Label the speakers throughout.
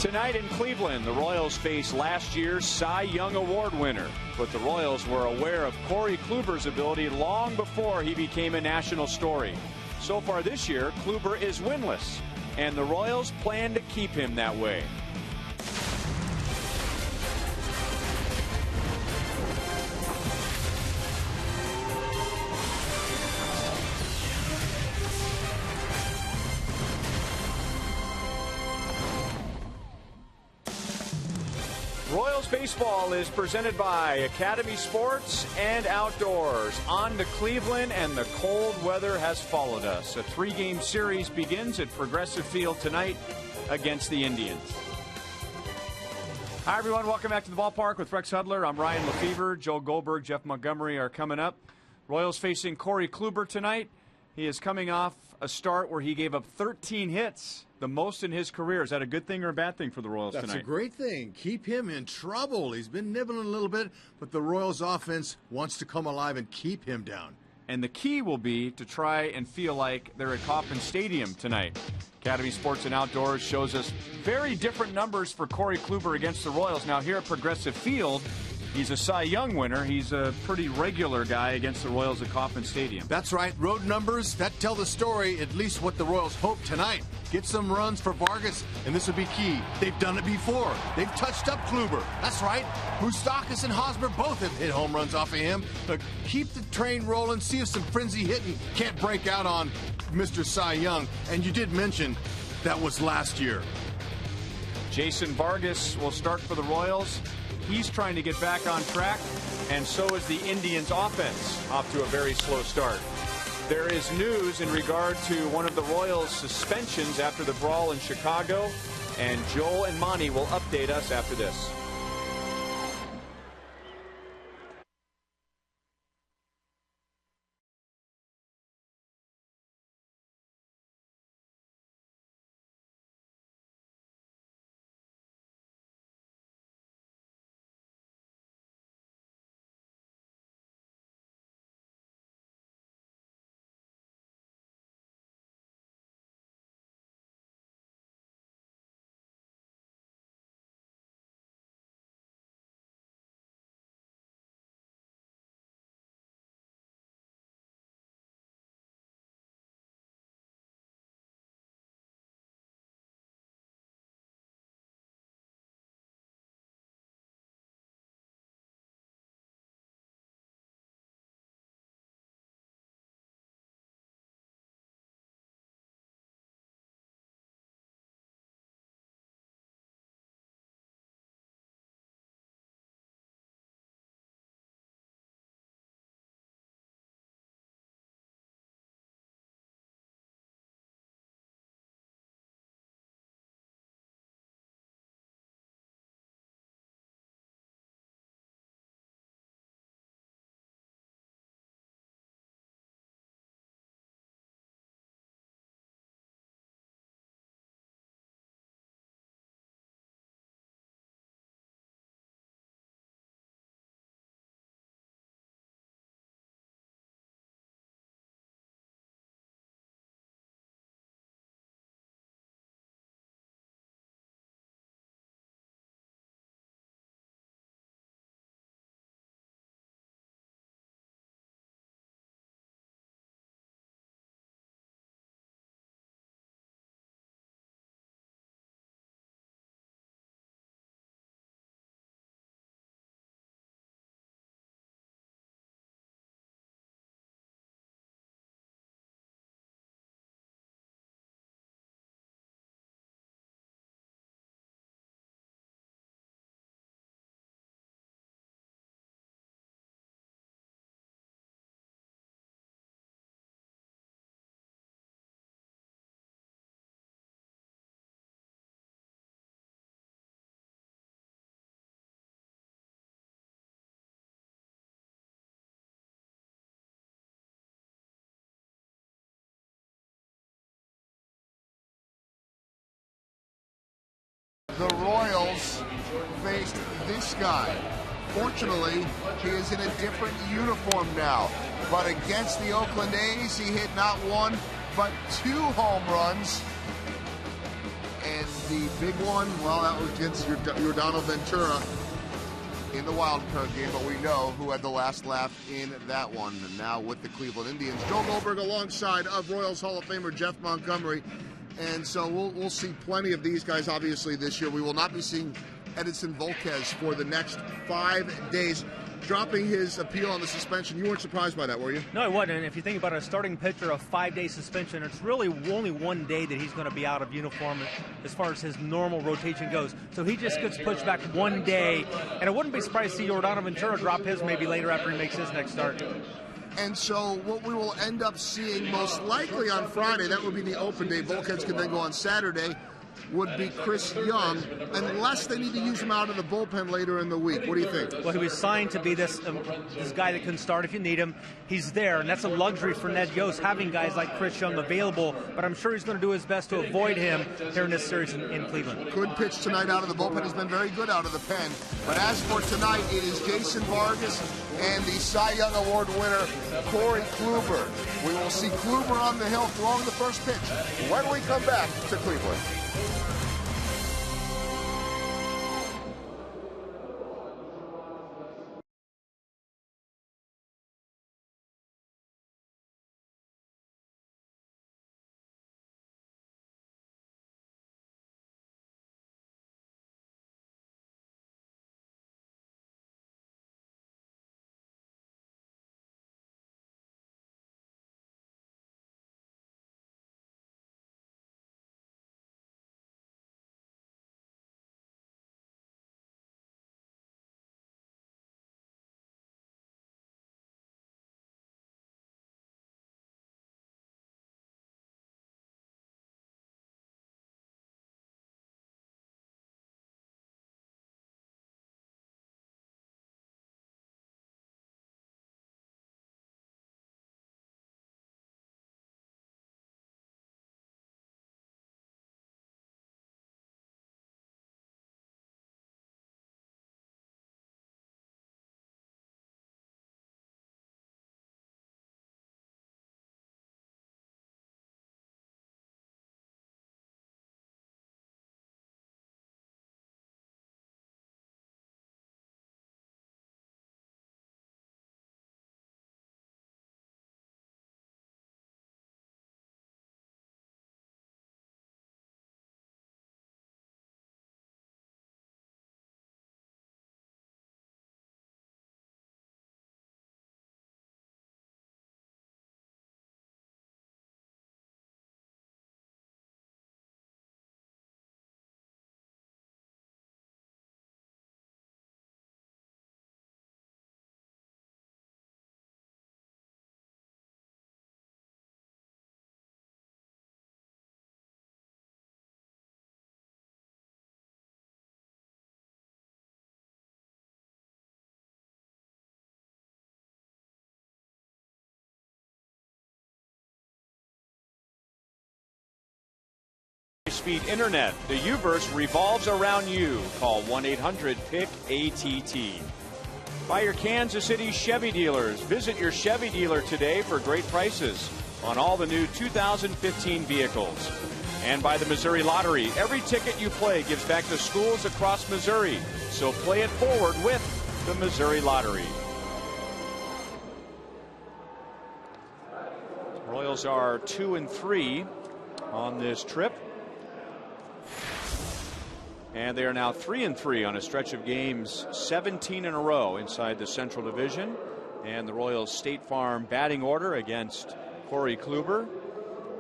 Speaker 1: Tonight in Cleveland, the Royals face last year's Cy Young Award winner. But the Royals were aware of Corey Kluber's ability long before he became a national story. So far this year, Kluber is winless, and the Royals plan to keep him that way. Royals baseball is presented by Academy Sports and Outdoors. On to Cleveland, and the cold weather has followed us. A three-game series begins at Progressive Field tonight against the Indians. Hi, everyone. Welcome back to the ballpark with Rex Hudler. I'm Ryan Lefevre. Joe Goldberg, Jeff Montgomery are coming up. Royals facing Corey Kluber tonight. He is coming off a start where he gave up 13 hits, the most in his career. Is that a good thing or a bad thing for the Royals tonight?
Speaker 2: That's a great thing. Keep him in trouble. He's been nibbling a little bit, but the Royals offense wants to come alive and keep him down.
Speaker 1: And the key will be to try and feel like they're at Kauffman Stadium tonight. Academy Sports and Outdoors shows us very different numbers for Corey Kluber against the Royals. Now here at Progressive Field, he's a Cy Young winner. He's a pretty regular guy against the Royals at Kauffman Stadium.
Speaker 2: That's right. Road numbers, that tell the story, at least what the Royals hope tonight. Get some runs for Vargas, and this would be key. They've done it before. They've touched up Kluber. That's right. Moustakas and Hosmer both have hit home runs off of him. But keep the train rolling, see if some frenzy hitting can't break out on Mr. Cy Young. And you did mention that was last year.
Speaker 1: Jason Vargas will start for the Royals. He's trying to get back on track, and so is the Indians' offense, off to a very slow start. There is news in regard to one of the Royals' suspensions after the brawl in Chicago, and Joel and Monty will update us after this.
Speaker 3: The Royals faced this guy. Fortunately, he is in a different uniform now. But against the Oakland A's, he hit not one, but 2 home runs. And the big one, well, that was against Yordano Ventura in the wild card game, but we know who had the last laugh in that one. And now with the Cleveland Indians, Joe Goldberg alongside of Royals Hall of Famer Jeff Montgomery. And so we'll see plenty of these guys, obviously, this year. We will not be seeing Edinson Volquez for the next 5 days, dropping his appeal on the suspension. You weren't surprised by that, were you?
Speaker 4: No, I wasn't. And if you think about a starting pitcher, a 5-day suspension, it's really only 1 day that he's going to be out of uniform as far as his normal rotation goes. So he just gets pushed back 1 day. And I wouldn't be surprised to see Yordano Ventura drop his maybe later after he makes his next start.
Speaker 3: And so what we will end up seeing most likely on Friday, that would be the open day. Volquez can then go on Saturday, would be Chris Young, unless they need to use him out of the bullpen later in the week. What do you think?
Speaker 4: Well, he was signed to be this guy that can start if you need him. He's there, and that's a luxury for Ned Yost, having guys like Chris Young available, but I'm sure he's going to do his best to avoid him here in this series in Cleveland.
Speaker 3: Good pitch tonight out of the bullpen. He's been very good out of the pen. But as for tonight, it is Jason Vargas and the Cy Young Award winner, Corey Kluber. We will see Kluber on the hill throwing the first pitch when we come back to Cleveland.
Speaker 1: Speed internet. The U-verse revolves around you. Call 1-800-PIC-ATT. By your Kansas City Chevy dealers. Visit your Chevy dealer today for great prices on all the new 2015 vehicles. And by the Missouri Lottery. Every ticket you play gives back to schools across Missouri. So play it forward with the Missouri Lottery. Royals are 2-3 on this trip. And they are now 3-3 on a stretch of games, 17 in a row inside the Central Division. And the Royals State Farm batting order against Corey Kluber.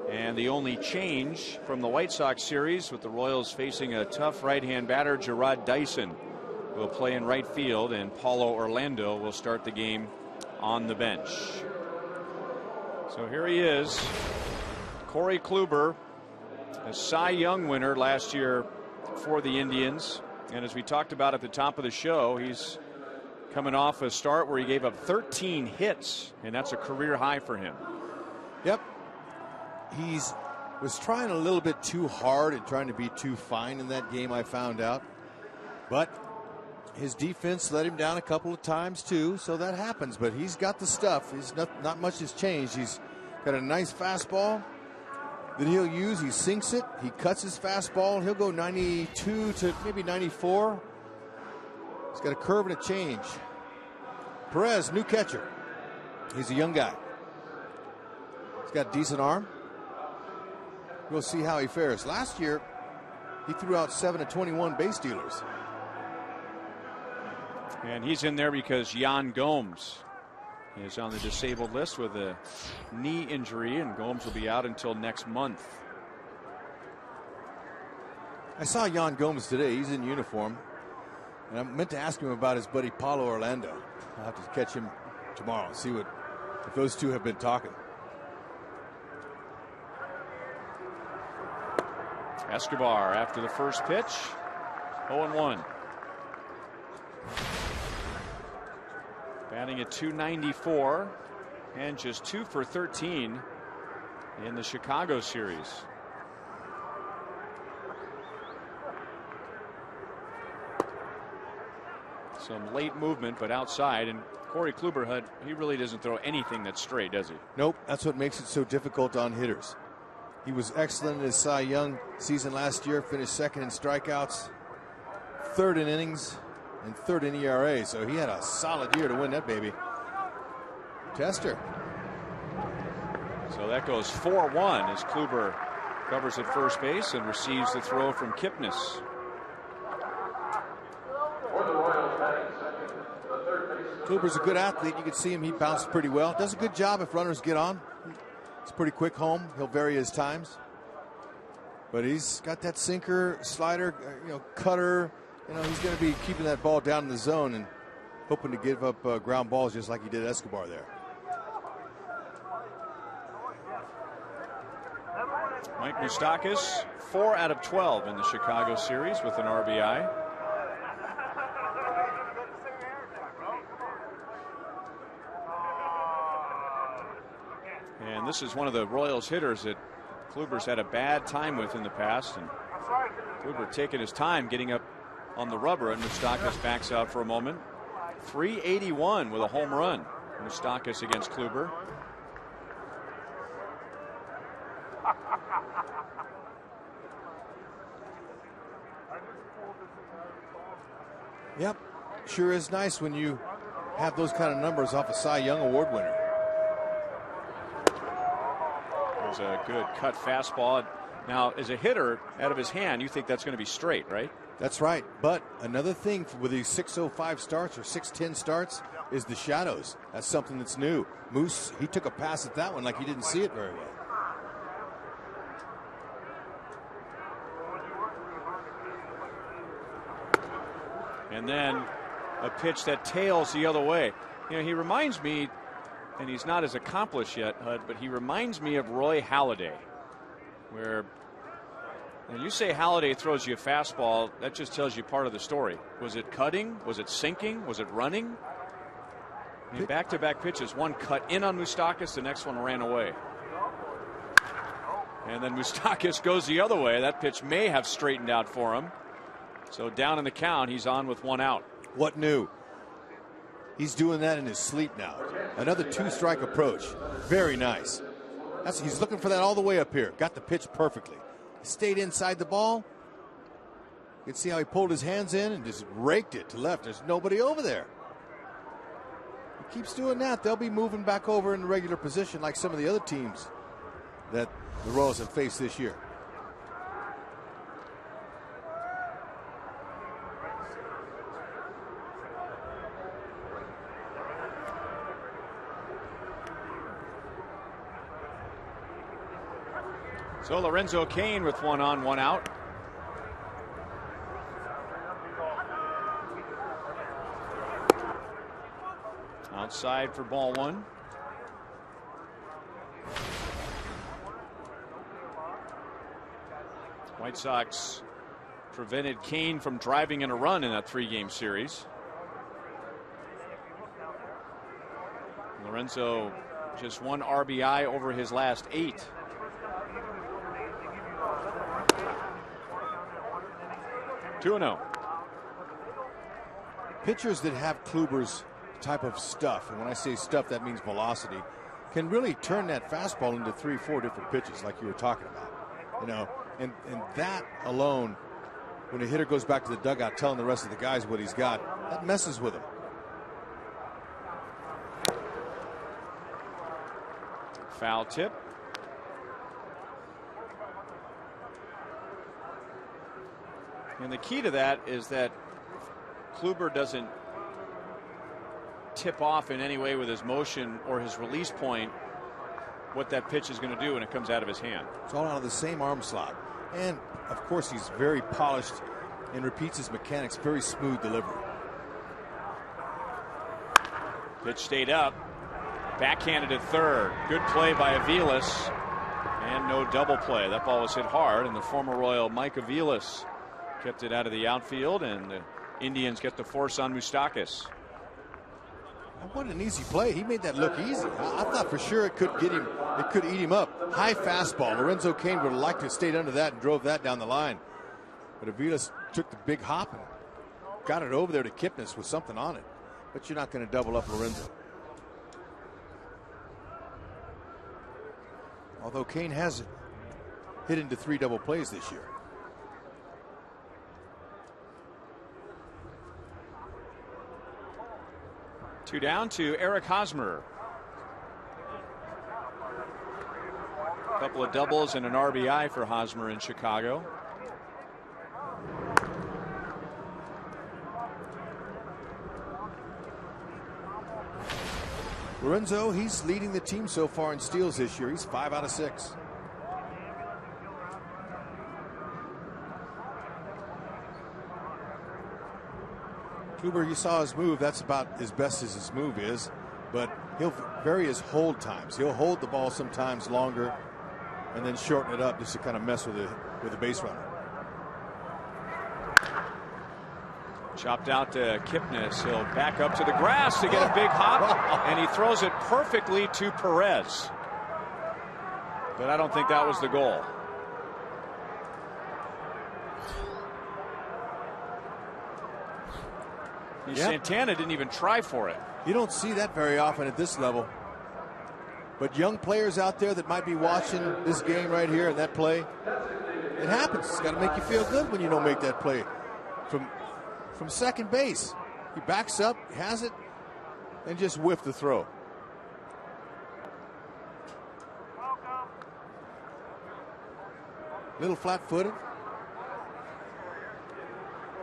Speaker 1: And the only change from the White Sox series, with the Royals facing a tough right-hand batter, Gerard Dyson will play in right field, and Paulo Orlando will start the game on the bench. So here he is, Corey Kluber, a Cy Young winner last year for the Indians. And as we talked about at the top of the show, he's coming off a start where he gave up 13 hits, and that's a career high for him.
Speaker 5: Yep. He was trying a little bit too hard and trying to be too fine in that game, I found out. But his defense let him down a couple of times too, so that happens. But he's got the stuff. Not much has changed. He's got a nice fastball, that he'll use. He sinks it. He cuts his fastball. He'll go 92 to maybe 94. He's got a curve and a change. Perez, new catcher. He's a young guy. He's got a decent arm. We'll see how he fares. Last year, he threw out 7 of 21 base stealers.
Speaker 1: And he's in there because Yan Gomes is on the disabled list with a knee injury, and Gomes will be out until next month.
Speaker 5: I saw Yan Gomes today. He's in uniform. And I meant to ask him about his buddy Paulo Orlando. I'll have to catch him tomorrow and see if those two have been talking.
Speaker 1: Escobar after the first pitch, 0-1. Batting at .294 and just 2 for 13 in the Chicago series. Some late movement, but outside, and Corey Kluber, he really doesn't throw anything that's straight, does he?
Speaker 5: Nope, that's what makes it so difficult on hitters. He was excellent in his Cy Young season last year, finished second in strikeouts, third in innings, and third in ERA, so he had a solid year to win that baby. Tester.
Speaker 1: So that goes 4-1 as Kluber covers at first base and receives the throw from Kipnis.
Speaker 5: Kluber's a good athlete. You can see him. He bounces pretty well. Does a good job if runners get on. It's pretty quick home. He'll vary his times. But he's got that sinker, slider, cutter. He's going to be keeping that ball down in the zone and hoping to give up ground balls just like he did Escobar there.
Speaker 1: Mike Moustakas, 4 out of 12 in the Chicago series with an RBI. And this is one of the Royals hitters that Kluber's had a bad time with in the past. And Kluber taking his time getting up on the rubber, and Moustakas backs out for a moment. 381 with a home run. Moustakas against Kluber.
Speaker 5: Yep, sure is nice when you have those kind of numbers off a Cy Young Award winner.
Speaker 1: There's a good cut fastball. Now, as a hitter, out of his hand, you think that's going to be straight, right?
Speaker 5: That's right. But another thing with these 6:05 starts or 6:10 starts is the shadows. That's something that's new. Moose, he took a pass at that one like he didn't see it very well.
Speaker 1: And then a pitch that tails the other way. He reminds me, and he's not as accomplished yet, Hud, but he reminds me of Roy Halladay, where when you say Halladay throws you a fastball, that just tells you part of the story. Was it cutting? Was it sinking? Was it running? Back-to-back pitches. One cut in on Moustakas, the next one ran away. And then Moustakas goes the other way. That pitch may have straightened out for him. So down in the count, he's on with 1 out.
Speaker 5: What new? He's doing that in his sleep now. Another 2-strike approach. Very nice. He's looking for that all the way up here. Got the pitch perfectly. Stayed inside the ball. You can see how he pulled his hands in and just raked it to left. There's nobody over there. He keeps doing that. They'll be moving back over in the regular position like some of the other teams that the Royals have faced this year.
Speaker 1: So Lorenzo Cain with 1 on, 1 out. Outside for ball 1. White Sox prevented Cain from driving in a run in that 3-game series. Lorenzo just 1 RBI over his last 8. Two-0.
Speaker 5: Pitchers that have Kluber's type of stuff, and when I say stuff, that means velocity, can really turn that fastball into 3-4 different pitches like you were talking about. You know, and that alone, when a hitter goes back to the dugout telling the rest of the guys what he's got, that messes with him.
Speaker 1: Foul tip. And the key to that is that Kluber doesn't tip off in any way with his motion or his release point what that pitch is going to do when it comes out of his hand.
Speaker 5: It's all out of the same arm slot. And, of course, he's very polished and repeats his mechanics. Very smooth delivery.
Speaker 1: Pitch stayed up. Backhanded at third. Good play by Aviles. And no double play. That ball was hit hard, and the former Royal Mike Aviles kept it out of the outfield, and the Indians get the force on Moustakas.
Speaker 5: What an easy play. He made that look easy. I thought for sure it could get him, it could eat him up. High fastball. Lorenzo Cain would have liked to have stayed under that and drove that down the line. But Aviles took the big hop and got it over there to Kipnis with something on it. But you're not going to double up Lorenzo. Although Cain has hit into 3 double plays this year.
Speaker 1: Two down to Eric Hosmer. A couple of doubles and an RBI for Hosmer in Chicago.
Speaker 5: Lorenzo, he's leading the team so far in steals this year. He's 5 out of 6. Kluber, you saw his move. That's about as best as his move is. But he'll vary his hold times. He'll hold the ball sometimes longer and then shorten it up just to kind of mess with the base runner.
Speaker 1: Chopped out to Kipnis. He'll back up to the grass to get a big hop, and he throws it perfectly to Perez. But I don't think that was the goal. Yep. Santana didn't even try for it.
Speaker 5: You don't see that very often at this level. But young players out there that might be watching this game right here and that play, it happens. It's got to make you feel good when you don't make that play from second base. He backs up, has it, and just whiffed the throw. Little flat-footed.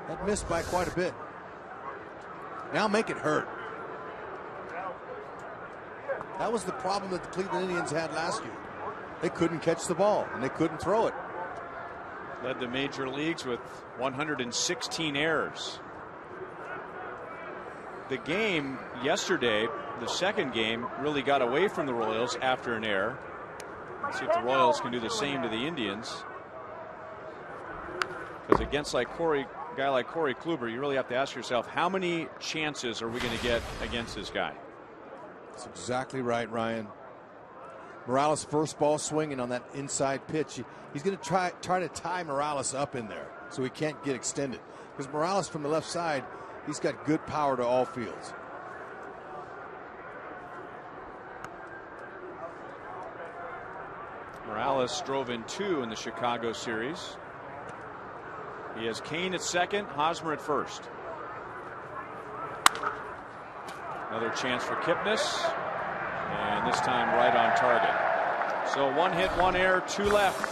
Speaker 5: That missed by quite a bit. Now make it hurt. That was the problem that the Cleveland Indians had last year. They couldn't catch the ball, and they couldn't throw it.
Speaker 1: Led the major leagues with 116 errors. The game yesterday, the second game, really got away from the Royals after an error. Let's see if the Royals can do the same to the Indians. Because against a guy like Corey Kluber, you really have to ask yourself, how many chances are we going to get against this guy?
Speaker 5: That's exactly right, Ryan. Morales' first ball swinging on that inside pitch. He's going to try to tie Morales up in there so he can't get extended. Because Morales from the left side, he's got good power to all fields.
Speaker 1: Morales drove in 2 in the Chicago series. He has Cain at second, Hosmer at first. Another chance for Kipnis, and this time right on target. So 1 hit, 1 error, 2 left.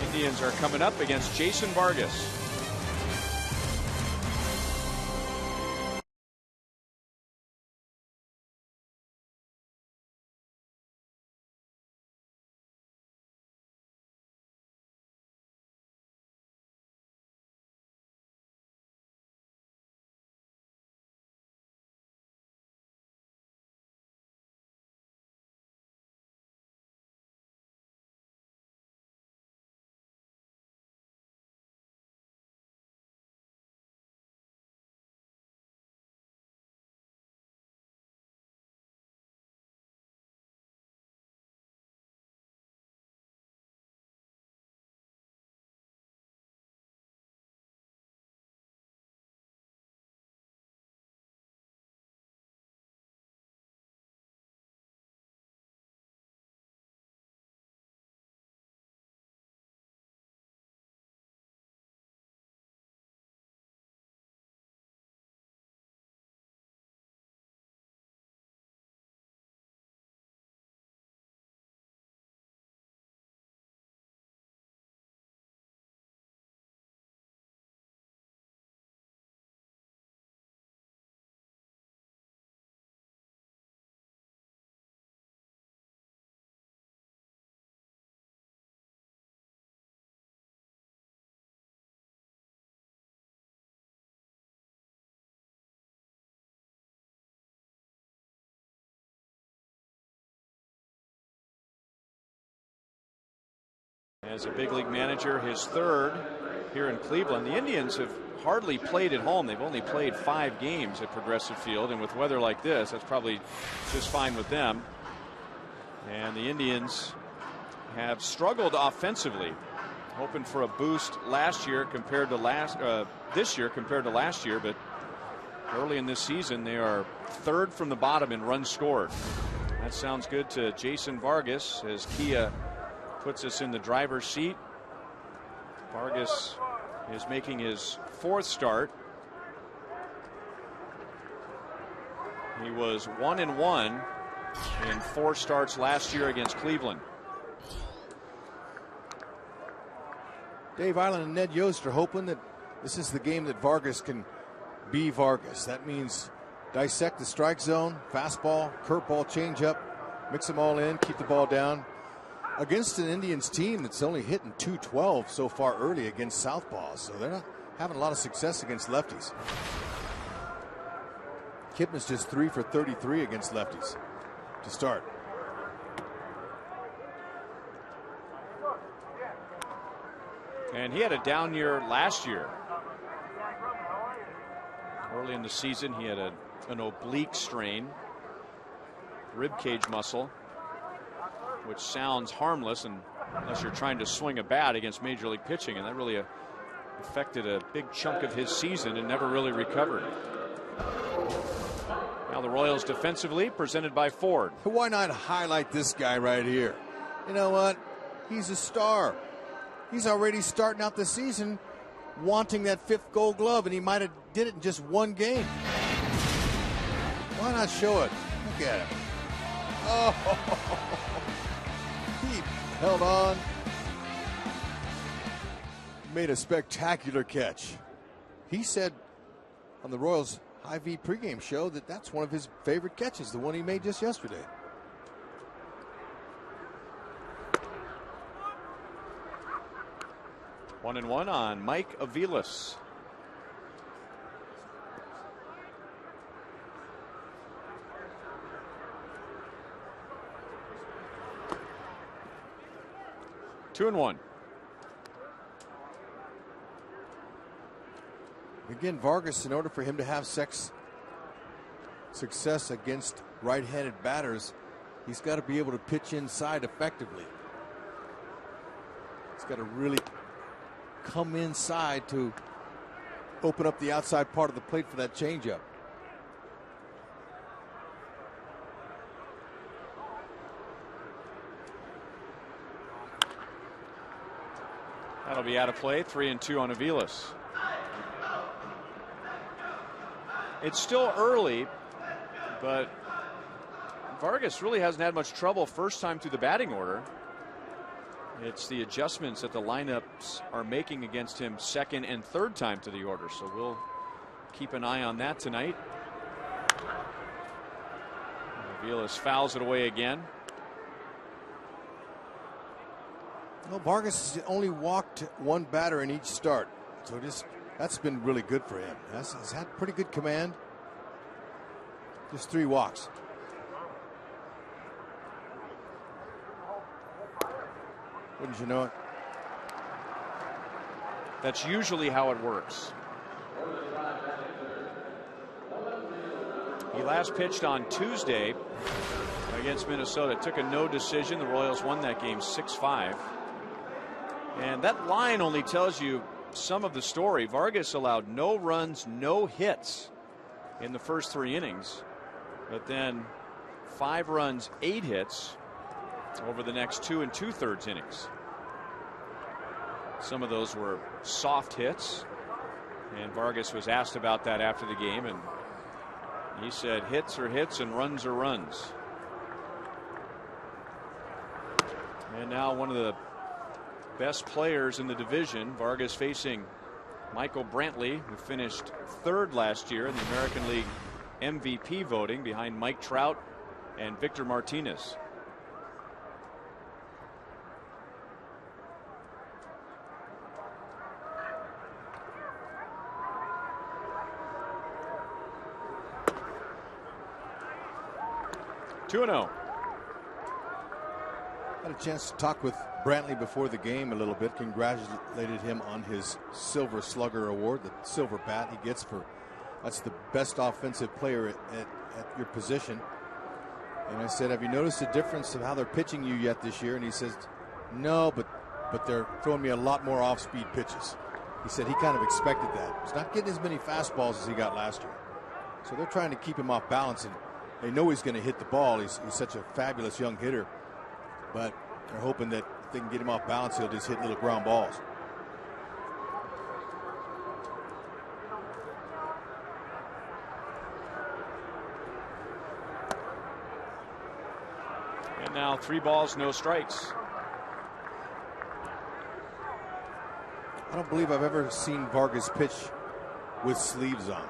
Speaker 1: Indians are coming up against Jason Vargas. As a big league manager, his third here in Cleveland. The Indians have hardly played at home. They've only played 5 games at Progressive Field, and with weather like this, that's probably just fine with them. And the Indians have struggled offensively, hoping for a boost last year compared to this year compared to last year, but early in this season they are 3rd from the bottom in runs scored. That sounds good to Jason Vargas as Kia puts us in the driver's seat. Vargas is making his 4th start. He was 1-1 in 4 starts last year against Cleveland.
Speaker 5: Dave Island and Ned Yost are hoping that this is the game that Vargas can be Vargas. That means dissect the strike zone, fastball, curveball, changeup, mix them all in, keep the ball down. Against an Indians team that's only hitting .212 so far early against southpaws, so they're not having a lot of success against lefties. Kipnis just 3 for 33 against lefties to start.
Speaker 1: And he had a down year last year. Early in the season, he had an oblique strain, rib cage muscle, which sounds harmless unless you're trying to swing a bat against major league pitching, and that really affected a big chunk of his season and never really recovered. Now the Royals defensively, presented by Ford.
Speaker 5: Why not highlight this guy right here? You know what? He's a star. He's already starting out the season wanting that 5th Gold Glove, and he might have did it in just 1 game. Why not show it? Look at him. Oh, he held on. Made a spectacular catch. He said on the Royals High V pregame show that that's one of his favorite catches, the one he made just yesterday.
Speaker 1: 1-1 on Mike Aviles. Two and 1.
Speaker 5: Again, Vargas, in order for him to have success against right-handed batters, he's got to be able to pitch inside effectively. He's got to really come inside to open up the outside part of the plate for that changeup.
Speaker 1: That'll be out of play. 3-2 on Aviles. It's still early, but Vargas really hasn't had much trouble first time through the batting order. It's the adjustments that the lineups are making against him second and third time to the order. So we'll keep an eye on that tonight. Aviles fouls it away again.
Speaker 5: Well, Vargas has only walked 1 batter in each start, so that's been really good for him. He's had pretty good command. Just 3 walks. Wouldn't you know it?
Speaker 1: That's usually how it works. He last pitched on Tuesday against Minnesota. Took a no decision. The Royals won that game 6-5. And that line only tells you some of the story. Vargas allowed no runs, no hits in the first 3 innings, but then 5 runs, 8 hits over the next 2 2/3 innings. Some of those were soft hits, and Vargas was asked about that after the game, and he said hits are hits and runs are runs. And now one of the best players in the division, Vargas facing Michael Brantley, who finished 3rd last year in the American League MVP voting behind Mike Trout and Victor Martinez.
Speaker 5: Had a chance to talk with Brantley before the game a little bit. Congratulated him on his Silver Slugger award, the silver bat he gets for that's the best offensive player at your position. And I said, have you noticed the difference of how they're pitching you yet this year? And he says, no, but they're throwing me a lot more off-speed pitches. He said he kind of expected that. He's not getting as many fastballs as he got last year. So they're trying to keep him off balance, and they know he's going to hit the ball. He's such a fabulous young hitter. But they're hoping that if they can get him off balance, he'll just hit little ground balls.
Speaker 1: And now 3 balls, no strikes.
Speaker 5: I don't believe I've ever seen Vargas pitch with sleeves on.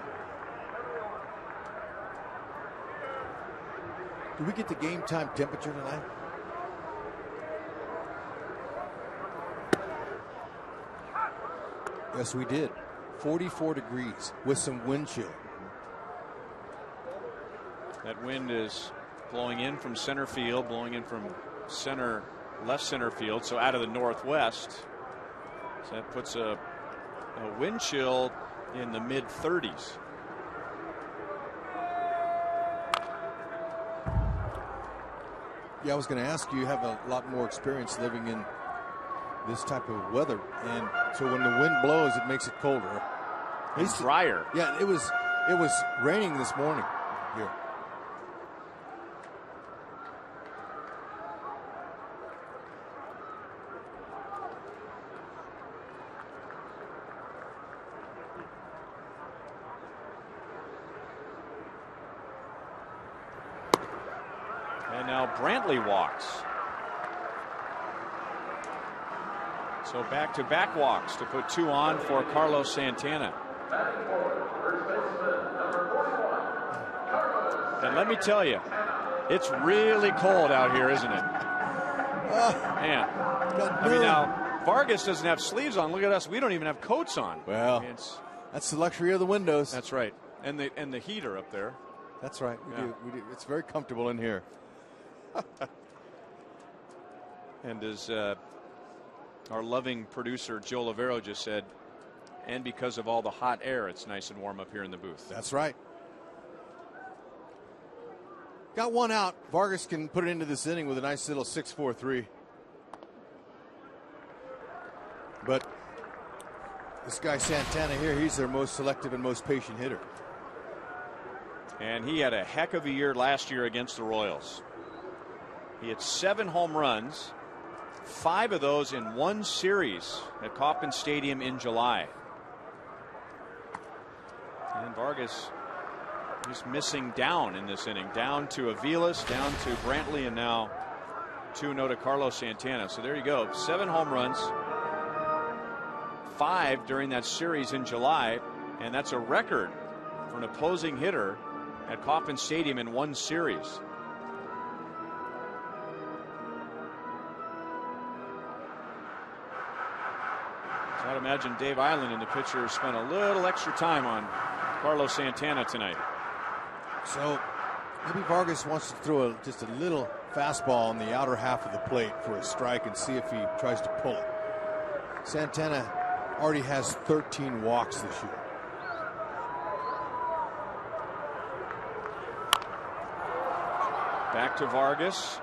Speaker 5: Do we get the game time temperature tonight? Yes, we did. 44 degrees with some wind chill.
Speaker 1: That wind is blowing in from center field, blowing in from left center field, so out of the northwest. So that puts a wind chill in the mid-30s.
Speaker 5: Yeah, I was going to ask you have a lot more experience living in this type of weather, and so when the wind blows, it makes it colder.
Speaker 1: It's drier.
Speaker 5: Yeah, it was raining this morning here.
Speaker 1: And now Brantley walks. So back-to-back walks to put 2 on for Carlos Santana. And let me tell you, it's really cold out here, isn't it? Man. I mean, now, Vargas doesn't have sleeves on. Look at us. We don't even have coats on.
Speaker 5: Well,
Speaker 1: I mean,
Speaker 5: that's the luxury of the windows.
Speaker 1: That's right. And the heater up there.
Speaker 5: That's right. We do. It's very comfortable in here.
Speaker 1: And as our loving producer Joe Lavero just said, and because of all the hot air, it's nice and warm up here in the booth.
Speaker 5: That's right. Got 1 out. Vargas can put it into this inning with a nice little 6-4-3. But this guy Santana here, he's their most selective and most patient hitter.
Speaker 1: And he had a heck of a year last year against the Royals. He had 7 home runs, 5 of those in one series at Kauffman Stadium in July. And Vargas just missing down in this inning, down to Aviles, down to Brantley, and now 2-0 to Carlos Santana. So there you go, 7 home runs, 5 during that series in July, and that's a record for an opposing hitter at Kauffman Stadium in one series. So I'd imagine Dave Island and the pitcher spent a little extra time on Carlos Santana tonight.
Speaker 5: So maybe Vargas wants to throw just a little fastball on the outer half of the plate for a strike and see if he tries to pull it. Santana already has 13 walks this year.
Speaker 1: Back to Vargas,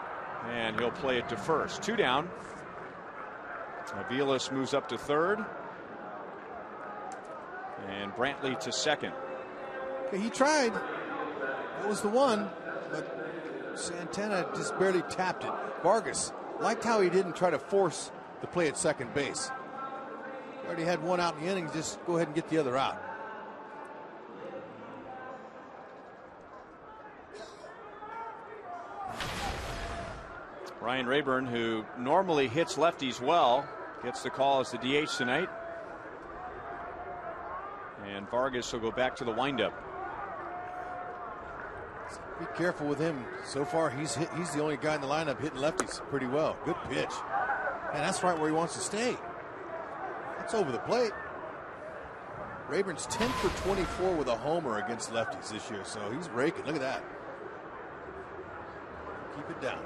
Speaker 1: and he'll play it to first. 2 down. Aviles moves up to third, and Brantley to second.
Speaker 5: Okay, he tried. That was the one, but Santana just barely tapped it. Vargas liked how he didn't try to force the play at second base. He already had 1 out in the inning. Just go ahead and get the other out.
Speaker 1: Ryan Rayburn, who normally hits lefties well, gets the call as the DH tonight. And Vargas will go back to the windup.
Speaker 5: Be careful with him. So far, he's the only guy in the lineup hitting lefties pretty well. Good pitch. And that's right where he wants to stay. That's over the plate. Rayburn's 10 for 24 with a homer against lefties this year, so he's raking. Look at that. Keep it down.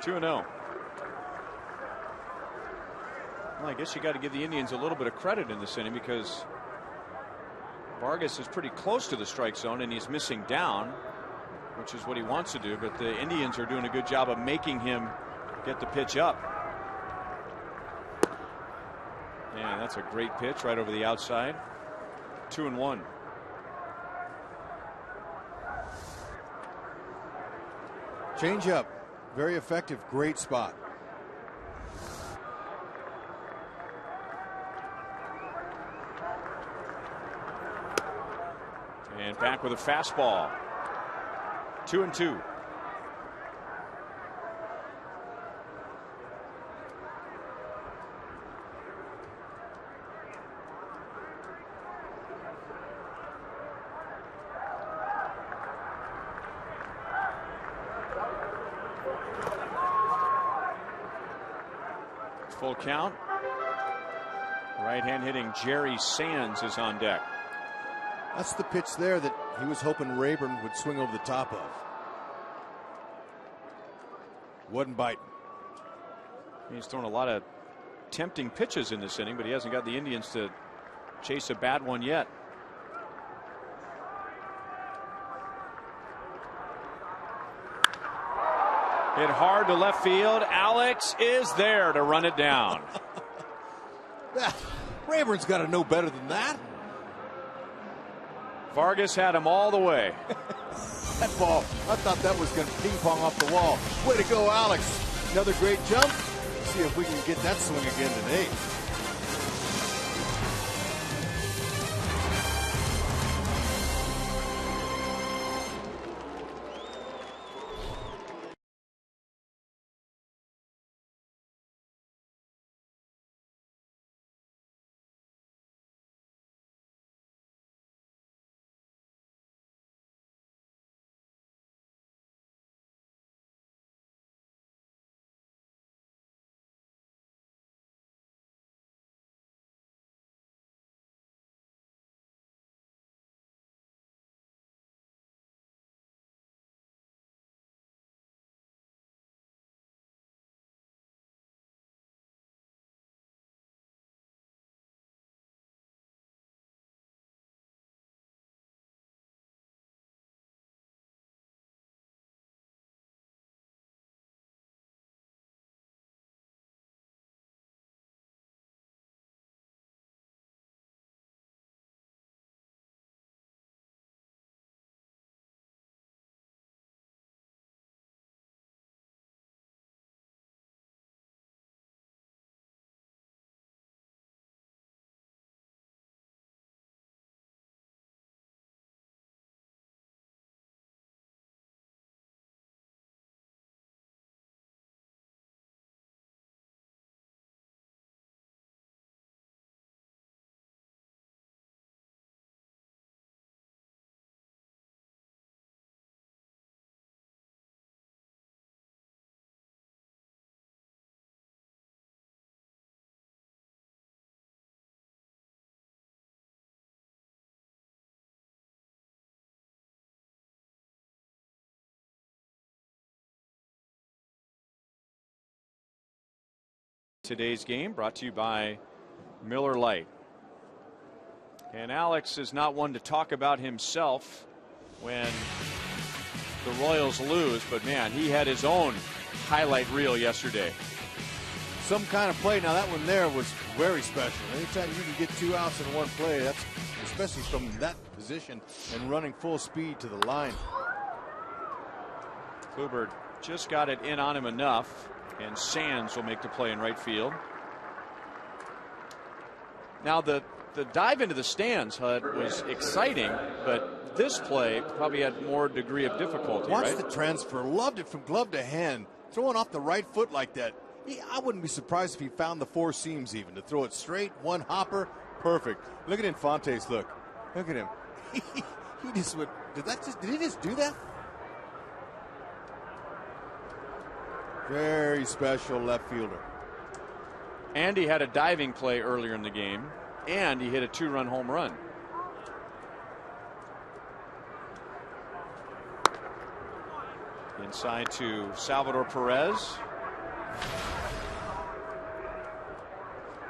Speaker 1: 2-0. Well, I guess you got to give the Indians a little bit of credit in this inning because Vargas is pretty close to the strike zone and he's missing down, which is what he wants to do. But the Indians are doing a good job of making him get the pitch up. And that's a great pitch right over the outside. 2-1.
Speaker 5: Change up. Very effective. Great spot.
Speaker 1: And back with a fastball. 2-2. Full count. Right hand hitting Jerry Sands is on deck.
Speaker 5: That's the pitch there that he was hoping Rayburn would swing over the top of. Wasn't biting.
Speaker 1: He's thrown a lot of tempting pitches in this inning, but he hasn't got the Indians to chase a bad one yet. Hit hard to left field. Alex is there to run it down.
Speaker 5: Rayburn's got to know better than that.
Speaker 1: Vargas had him all the way.
Speaker 5: That ball, I thought that was going to ping pong off the wall. Way to go, Alex. Another great jump. Let's see if we can get that swing again today.
Speaker 1: Today's game brought to you by Miller Lite. And Alex is not one to talk about himself when the Royals lose, but man, he had his own highlight reel yesterday.
Speaker 5: Some kind of play. Now that one there was very special. Anytime you can get 2 outs in one play, that's especially from that position and running full speed to the line.
Speaker 1: Kluber just got it in on him enough, and Sands will make the play in right field. Now the dive into the stands, Hud, was exciting, but this play probably had more degree of difficulty.
Speaker 5: Watch
Speaker 1: right?
Speaker 5: the transfer. Loved it from glove to hand. Throwing off the right foot like that. I wouldn't be surprised if he found the 4 seams even to throw it straight. One hopper. Perfect. Look at Infante's look. Look at him. He just went. Did he just do that? Very special left fielder.
Speaker 1: And he had a diving play earlier in the game, and he hit a 2-run home run. Inside to Salvador Perez.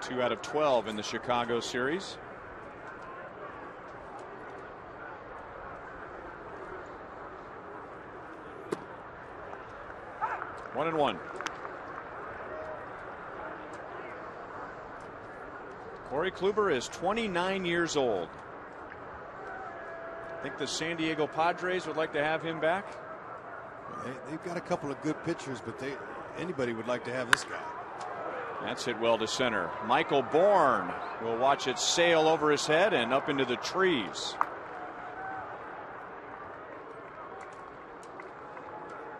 Speaker 1: 2 out of 12 in the Chicago series. One and one. Corey Kluber is 29 years old. I think the San Diego Padres would like to have him back.
Speaker 5: They've got a couple of good pitchers, but anybody would like to have this guy.
Speaker 1: That's hit well to center. Michael Bourne will watch it sail over his head and up into the trees.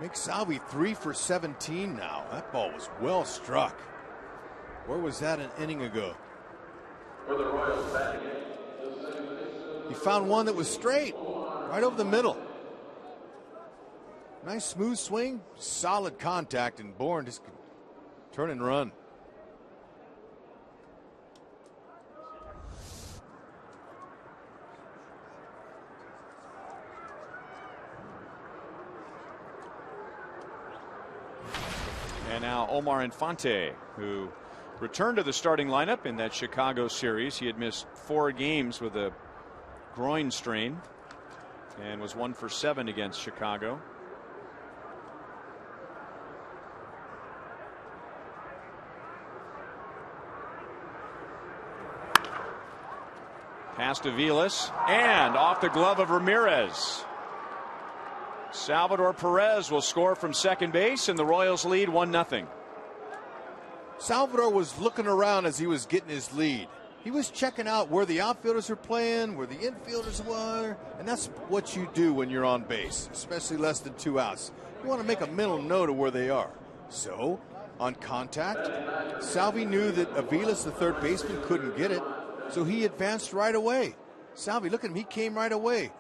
Speaker 5: Mick Salvi 3 for 17 now. That ball was well struck. Where was that an inning ago? He found one that was straight, right over the middle. Nice smooth swing, solid contact, and Bourne just could turn and run.
Speaker 1: And now Omar Infante, who returned to the starting lineup in that Chicago series. He had missed 4 games with a groin strain and was 1 for 7 against Chicago. Pass to Vilas and off the glove of Ramirez. Salvador Perez will score from second base, and the Royals lead 1-0.
Speaker 5: Salvador was looking around as he was getting his lead. He was checking out where the outfielders are playing, where the infielders were, and that's what you do when you're on base, especially less than 2 outs. You want to make a mental note of where they are. So, on contact, Salvi knew that Aviles, the third baseman, couldn't get it, so he advanced right away. Salvi, look at him, he came right away.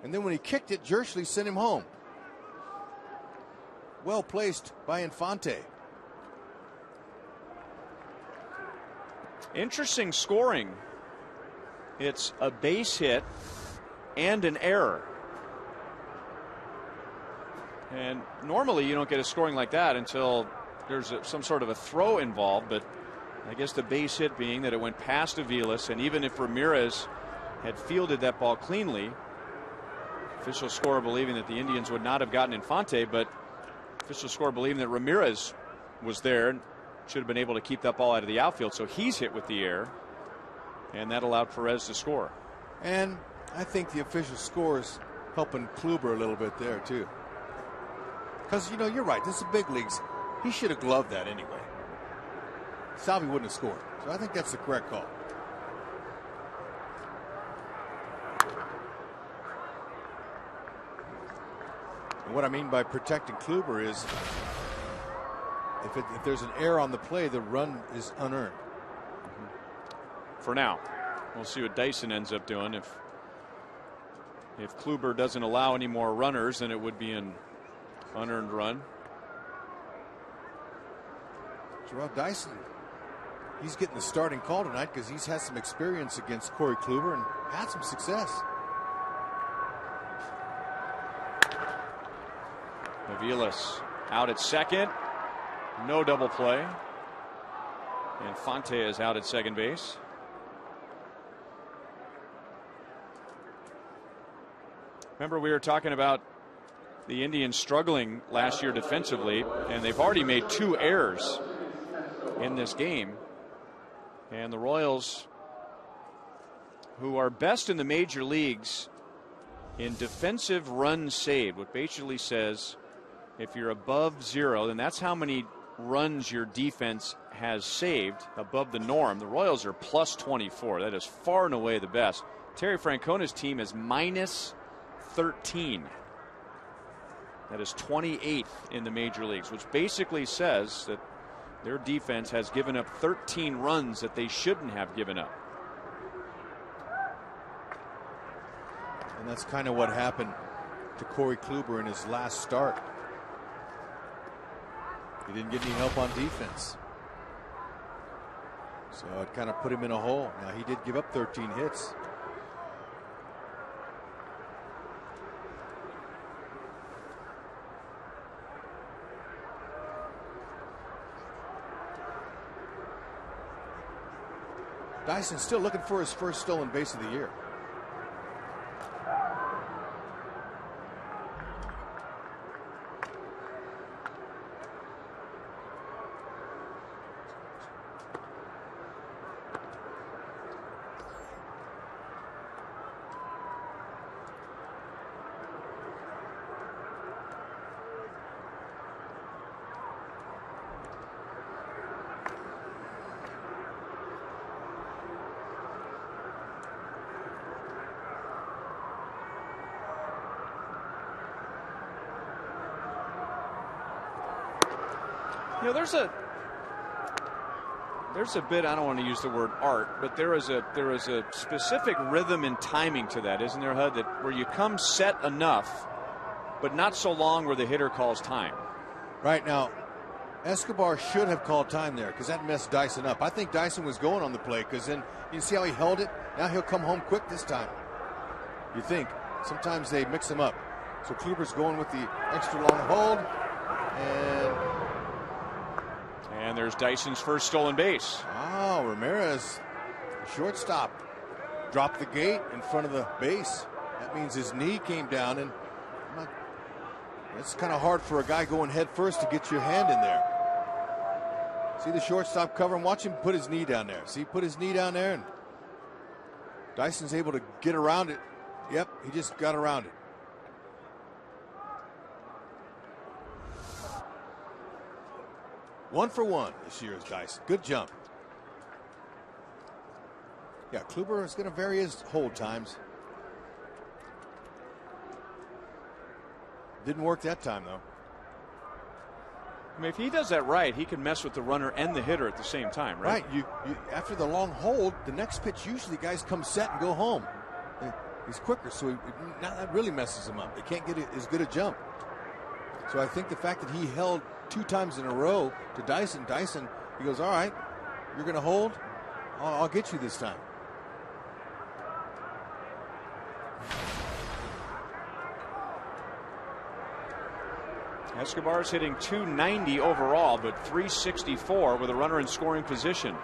Speaker 5: And then when he kicked it, Jerschley sent him home. Well placed by Infante.
Speaker 1: Interesting scoring. It's a base hit and an error. And normally you don't get a scoring like that until there's some sort of a throw involved, but I guess the base hit being that it went past Aviles, and even if Ramirez had fielded that ball cleanly, official score believing that the Indians would not have gotten Infante, but official score believing that Ramirez was there and should have been able to keep that ball out of the outfield. So he's hit with the air, and that allowed Perez to score.
Speaker 5: And I think the official score is helping Kluber a little bit there, too. Because, you know, you're right. This is big leagues. He should have gloved that anyway. Salvi wouldn't have scored. So I think that's the correct call. And what I mean by protecting Kluber is if there's an error on the play, the run is unearned.
Speaker 1: For now, we'll see what Dyson ends up doing. If Kluber doesn't allow any more runners, then it would be an unearned run.
Speaker 5: Gerard Dyson, he's getting the starting call tonight because he's had some experience against Corey Kluber and had some success.
Speaker 1: Aviles out at second. No double play. Infante is out at second base. Remember, we were talking about the Indians struggling last year defensively, and they've already made 2 errors in this game. And the Royals, who are best in the major leagues in defensive runs saved, what basically says if you're above 0, then that's how many runs your defense has saved above the norm. The Royals are plus 24. That is far and away the best. Terry Francona's team is minus 13. That is 28th in the major leagues, which basically says that their defense has given up 13 runs that they shouldn't have given up.
Speaker 5: And that's kind of what happened to Corey Kluber in his last start. He didn't get any help on defense. So it kind of put him in a hole. Now, he did give up 13 hits. Dyson's still looking for his first stolen base of the year.
Speaker 1: You know, there's a bit, I don't want to use the word art, but there is a specific rhythm and timing to that, isn't there, Hud? That where you come set enough, but not so long where the hitter calls time.
Speaker 5: Right now, Escobar should have called time there because that messed Dyson up. I think Dyson was going on the play because then you see how he held it. Now he'll come home quick this time. You think sometimes they mix them up. So Kluber's going with the extra long hold,
Speaker 1: and there's Dyson's first stolen base.
Speaker 5: Oh, Ramirez, shortstop, dropped the gate in front of the base. That means his knee came down, and it's kind of hard for a guy going head first to get your hand in there. See the shortstop cover and watch him put his knee down there. See, put his knee down there, and Dyson's able to get around it. Yep, he just got around it. One for one this year is Dyson. Good jump. Yeah, Kluber is going to vary his hold times. Didn't work that time, though.
Speaker 1: I mean, if he does that right, he can mess with the runner and the hitter at the same time, right?
Speaker 5: Right. You after the long hold, the next pitch usually guys come set and go home. He's quicker, so now that really messes him up. They can't get as good a jump. So I think the fact that he held 2 times in a row to Dyson, he goes, all right, you're going to hold? I'll get you this time.
Speaker 1: Escobar's hitting .290 overall, but .364 with a runner in scoring position.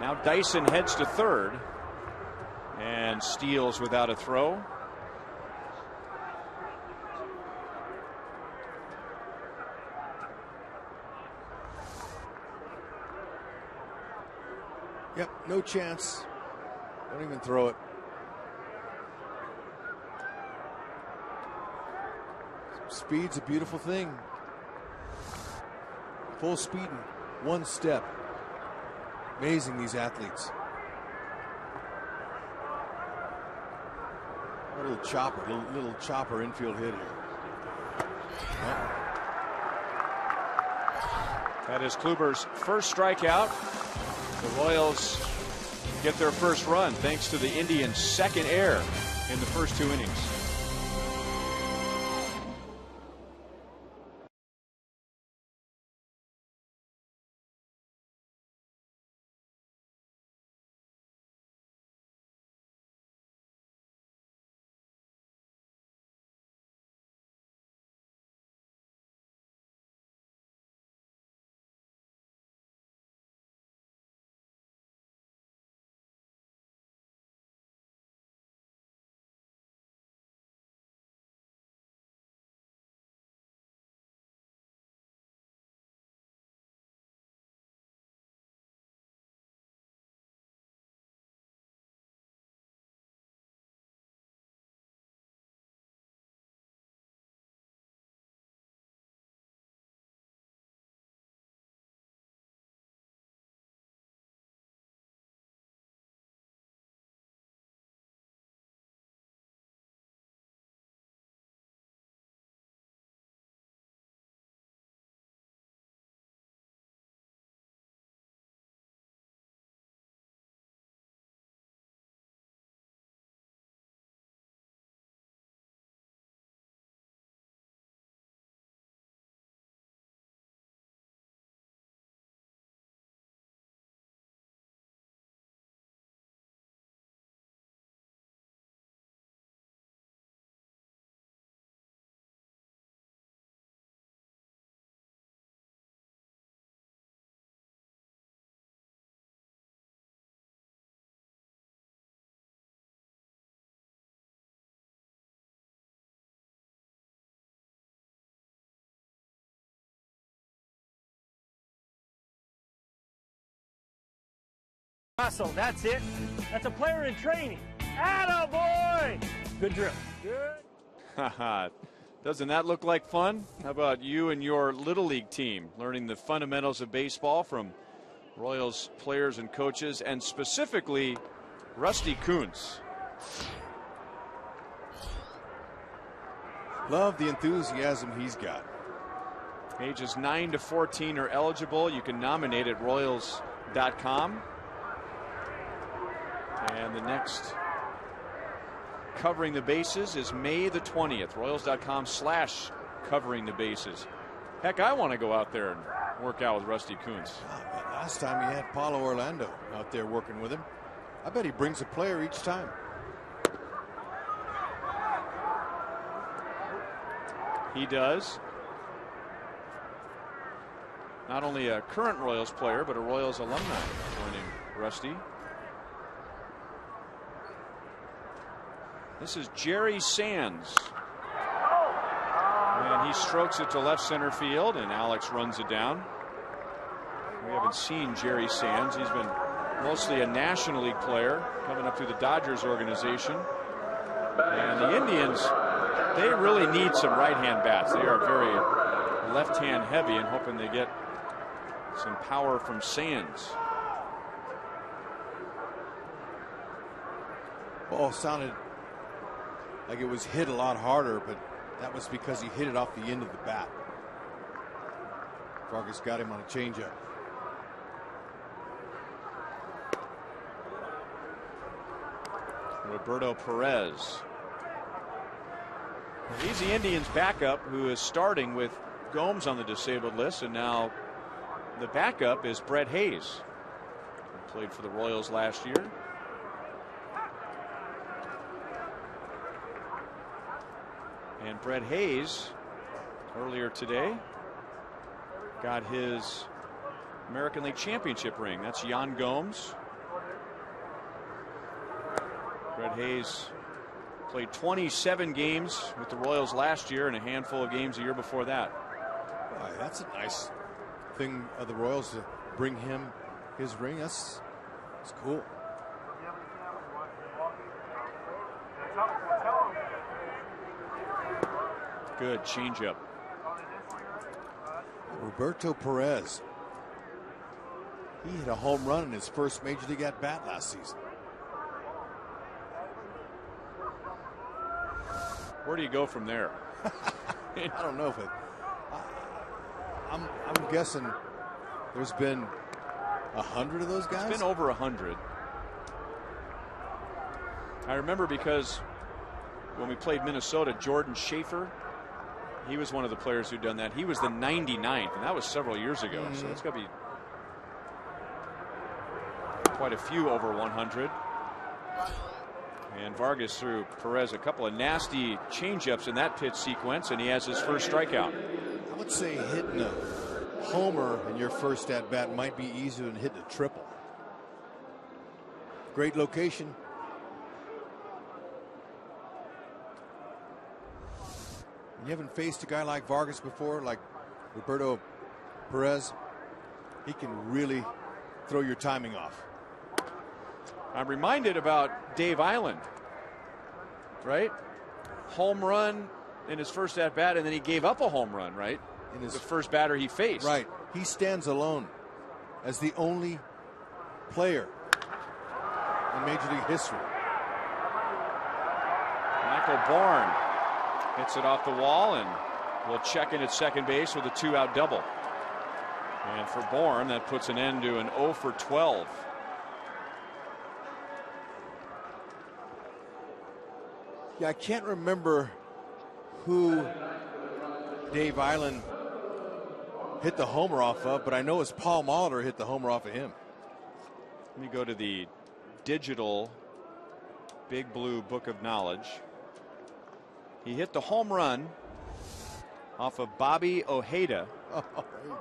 Speaker 1: Now Dyson heads to third and steals without a throw.
Speaker 5: Yep, no chance. Don't even throw it. Speed's a beautiful thing. Full speed in one step. Amazing, these athletes. A little chopper infield hit here. Oh.
Speaker 1: That is Kluber's first strikeout. The Royals get their first run thanks to the Indians' second error in the first 2 innings.
Speaker 4: Hustle, that's it. That's a player in training. Attaboy! Good drill.
Speaker 1: Good. Doesn't that look like fun? How about you and your Little League team learning the fundamentals of baseball from Royals players and coaches, and specifically Rusty Kuntz.
Speaker 5: Love the enthusiasm he's got.
Speaker 1: Ages 9 to 14 are eligible. You can nominate at Royals.com. And the next covering the bases is May the 20th. Royals.com/covering the bases. Heck, I want to go out there and work out with Rusty Kuntz.
Speaker 5: Last time he had Paulo Orlando out there working with him. I bet he brings a player each time.
Speaker 1: He does. Not only a current Royals player, but a Royals alumni joining Rusty. This is Jerry Sands. And he strokes it to left center field, and Alex runs it down. We haven't seen Jerry Sands. He's been mostly a National League player coming up through the Dodgers organization. And the Indians, they really need some right-hand bats. They are very left-hand heavy, and hoping they get some power from Sands.
Speaker 5: Ball sounded like it was hit a lot harder, but that was because he hit it off the end of the bat. Vargas got him on a changeup.
Speaker 1: Roberto Perez. He's the Indians' backup, who is starting with Gomes on the disabled list, and now the backup is Brett Hayes, who played for the Royals last year. And Brett Hayes, earlier today, got his American League Championship ring. That's Yan Gomes. Brett Hayes played 27 games with the Royals last year and a handful of games a year before that.
Speaker 5: Boy, that's a nice thing of the Royals to bring him his ring. That's cool.
Speaker 1: Good changeup.
Speaker 5: Roberto Perez. He hit a home run in his first major league at bat last season.
Speaker 1: Where do you go from there?
Speaker 5: I don't know if it. I'm guessing there's been 100 of those guys.
Speaker 1: It's been over 100. I remember because when we played Minnesota, Jordan Schaefer, he was one of the players who'd done that. He was the 99th, and that was several years ago. So it's got to be quite a few over 100. And Vargas threw Perez a couple of nasty changeups in that pitch sequence, and he has his first strikeout.
Speaker 5: I would say hitting a homer in your first at bat might be easier than hitting a triple. Great location. You haven't faced a guy like Vargas before, like Roberto Perez. He can really throw your timing off.
Speaker 1: I'm reminded about Dave Island, right? Home run in his first at bat, and then he gave up a home run, right? In his the first batter he faced.
Speaker 5: Right. He stands alone as the only player in Major League history.
Speaker 1: Michael Bourne hits it off the wall, and will check in at second base with a 2-out double. And for Bourne, that puts an end to an 0 for 12.
Speaker 5: Yeah, I can't remember who Dave Island hit the homer off of, but I know it's Paul Molitor hit the homer off of him.
Speaker 1: Let me go to the digital Big Blue Book of Knowledge. He hit the home run off of Bobby Ojeda.
Speaker 5: Oh, there you go.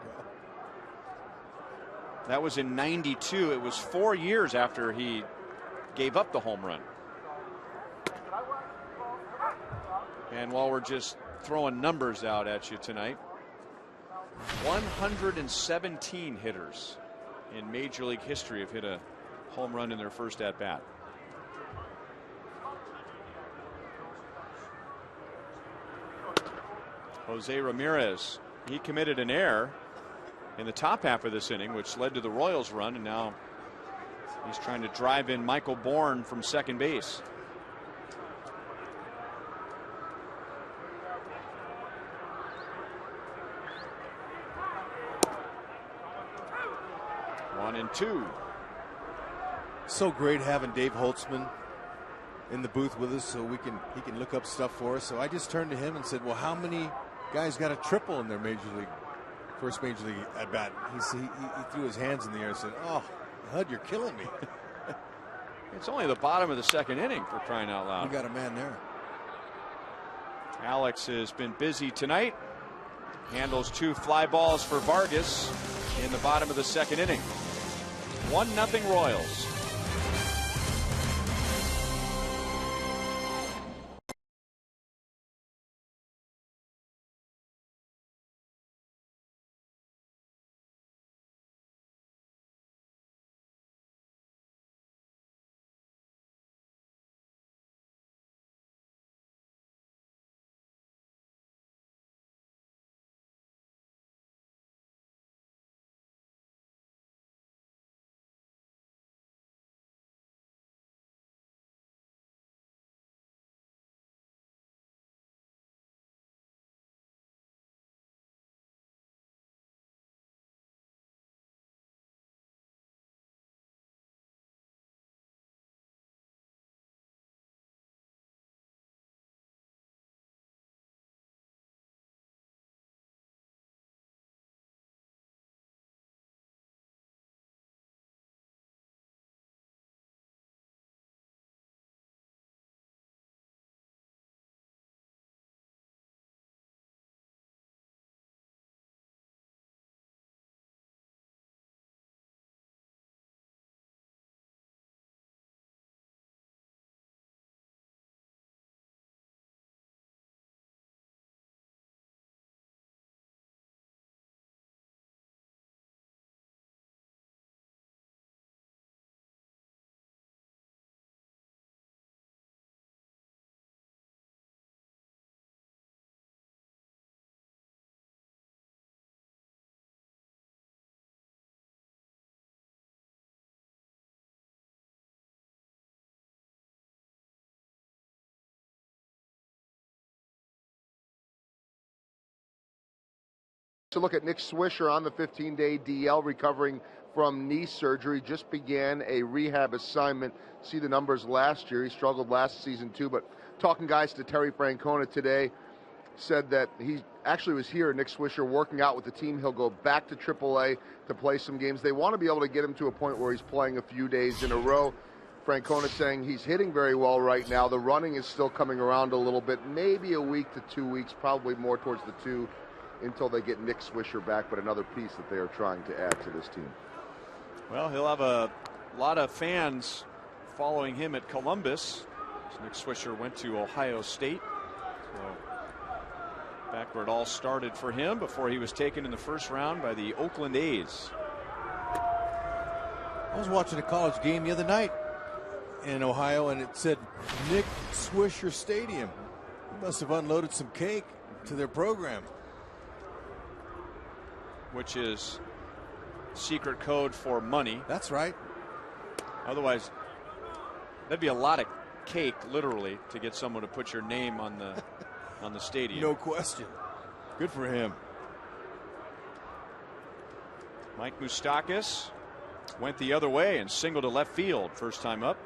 Speaker 1: That was in '92. It was 4 years after he gave up the home run. And while we're just throwing numbers out at you tonight, 117 hitters in Major League history have hit a home run in their first at bat. Jose Ramirez, he committed an error in the top half of this inning, which led to the Royals run, and now he's trying to drive in Michael Bourne from second base. One and two.
Speaker 5: So great having Dave Holtzman in the booth with us, so he can look up stuff for us. So I just turned to him and said, well, how many guys got a triple in their first major league at bat? He threw his hands in the air and said, oh, Hud, you're killing me.
Speaker 1: It's only the bottom of the second inning, for crying out loud.
Speaker 5: We got a man there.
Speaker 1: Alex has been busy tonight. Handles 2 fly balls for Vargas in the bottom of the second inning. 1-0 Royals.
Speaker 3: To look at Nick Swisher on the 15-day DL, recovering from knee surgery. Just began a rehab assignment. See the numbers last year. He struggled last season too, but talking guys to Terry Francona today, said that he actually was here, Nick Swisher, working out with the team. He'll go back to AAA to play some games. They want to be able to get him to a point where he's playing a few days in a row. Francona saying he's hitting very well right now. The running is still coming around a little bit, maybe a week to 2 weeks, probably more towards the 2 until they get Nick Swisher back, but another piece that they are trying to add to this team.
Speaker 1: Well, he'll have a lot of fans following him at Columbus. Nick Swisher went to Ohio State. So back where it all started for him before he was taken in the first round by the Oakland A's.
Speaker 5: I was watching a college game the other night in Ohio, and it said Nick Swisher Stadium. He must have unloaded some cake to their program.
Speaker 1: Which is secret code for money.
Speaker 5: That's right.
Speaker 1: Otherwise, that'd be a lot of cake, literally, to get someone to put your name on the stadium.
Speaker 5: No question. Good for him.
Speaker 1: Mike Moustakas went the other way and singled to left field first time up.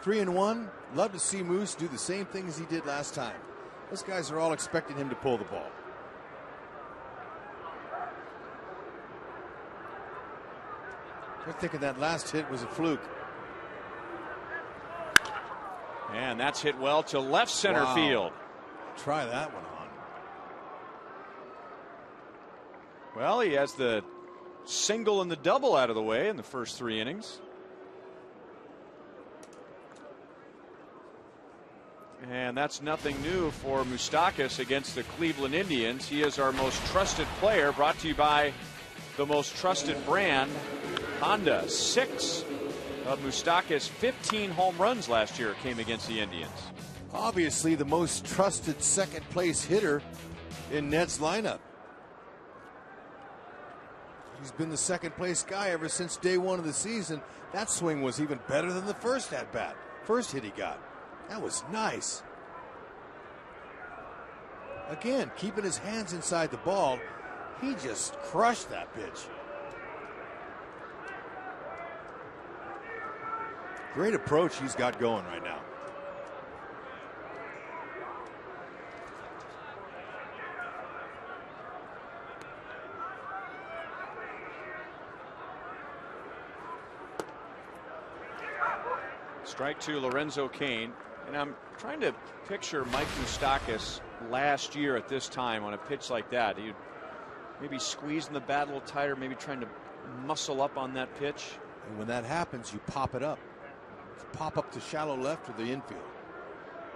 Speaker 5: Three and one. Love to see Moose do the same thing as he did last time. Those guys are all expecting him to pull the ball. They're thinking that last hit was a fluke.
Speaker 1: And that's hit well to left center field.
Speaker 5: Try that one on.
Speaker 1: Well, he has the single and the double out of the way in the first 3 innings. And that's nothing new for Moustakas against the Cleveland Indians. He is our most trusted player, brought to you by the most trusted brand, Honda. 6 of Moustakas' 15 home runs last year came against the Indians.
Speaker 5: Obviously the most trusted second place hitter in Ned's lineup. He's been the second place guy ever since day one of the season. That swing was even better than the first at bat. First hit he got. That was nice. Again, keeping his hands inside the ball. He just crushed that pitch. Great approach he's got going right now.
Speaker 1: Strike 2, Lorenzo Cain. And I'm trying to picture Mike Moustakas last year at this time on a pitch like that. He'd maybe squeezing the bat a little tighter, maybe trying to muscle up on that pitch.
Speaker 5: And when that happens, you pop it up. You pop up to shallow left or the infield.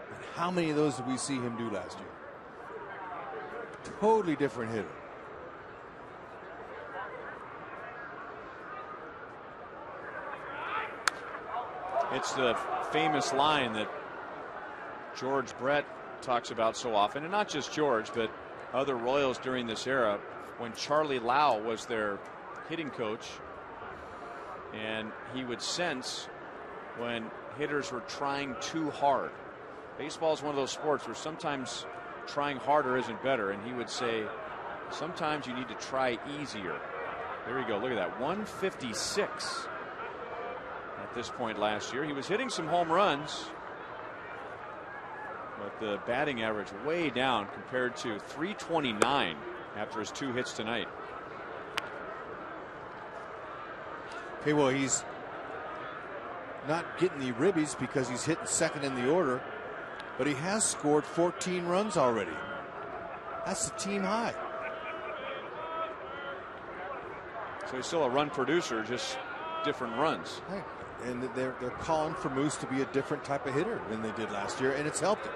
Speaker 5: And how many of those did we see him do last year? Totally different hitter.
Speaker 1: It's the famous line that George Brett talks about so often, and not just George, but other Royals during this era, when Charlie Lau was their hitting coach, and he would sense when hitters were trying too hard. Baseball is one of those sports where sometimes trying harder isn't better, and he would say sometimes you need to try easier. There you go. Look at that. 156 at this point last year. He was hitting some home runs, but the batting average way down compared to 329 after his 2 hits tonight.
Speaker 5: Okay, well, he's not getting the ribbies because he's hitting second in the order, but he has scored 14 runs already. That's the team high.
Speaker 1: So he's still a run producer, just different runs.
Speaker 5: Right. And they're calling for Moose to be a different type of hitter than they did last year, and it's helped him.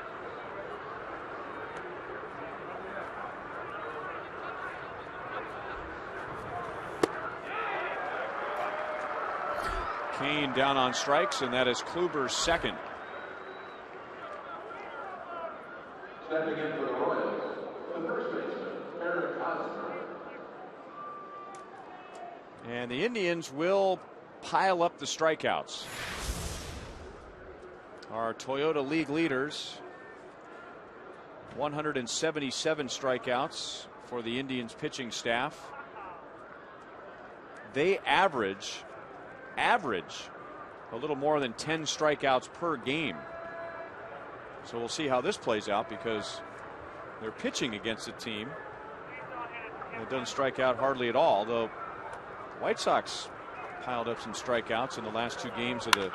Speaker 1: Cain down on strikes, and that is Kluber's second.
Speaker 6: Stepping in for the Royals, the first baseman, Eric Hosmer.
Speaker 1: And the Indians will pile up the strikeouts. Our Toyota League leaders, 177 strikeouts for the Indians pitching staff. They average a little more than 10 strikeouts per game. So we'll see how this plays out, because they're pitching against a team that doesn't strike out hardly at all, though White Sox piled up some strikeouts in the last 2 games of the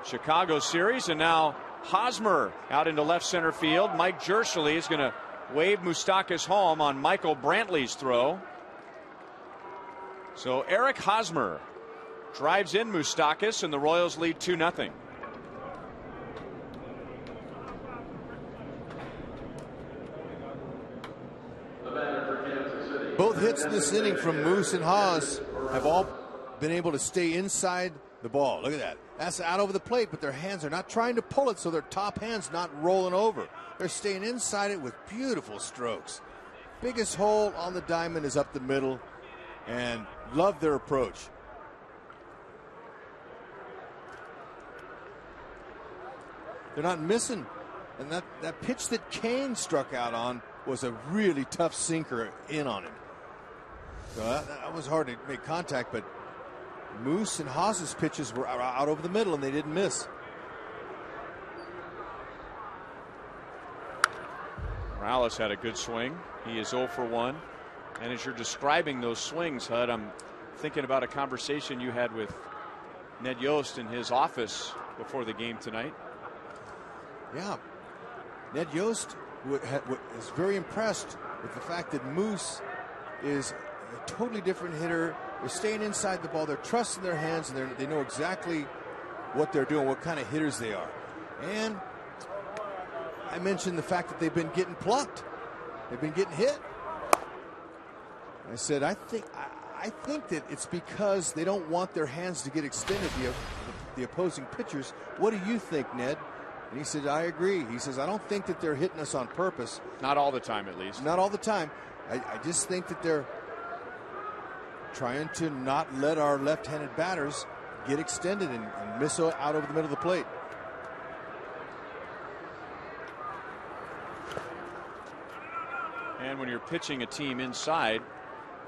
Speaker 1: Chicago series. And now Hosmer out into left center field. Mike Jershely is going to wave Moustakas home on Michael Brantley's throw. So Eric Hosmer drives in Moustakas, and the Royals lead 2-0.
Speaker 5: Both hits in this inning from Moose and Haas have all been able to stay inside the ball. Look at that. That's out over the plate, but their hands are not trying to pull it, so their top hand's not rolling over. They're staying inside it with beautiful strokes. Biggest hole on the diamond is up the middle, and love their approach. They're not missing. And that pitch that Cain struck out on was a really tough sinker in on him. So that was hard to make contact, but Moose and Haas's pitches were out over the middle, and they didn't miss.
Speaker 1: Morales had a good swing. He is 0 for 1. And as you're describing those swings, Hud, I'm thinking about a conversation you had with Ned Yost in his office before the game tonight.
Speaker 5: Yeah, Ned Yost is very impressed with the fact that Moose is a totally different hitter. They're staying inside the ball. They're trusting their hands, and they know exactly what they're doing, what kind of hitters they are. And I mentioned the fact that they've been getting plucked. They've been getting hit. I said, I think that it's because they don't want their hands to get extended, the opposing pitchers. What do you think, Ned? And he said, I agree. He says, I don't think that they're hitting us on purpose.
Speaker 1: Not all the time, at least.
Speaker 5: Not all the time. I just think that they're trying to not let our left-handed batters get extended and miss out over the middle of the plate.
Speaker 1: And when you're pitching a team inside,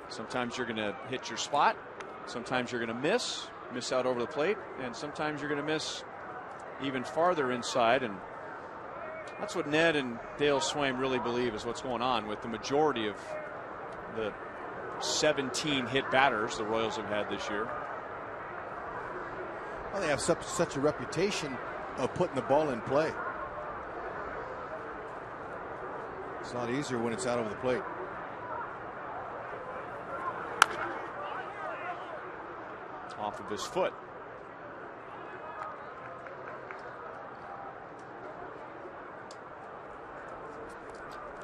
Speaker 1: sometimes you're going to hit your spot, sometimes you're going to miss out over the plate, and sometimes you're going to miss even farther inside. And that's what Ned and Dale Swaim really believe is what's going on with the majority of the 17 hit batters the Royals have had this year.
Speaker 5: Well, they have such a reputation of putting the ball in play. It's a lot easier when it's out over the plate.
Speaker 1: Off of his foot.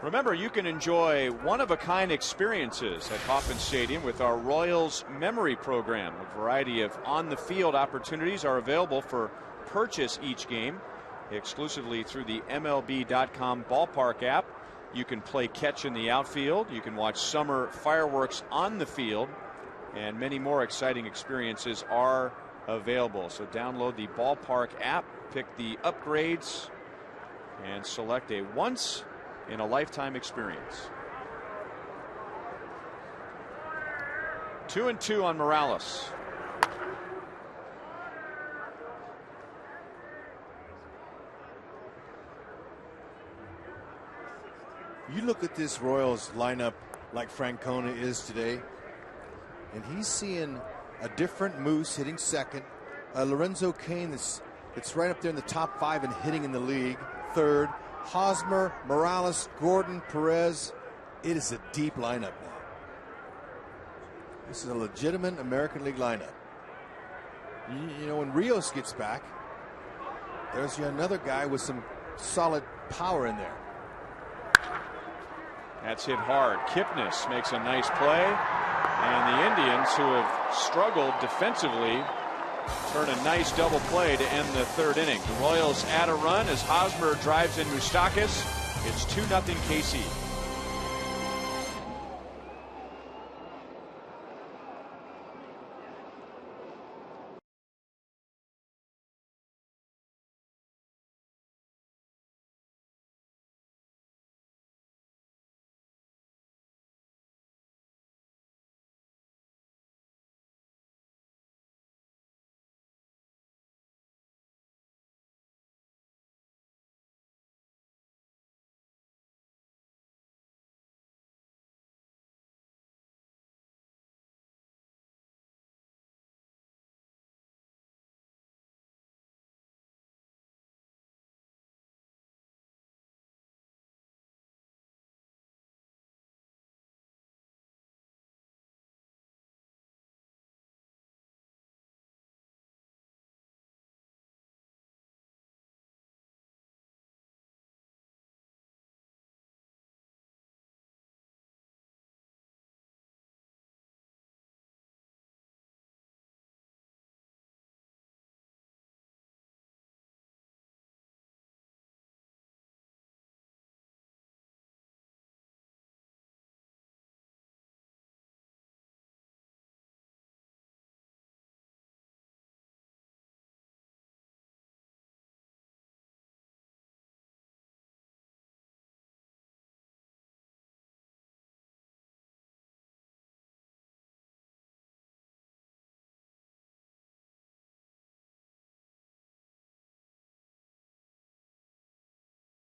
Speaker 1: Remember, you can enjoy one-of-a-kind experiences at Kauffman Stadium with our Royals Memory Program. A variety of on-the-field opportunities are available for purchase each game exclusively through the MLB.com ballpark app. You can play catch in the outfield. You can watch summer fireworks on the field. And many more exciting experiences are available. So download the ballpark app, pick the upgrades, and select a once-in-a-lifetime experience. 2-2 on Morales.
Speaker 5: You look at this Royals lineup like Francona is today, and he's seeing a different Moose hitting second, Lorenzo Cain that's right up there in the top 5 and hitting in the league, third, Hosmer, Morales, Gordon, Perez. It is a deep lineup now. This is a legitimate American League lineup. You know, when Rios gets back, there's another guy with some solid power in there.
Speaker 1: That's hit hard. Kipnis makes a nice play. And the Indians, who have struggled defensively, turn a nice double play to end the third inning. The Royals add a run as Hosmer drives in Moustakas. It's 2-0 KC.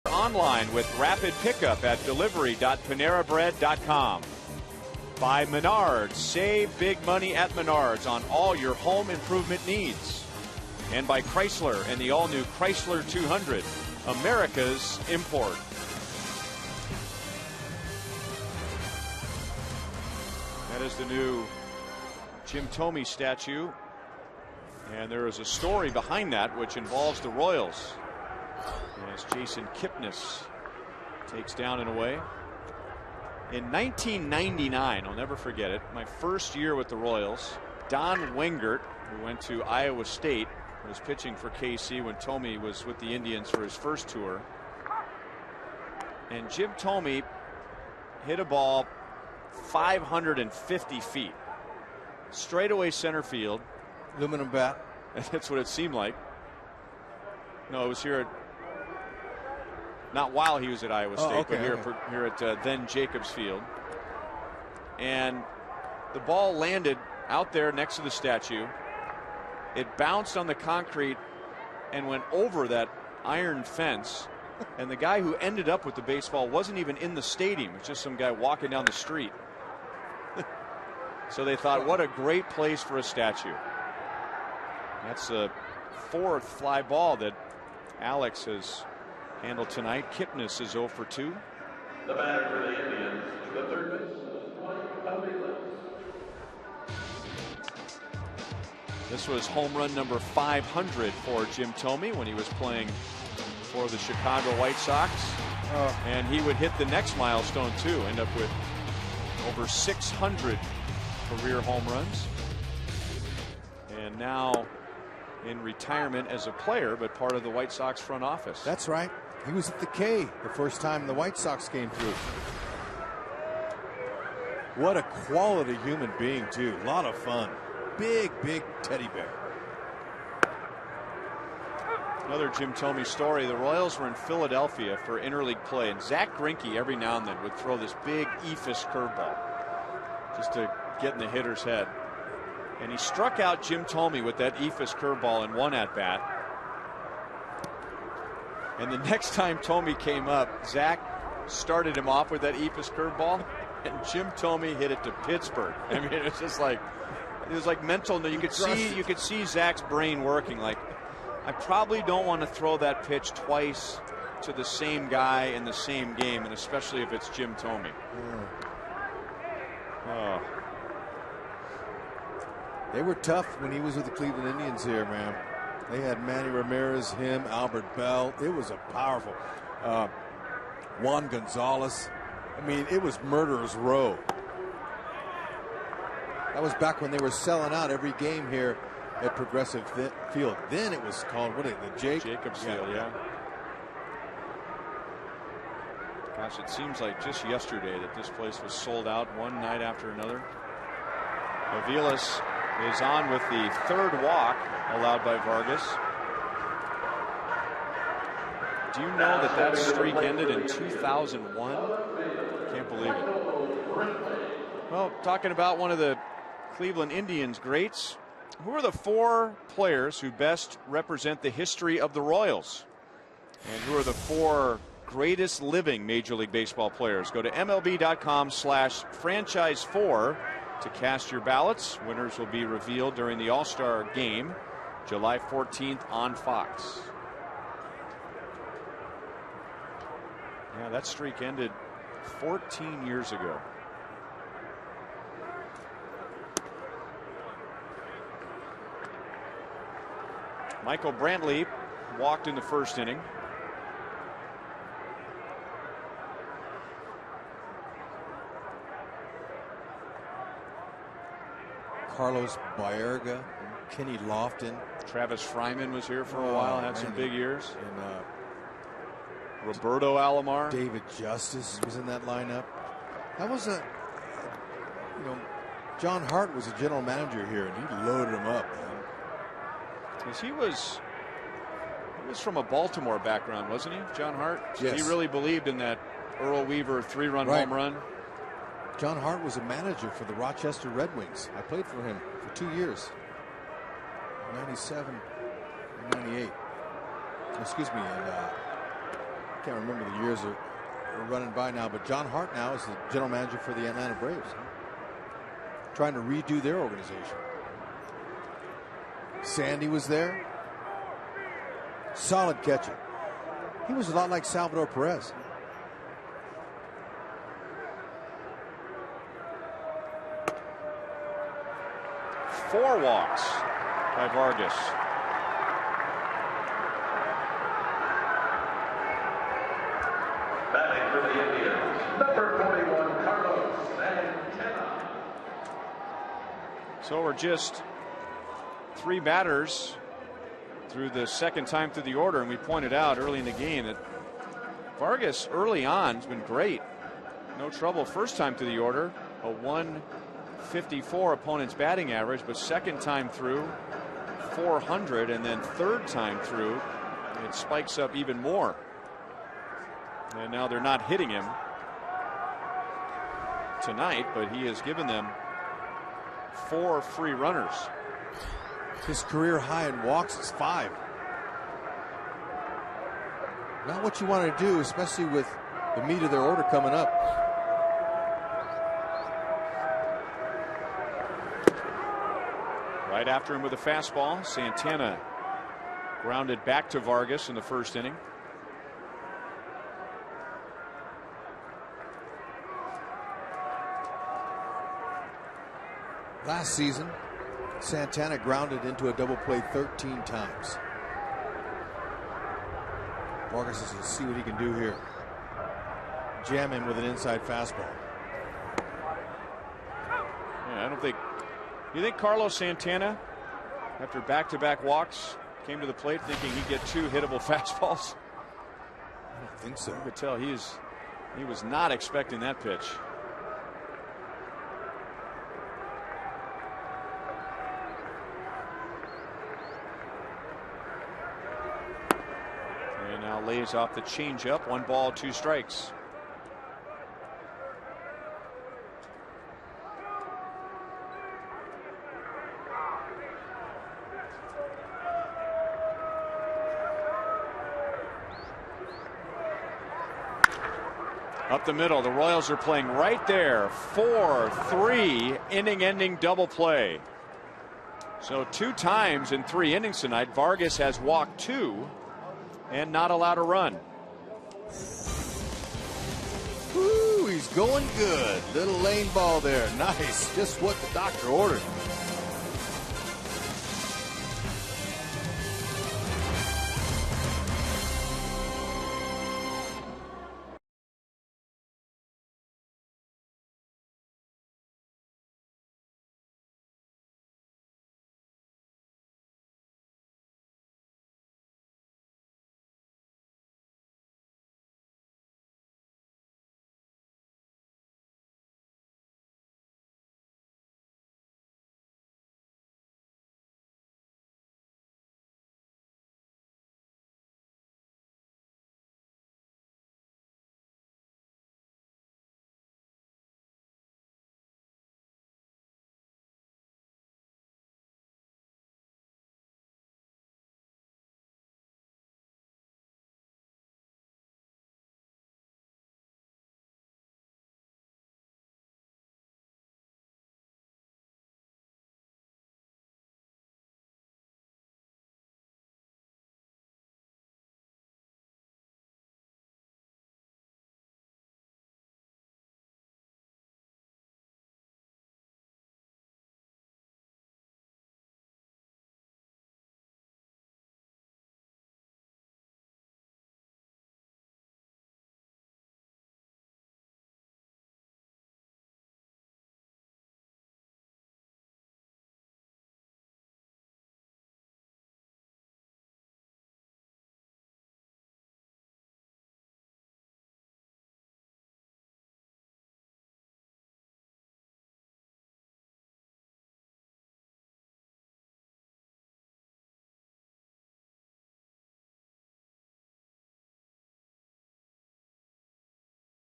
Speaker 1: Online with rapid pickup at delivery.panerabread.com. By Menards. Save big money at Menards on all your home improvement needs. And by Chrysler and the all-new Chrysler 200, America's import. That is the new Jim Thome statue. And there is a story behind that which involves the Royals. as Jason Kipnis takes down and away. In 1999, I'll never forget it, my first year with the Royals, Don Wengert, who went to Iowa State, was pitching for KC when Thome was with the Indians for his first tour. And Jim Thome hit a ball 550 feet. Straightaway center field.
Speaker 5: Aluminum bat.
Speaker 1: That's what it seemed like. No, it was here at, not while he was at Iowa State, but here at then Jacobs Field. And the ball landed out there next to the statue. It bounced on the concrete and went over that iron fence. And the guy who ended up with the baseball wasn't even in the stadium. It was just some guy walking down the street. So they thought, what a great place for a statue. That's the 4th fly ball that Alex has handled tonight. Kipnis is 0 for 2.
Speaker 6: The batter for the Indians, the third baseman,
Speaker 1: This was home run number 500 for Jim Thome when he was playing for the Chicago White Sox. And he would hit the next milestone too, end up with over 600 career home runs. And now in retirement as a player, but part of the White Sox front office.
Speaker 5: That's right. He was at the K the first time the White Sox came through. What a quality human being, too. A lot of fun. Big, big teddy bear.
Speaker 1: Another Jim Thome story. The Royals were in Philadelphia for interleague play, and Zach Greinke every now and then would throw this big eephus curveball just to get in the hitter's head. And he struck out Jim Thome with that eephus curveball in one at bat. And the next time Thome came up, Zach started him off with that eephus curveball, and Jim Thome hit it to Pittsburgh. I mean, it was just like, it was like mental. You could see Zach's brain working. Like, I probably don't want to throw that pitch twice to the same guy in the same game, and especially if it's Jim Thome. Oh.
Speaker 5: They were tough when he was with the Cleveland Indians here, man. They had Manny Ramirez, him, Albert Bell. It was a powerful Juan Gonzalez. I mean, it was murderer's row. That was back when they were selling out every game here at Progressive Field. Then it was called, what is it, the
Speaker 1: Jacobs Field, yeah. Gosh, it seems like just yesterday that this place was sold out one night after another. Aviles is on with the 3rd walk allowed by Vargas. Do you know that that streak ended in 2001? Can't believe it. Well, talking about one of the Cleveland Indians greats, who are the 4 players who best represent the history of the Royals? And who are the 4 greatest living Major League Baseball players? Go to MLB.com/franchise4 to cast your ballots. Winners will be revealed during the All-Star game, July 14th on Fox. Yeah, that streak ended 14 years ago. Michael Brantley walked in the first inning.
Speaker 5: Carlos Baerga, Kenny Lofton.
Speaker 1: Travis Fryman was here for a while, had some big years.
Speaker 5: And
Speaker 1: Roberto Alomar.
Speaker 5: David Justice was in that lineup. That was a, John Hart was a general manager here, and he loaded him up, man.
Speaker 1: Because he was from a Baltimore background, wasn't he, John Hart?
Speaker 5: Yes.
Speaker 1: He really believed in that Earl Weaver 3-run home run.
Speaker 5: John Hart was a manager for the Rochester Red Wings. I played for him for 2 years, 97 and 98. Excuse me, and I can't remember the years are running by now, but John Hart now is the general manager for the Atlanta Braves, trying to redo their organization. Sandy was there. Solid catcher. He was a lot like Salvador Perez.
Speaker 1: Four walks by Vargas.
Speaker 6: Number 41, Carlos Santana.
Speaker 1: So we're just 3 batters through the second time through the order, and we pointed out early in the game that Vargas early on has been great. No trouble first time through the order, a 154 opponent's batting average, but second time through 400, and then third time through it spikes up even more. And now they're not hitting him tonight, but he has given them 4 free runners.
Speaker 5: His career high in walks is 5. Not what you want to do, especially with the meat of their order coming up.
Speaker 1: Right after him with a fastball, Santana grounded back to Vargas in the first inning.
Speaker 5: Last season, Santana grounded into a double play 13 times. Vargas is going to see what he can do here. Jam him with an inside fastball.
Speaker 1: Yeah, I don't think. You think Carlos Santana, after back-to-back walks, came to the plate thinking he'd get 2 hittable fastballs?
Speaker 5: I don't think so.
Speaker 1: You could tell he was not expecting that pitch. And now lays off the changeup. 1 ball, 2 strikes. Up the middle, the Royals are playing right there. 4-3 inning-ending double play. So 2 times in 3 innings tonight, Vargas has walked 2 and not allowed a run.
Speaker 5: Ooh, he's going good. Little lane ball there. Nice. Just what the doctor ordered.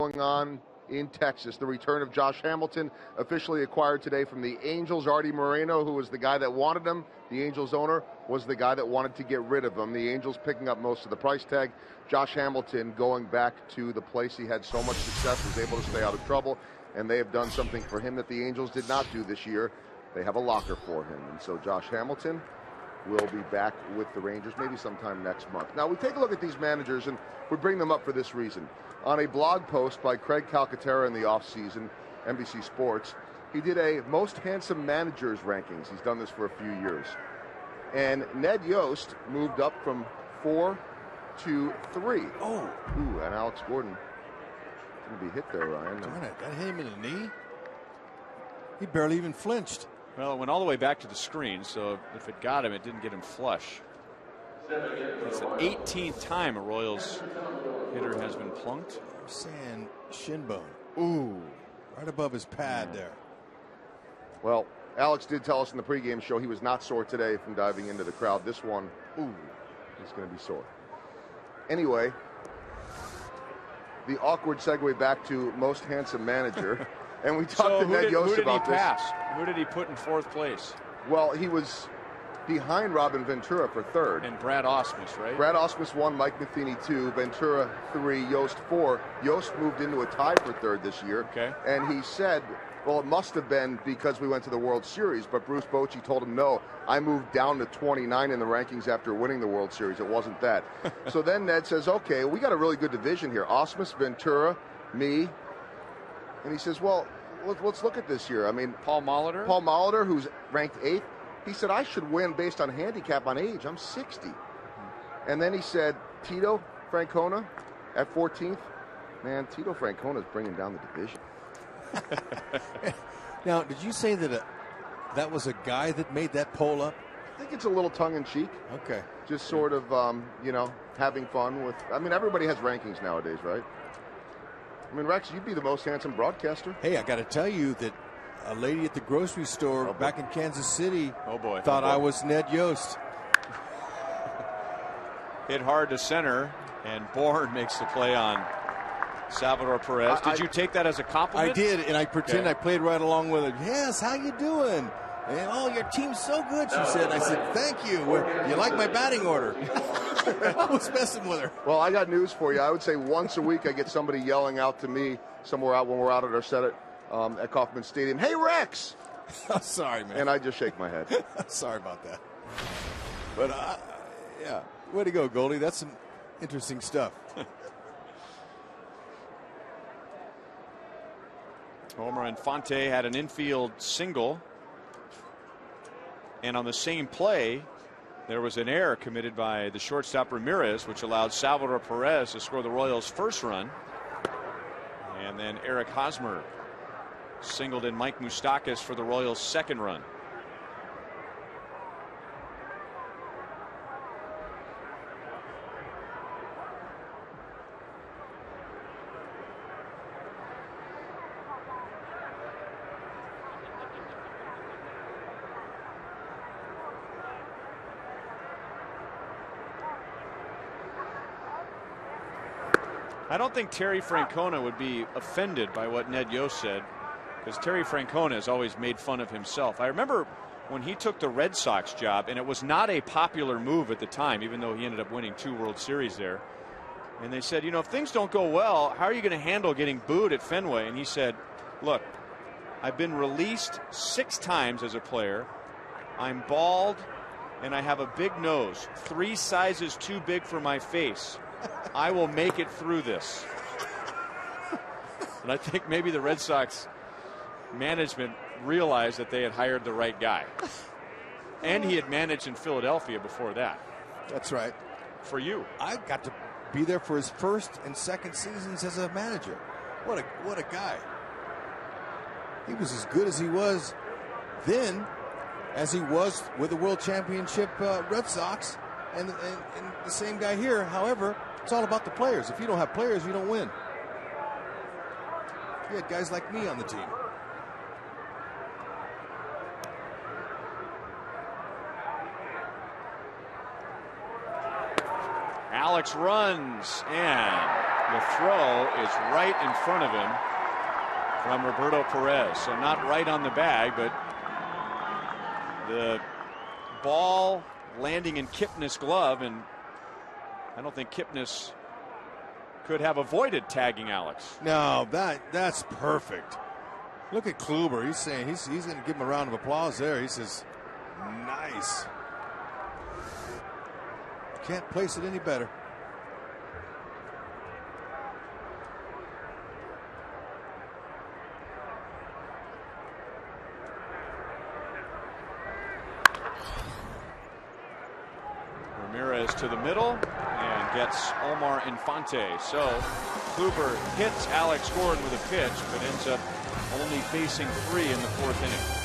Speaker 3: Going on in Texas, the return of Josh Hamilton, officially acquired today from the Angels. Artie Moreno, who was the guy that wanted him, the Angels owner, was the guy that wanted to get rid of him. The Angels picking up most of the price tag. Josh Hamilton going back to the place he had so much success, was able to stay out of trouble, and they have done something for him that the Angels did not do this year. They have a locker for him, and so Josh Hamilton will be back with the Rangers maybe sometime next month. Now, we take a look at these managers, and we bring them up for this reason. On a blog post by Craig Calcaterra in the offseason, NBC Sports, he did a most handsome managers rankings. He's done this for a few years. And Ned Yost moved up from 4 to 3.
Speaker 5: Oh.
Speaker 3: Ooh, and Alex Gordon going to be hit there, Ryan.
Speaker 5: Darn it, that hit him in the knee. He barely even flinched.
Speaker 1: Well, it went all the way back to the screen, so if it got him, it didn't get him flush. It's the 18th time a Royals hitter has been plunked.
Speaker 5: I'm saying shin bone. Ooh, right above his pad there.
Speaker 3: Well, Alex did tell us in the pregame show he was not sore today from diving into the crowd. This one, ooh, he's going to be sore. Anyway, the awkward segue back to most handsome manager. And we talked to Ned Yost about this.
Speaker 1: Who did he put in fourth place?
Speaker 3: Well, he was behind Robin Ventura for third.
Speaker 1: And Brad Ausmus, right?
Speaker 3: Brad Ausmus 1, Mike Matheny 2, Ventura 3, Yost 4. Yost moved into a tie for third this year.
Speaker 1: Okay.
Speaker 3: And he said, well, it must have been because we went to the World Series, but Bruce Bochy told him, no, I moved down to 29 in the rankings after winning the World Series. It wasn't that. So then Ned says, okay, we got a really good division here. Ausmus, Ventura, me. And he says, well, let's look at this year. I mean,
Speaker 1: Paul Molitor?
Speaker 3: Paul Molitor, who's ranked 8th, he said, I should win based on handicap on age. I'm 60. And then he said, Tito Francona at 14th. Man, Tito Francona is bringing down the division.
Speaker 5: Now, did you say that that was a guy that made that poll up?
Speaker 3: I think it's a little tongue-in-cheek.
Speaker 5: Okay.
Speaker 3: Just sort of, having fun with, I mean, everybody has rankings nowadays, right? I mean, Rex, you'd be the most handsome broadcaster.
Speaker 5: Hey, I got to tell you that a lady at the grocery store back in Kansas City thought I was Ned Yost.
Speaker 1: Hit hard to center, and Bourne makes the play on Salvador Perez. Did you take that as a compliment?
Speaker 5: I did, and I pretend I played right along with it. Yes, how you doing? And, oh, your team's so good, she said. I said, thank you. You like my batting order? I was messing with her.
Speaker 3: Well, I got news for you. I would say once a week I get somebody yelling out to me somewhere out when we're out at our set at Kauffman Stadium, hey, Rex!
Speaker 5: I'm sorry, man.
Speaker 3: And I just shake my head.
Speaker 5: Sorry about that. But, yeah, way to go, Goldie. That's some interesting stuff.
Speaker 1: Homer Infante had an infield single. And on the same play, there was an error committed by the shortstop Ramirez, which allowed Salvador Perez to score the Royals' first run. And then Eric Hosmer singled in Mike Moustakas for the Royals' second run. I don't think Terry Francona would be offended by what Ned Yost said, because Terry Francona has always made fun of himself. I remember when he took the Red Sox job, and it was not a popular move at the time, even though he ended up winning 2 World Series there. And they said, if things don't go well, how are you going to handle getting booed at Fenway? And he said, look, I've been released 6 times as a player. I'm bald, and I have a big nose, 3 sizes too big for my face. I will make it through this. And I think maybe the Red Sox management realized that they had hired the right guy. And he had managed in Philadelphia before that.
Speaker 5: That's right.
Speaker 1: For you.
Speaker 5: I got to be there for his first and second seasons as a manager. What a guy. He was as good as he was then as he was with the World Championship Red Sox and the same guy here. However, it's all about the players. If you don't have players, you don't win. You had guys like me on the team.
Speaker 1: Alex runs, and the throw is right in front of him from Roberto Perez. So not right on the bag, but the ball landing in Kipnis' glove, and I don't think Kipnis could have avoided tagging Alex.
Speaker 5: No, that's perfect. Look at Kluber. He's saying he's going to give him a round of applause there. He says, nice. Can't place it any better.
Speaker 1: Ramirez to the middle and gets Omar Infante. So Kluber hits Alex Gordon with a pitch, but ends up only facing 3 in the 4th inning.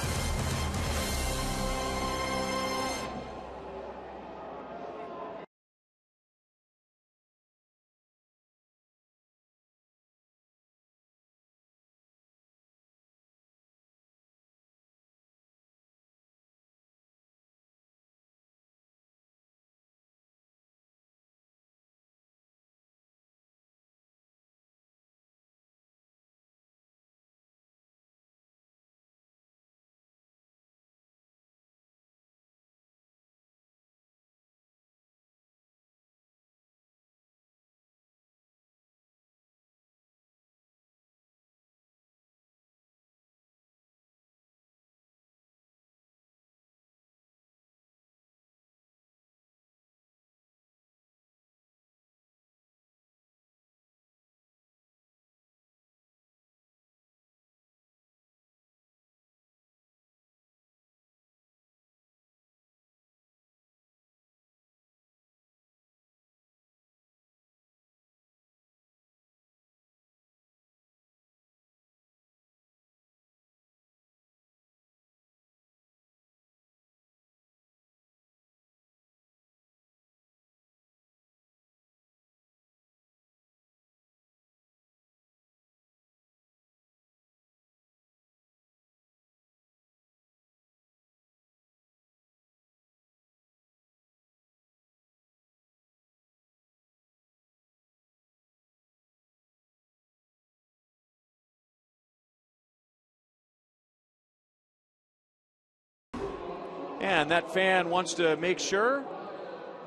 Speaker 1: And that fan wants to make sure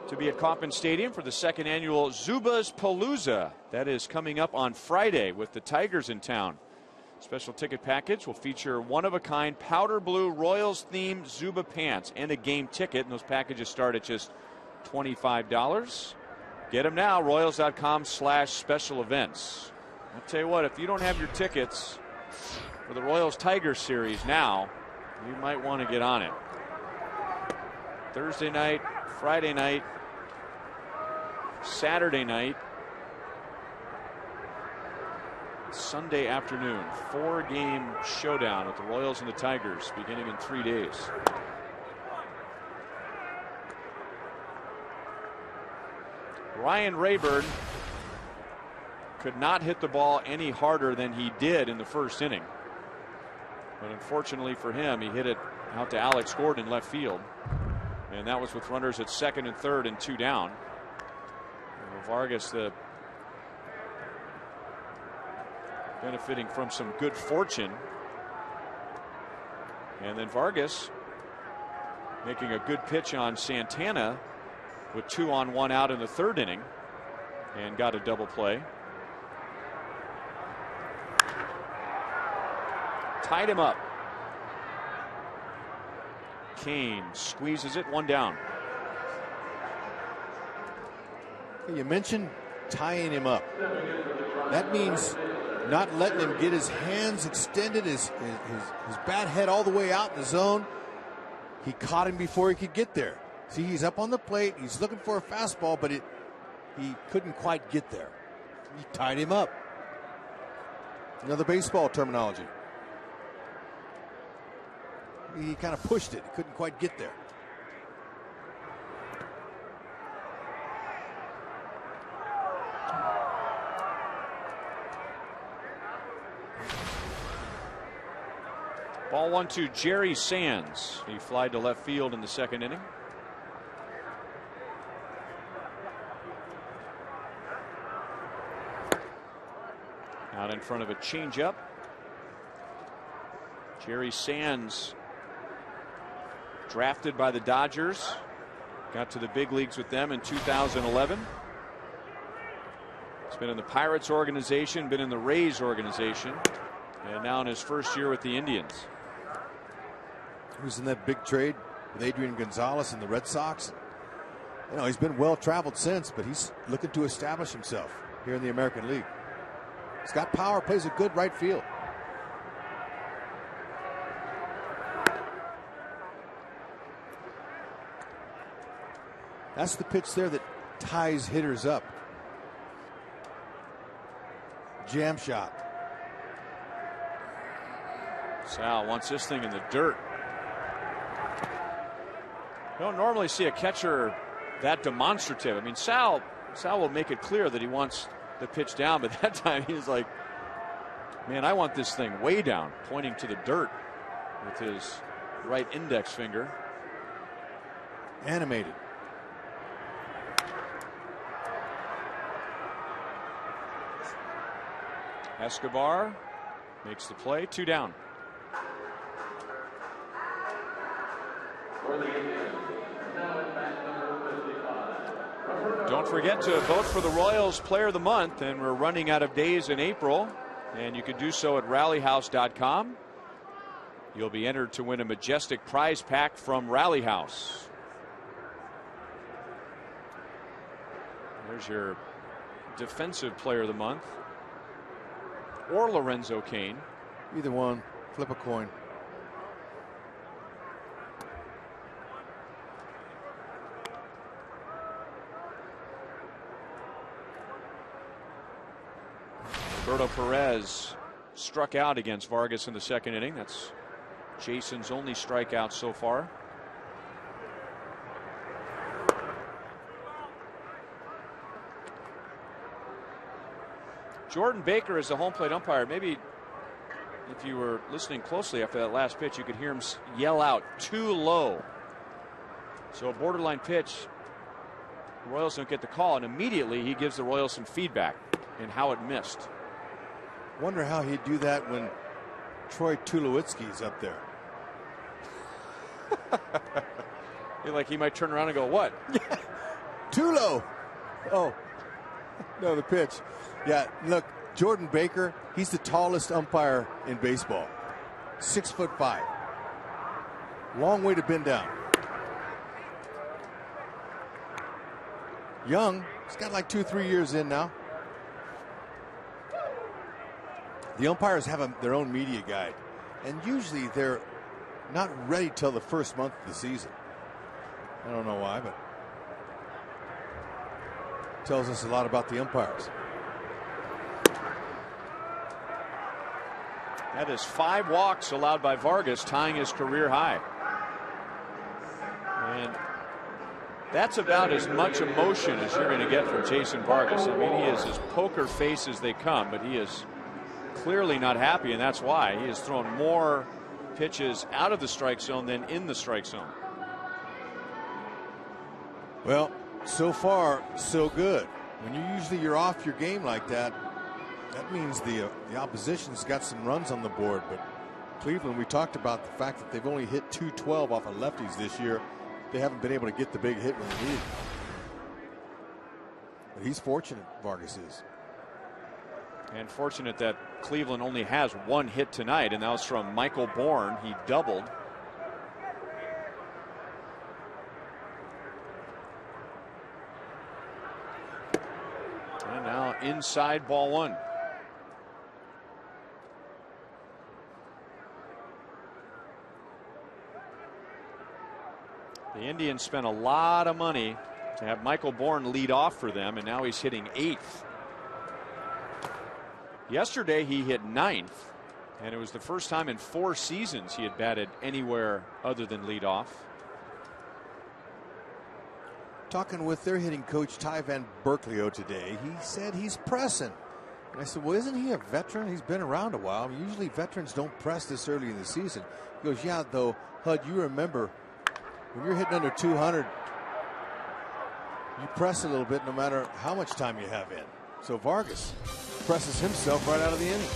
Speaker 1: to be at Kauffman Stadium for the 2nd annual Zubaz Palooza. That is coming up on Friday with the Tigers in town. Special ticket package will feature one-of-a-kind powder blue Royals-themed Zuba pants and a game ticket. And those packages start at just $25. Get them now, Royals.com/special events. I'll tell you what, if you don't have your tickets for the Royals-Tigers series now, you might want to get on it. Thursday night, Friday night, Saturday night, Sunday afternoon. 4-game showdown with the Royals and the Tigers beginning in 3 days. Ryan Rayburn could not hit the ball any harder than he did in the 1st inning. But unfortunately for him, he hit it out to Alex Gordon in left field. And that was with runners at 2nd and 3rd and 2 down. Vargas benefiting from some good fortune. And then Vargas making a good pitch on Santana with 2 on 1 out in the 3rd inning and got a double play. Tied him up. Kane squeezes it, 1 down.
Speaker 5: You mentioned tying him up. That means not letting him get his hands extended, his bat head all the way out in the zone. He caught him before he could get there. See, he's up on the plate. He's looking for a fastball, but he couldn't quite get there. He tied him up. Another baseball terminology. He kind of pushed it. He couldn't quite get there.
Speaker 1: Ball 1-2, Jerry Sands. He flied to left field in the 2nd inning. Out in front of a changeup. Jerry Sands, drafted by the Dodgers, got to the big leagues with them in 2011. He's been in the Pirates organization, been in the Rays organization, and now in his 1st year with the Indians.
Speaker 5: He was in that big trade with Adrian Gonzalez and the Red Sox. You know, he's been well traveled since, but he's looking to establish himself here in the American League. He's got power, plays a good right field. That's the pitch there that ties hitters up. Jam shot.
Speaker 1: Sal wants this thing in the dirt. You don't normally see a catcher that demonstrative. I mean, Sal will make it clear that he wants the pitch down, but that time he's like, man, I want this thing way down, pointing to the dirt with his right index finger.
Speaker 5: Animated.
Speaker 1: Escobar makes the play, 2 down. Don't forget to vote for the Royals Player of the Month, and we're running out of days in April, and you can do so at rallyhouse.com. You'll be entered to win a majestic prize pack from Rally House. There's your Defensive Player of the Month, or Lorenzo Cain.
Speaker 5: Either one. Flip a coin.
Speaker 1: Roberto Perez struck out against Vargas in the second inning. That's Jason's only strikeout so far. Jordan Baker is the home plate umpire. Maybe if you were listening closely after that last pitch, you could hear him yell out, "Too low." So a borderline pitch. The Royals don't get the call, and immediately he gives the Royals some feedback in how it missed.
Speaker 5: Wonder how he'd do that when Troy Tulowitzki's up there.
Speaker 1: Like he might turn around and go, "What?"
Speaker 5: Too low. Oh, no, the pitch. Yeah, look, Jordan Baker, he's the tallest umpire in baseball. 6'5". Long way to bend down. Young, he's got like 2-3 years in now. The umpires have their own media guide, and usually they're not ready till the first month of the season. I don't know why, but it tells us a lot about the umpires.
Speaker 1: That is 5 walks allowed by Vargas, tying his career high. And that's about as much emotion as you're going to get from Jason Vargas. I mean, he is as poker face as they come, but he is clearly not happy, and that's why he has thrown more pitches out of the strike zone than in the strike zone.
Speaker 5: Well, so far so good. When you're off your game like that, that means the opposition's got some runs on the board. But Cleveland, we talked about the fact that they've only hit .212 off of lefties this year. They haven't been able to get the big hit when they need it. But he's fortunate, Vargas is.
Speaker 1: And fortunate that Cleveland only has 1 hit tonight, and that was from Michael Bourne. He doubled. And now inside, ball 1. The Indians spent a lot of money to have Michael Bourne lead off for them, and now he's hitting 8th. Yesterday he hit 9th, and it was the first time in 4 seasons he had batted anywhere other than leadoff.
Speaker 5: Talking with their hitting coach Ty Van Berkelio today, he said he's pressing. And I said, well, isn't he a veteran? He's been around a while. I mean, usually veterans don't press this early in the season. He goes, yeah, though, Hud, you remember when you're hitting under 200, you press a little bit no matter how much time you have in. So Vargas presses himself right out of the inning.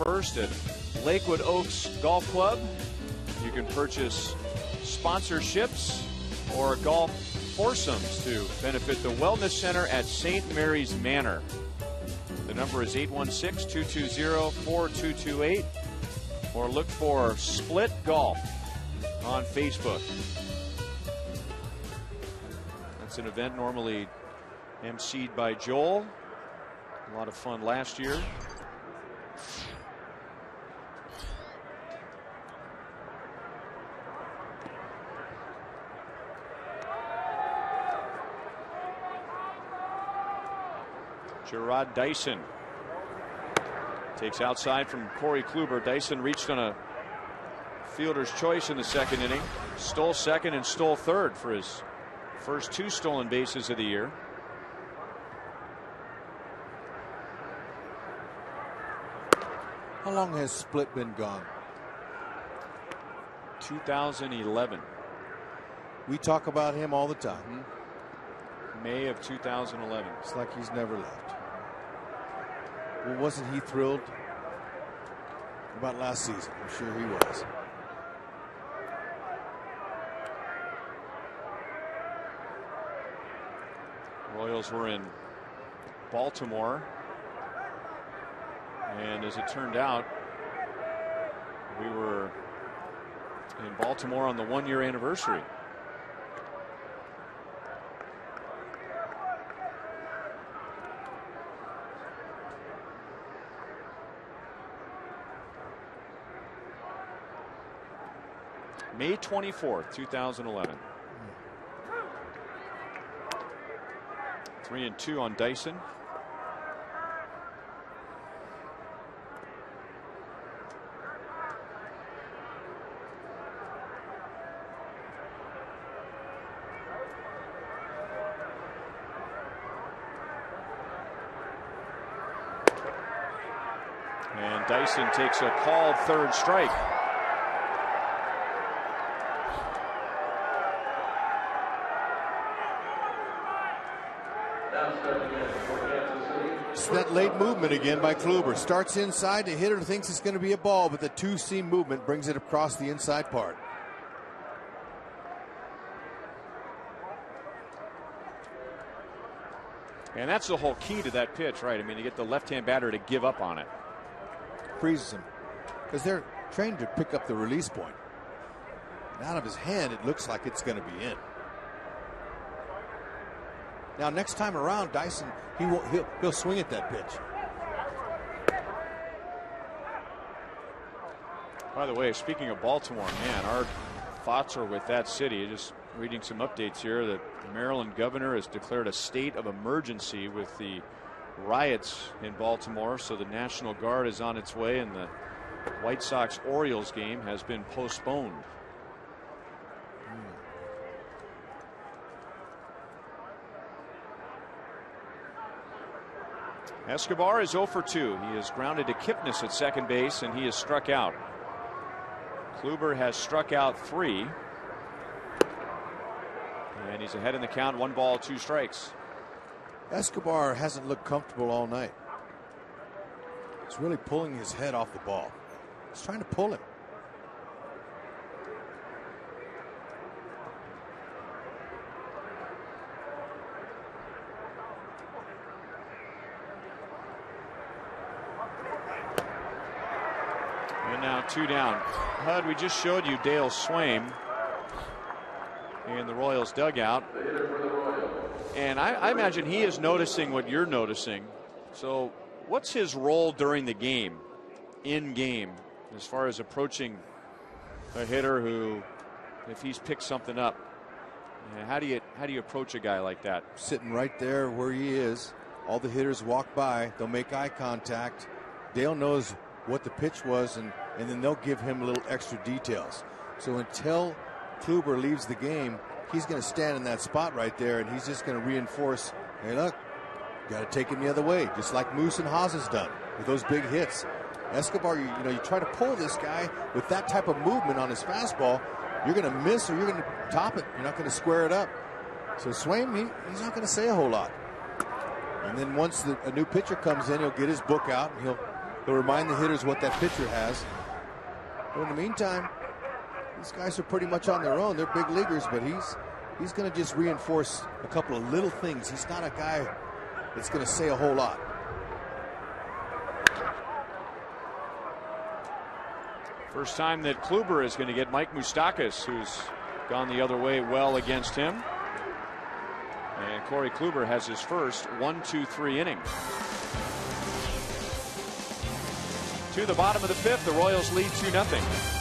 Speaker 1: 21st at Lakewood Oaks Golf Club. You can purchase sponsorships or golf foursomes to benefit the Wellness Center at St. Mary's Manor. The number is 816-220-4228, or look for Split Golf on Facebook. That's an event normally emceed by Joel. A lot of fun last year. Gerard Dyson takes outside from Corey Kluber. Dyson reached on a fielder's choice in the second inning, stole second and stole third for his first 2 stolen bases of the year.
Speaker 5: How long has Split been gone?
Speaker 1: 2011.
Speaker 5: We talk about him all the time.
Speaker 1: May of 2011.
Speaker 5: It's like he's never left. Well, wasn't he thrilled about last season? I'm sure he was.
Speaker 1: Royals were in Baltimore, and as it turned out, we were in Baltimore on the 1-year anniversary. May 24th, 2011. 3-2 on Dyson. And Dyson takes a called third strike.
Speaker 5: It's that late movement again by Kluber. Starts inside. The hitter thinks it's going to be a ball, but the 2-seam movement brings it across the inside part.
Speaker 1: And that's the whole key to that pitch, right? I mean, you get the left-hand batter to give up on it.
Speaker 5: Freezes him because they're trained to pick up the release point. And out of his hand, it looks like it's going to be in. Now, next time around, Dyson, he'll swing at that pitch.
Speaker 1: By the way, speaking of Baltimore, man, our thoughts are with that city. Just reading some updates here. The Maryland governor has declared a state of emergency with the riots in Baltimore, so the National Guard is on its way, and the White Sox Orioles game has been postponed. Escobar is 0 for 2. He is grounded to Kipnis at second base, and he is struck out. Kluber has struck out 3. And he's ahead in the count, 1 ball, 2 strikes.
Speaker 5: Escobar hasn't looked comfortable all night. He's really pulling his head off the ball. He's trying to pull him.
Speaker 1: And now 2 down. Hud, we just showed you Dale Swaim in the Royals dugout. And I imagine he is noticing what you're noticing. So what's his role during the game, in game, as far as approaching a hitter who, if he's picked something up, how do you approach a guy like that?
Speaker 5: Sitting right there where he is. All the hitters walk by. They'll make eye contact. Dale knows what the pitch was, and then they'll give him little extra details. So until Kluber leaves the game, he's going to stand in that spot right there, and he's just going to reinforce, hey, look, got to take him the other way, just like Moose and Haas has done with those big hits. Escobar, you try to pull this guy with that type of movement on his fastball, you're going to miss or you're going to top it. You're not going to square it up. So Swaim, he's not going to say a whole lot. And then once a new pitcher comes in, he'll get his book out and he'll He'll remind the hitters what that pitcher has. But in the meantime, these guys are pretty much on their own. They're big leaguers, but he's going to just reinforce a couple of little things. He's not a guy that's going to say a whole lot.
Speaker 1: First time that Kluber is going to get Mike Moustakas, who's gone the other way well against him. And Corey Kluber has his first 1-2-3 inning. To the bottom of the fifth, the Royals lead 2-0.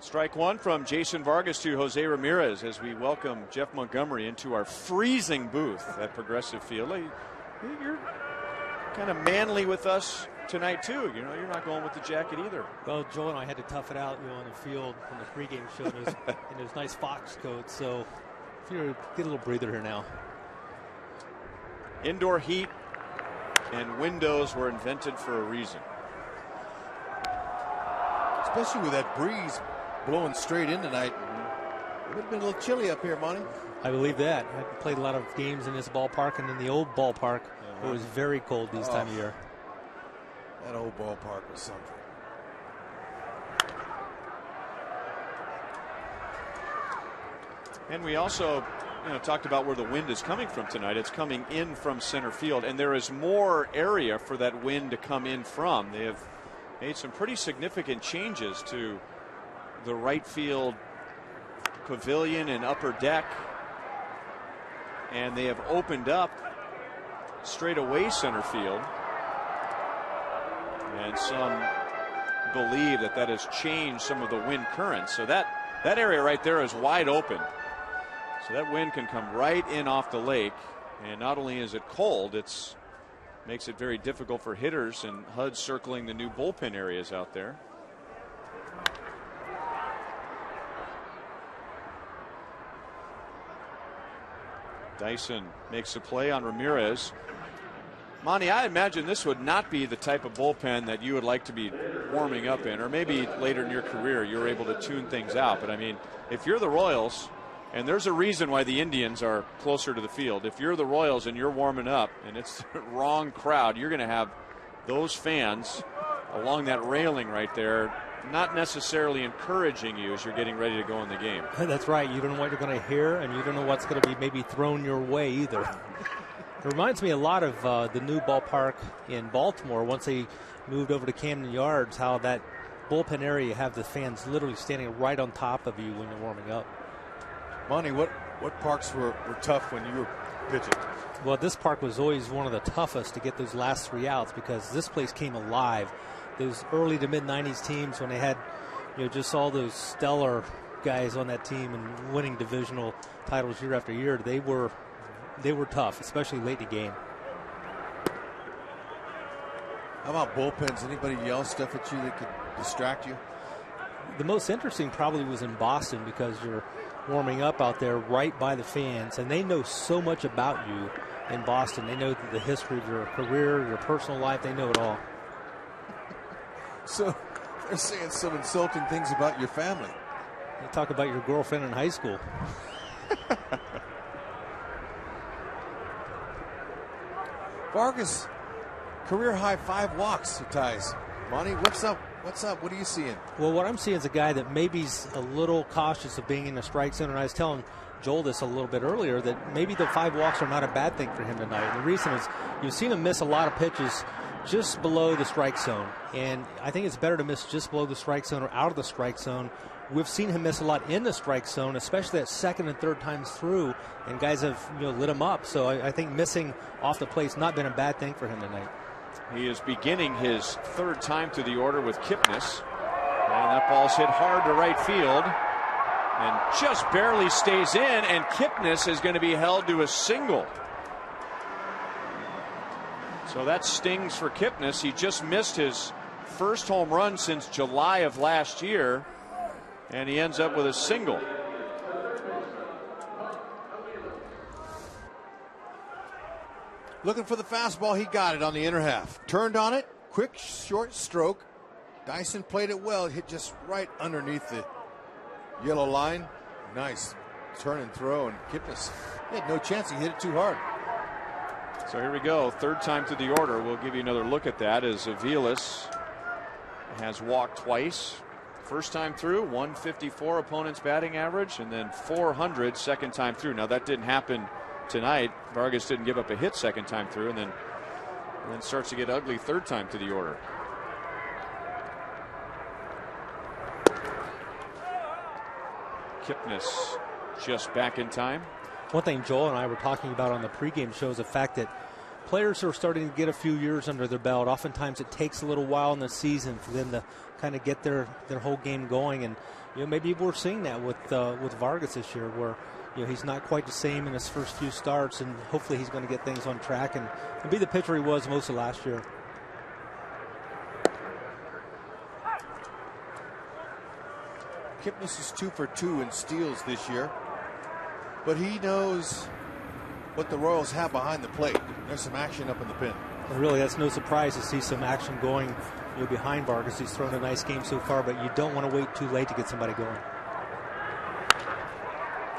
Speaker 1: Strike one from Jason Vargas to Jose Ramirez as we welcome Jeff Montgomery into our freezing booth at Progressive Field. You're kind of manly with us tonight too. You know, you're not going with the jacket either.
Speaker 4: Well, Joel and I had to tough it out, on the field from the pregame show in those nice Fox coats. So you get a little breather here now.
Speaker 1: Indoor heat and windows were invented for a reason.
Speaker 5: Especially with that breeze blowing straight in tonight. It would have been a little chilly up here, Monty.
Speaker 4: I believe that. I played a lot of games in this ballpark and in the old ballpark. It was very cold this time of year.
Speaker 5: That old ballpark was something.
Speaker 1: And we also talked about where the wind is coming from tonight. It's coming in from center field, and there is more area for that wind to come in from. They have made some pretty significant changes to the right field pavilion and upper deck, and they have opened up straightaway center field, and some believe that has changed some of the wind currents. So that area right there is wide open, so that wind can come right in off the lake, and not only is it cold, it makes it very difficult for hitters and HUD circling the new bullpen areas out there. Dyson makes a play on Ramirez. Monty, I imagine this would not be the type of bullpen that you would like to be warming up in, or maybe later in your career you're able to tune things out. But I mean, if you're the Royals, and there's a reason why the Indians are closer to the field, if you're the Royals and you're warming up and it's the wrong crowd, you're going to have those fans along that railing right there not necessarily encouraging you as you're getting ready to go in the game.
Speaker 4: That's right. You don't know what you're going to hear, and you don't know what's going to be maybe thrown your way either. It reminds me a lot of the new ballpark in Baltimore once they moved over to Camden Yards, how that bullpen area, you have the fans literally standing right on top of you when you're warming up.
Speaker 5: Monty, what parks were tough when you were pitching?
Speaker 4: Well, this park was always one of the toughest to get those last 3 outs because this place came alive. Those early to mid 90s teams when they had, just all those stellar guys on that team and winning divisional titles year after year, they were tough, especially late in the game.
Speaker 5: How about bullpens? Anybody yell stuff at you that could distract you?
Speaker 4: The most interesting probably was in Boston because you're warming up out there right by the fans, and they know so much about you in Boston. They know the history of your career, your personal life. They know it all.
Speaker 5: So they're saying some insulting things about your family.
Speaker 4: You talk about your girlfriend in high school.
Speaker 5: Vargas, career high 5 walks, ties. Monty, what's up? What's up? What are you seeing?
Speaker 4: Well, what I'm seeing is a guy that maybe's a little cautious of being in the strike zone. And I was telling Joel this a little bit earlier that maybe the 5 walks are not a bad thing for him tonight. And the reason is you've seen him miss a lot of pitches just below the strike zone. And I think it's better to miss just below the strike zone or out of the strike zone. We've seen him miss a lot in the strike zone, especially that second and third times through, and guys have lit him up. So I think missing off the plate's not been a bad thing for him tonight.
Speaker 1: He is beginning his 3rd time through the order with Kipnis. And that ball's hit hard to right field and just barely stays in, and Kipnis is going to be held to a single. So that stings for Kipnis. He just missed his first home run since July of last year, and he ends up with a single.
Speaker 5: Looking for the fastball. He got it on the inner half. Turned on it. Quick, short stroke. Dyson played it well. It hit just right underneath the yellow line. Nice turn and throw. And Kipnis had no chance. He hit it too hard.
Speaker 1: So here we go. 3rd time through the order. We'll give you another look at that as Aviles has walked twice. First time through, 154 opponent's batting average, and then 400 second time through. Now that didn't happen tonight. Vargas didn't give up a hit second time through, and then starts to get ugly 3rd time to the order. Kipnis just back in time.
Speaker 4: One thing Joel and I were talking about on the pregame show is the fact that players are starting to get a few years under their belt. Oftentimes it takes a little while in the season for them to kind of get their whole game going, and maybe we're seeing that with Vargas this year, where he's not quite the same in his first few starts, and hopefully he's going to get things on track and be the pitcher he was most of last year.
Speaker 5: Kipnis is 2 for 2 in steals this year, but he knows what the Royals have behind the plate. There's some action up in the pen.
Speaker 4: And really, that's no surprise to see some action going behind Vargas. He's thrown a nice game so far, but you don't want to wait too late to get somebody going.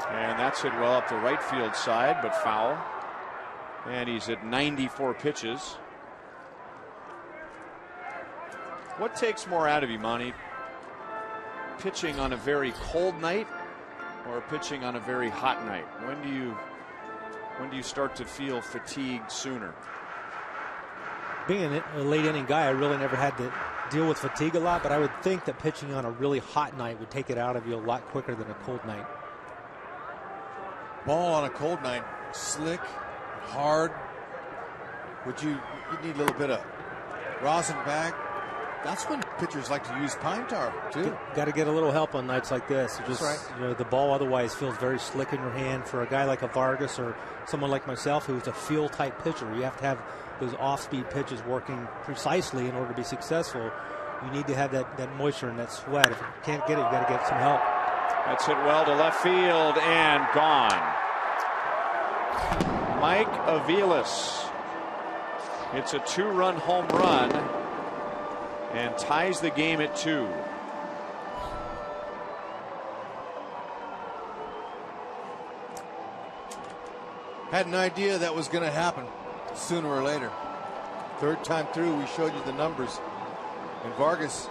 Speaker 1: And that's hit well up the right field side, but foul. And he's at 94 pitches. What takes more out of you, Monty? Pitching on a very cold night or pitching on a very hot night? When do you start to feel fatigued sooner?
Speaker 4: Being a late inning guy, I really never had to deal with fatigue a lot, but I would think that pitching on a really hot night would take it out of you a lot quicker than a cold night.
Speaker 5: Ball on a cold night, slick, hard. You need a little bit of rosin back. That's when pitchers like to use pine tar too.
Speaker 4: Got to get a little help on nights like this.
Speaker 5: That's right.
Speaker 4: The ball otherwise feels very slick in your hand. For a guy like a Vargas or someone like myself who's a feel type pitcher, you have to have those off-speed pitches working precisely in order to be successful. You need to have that moisture and that sweat. If you can't get it, you got to get some help.
Speaker 1: That's hit well to left field and gone. Mike Aviles. It's a 2-run home run and ties the game at 2.
Speaker 5: Had an idea that was going to happen sooner or later. 3rd time through, we showed you the numbers. And Vargas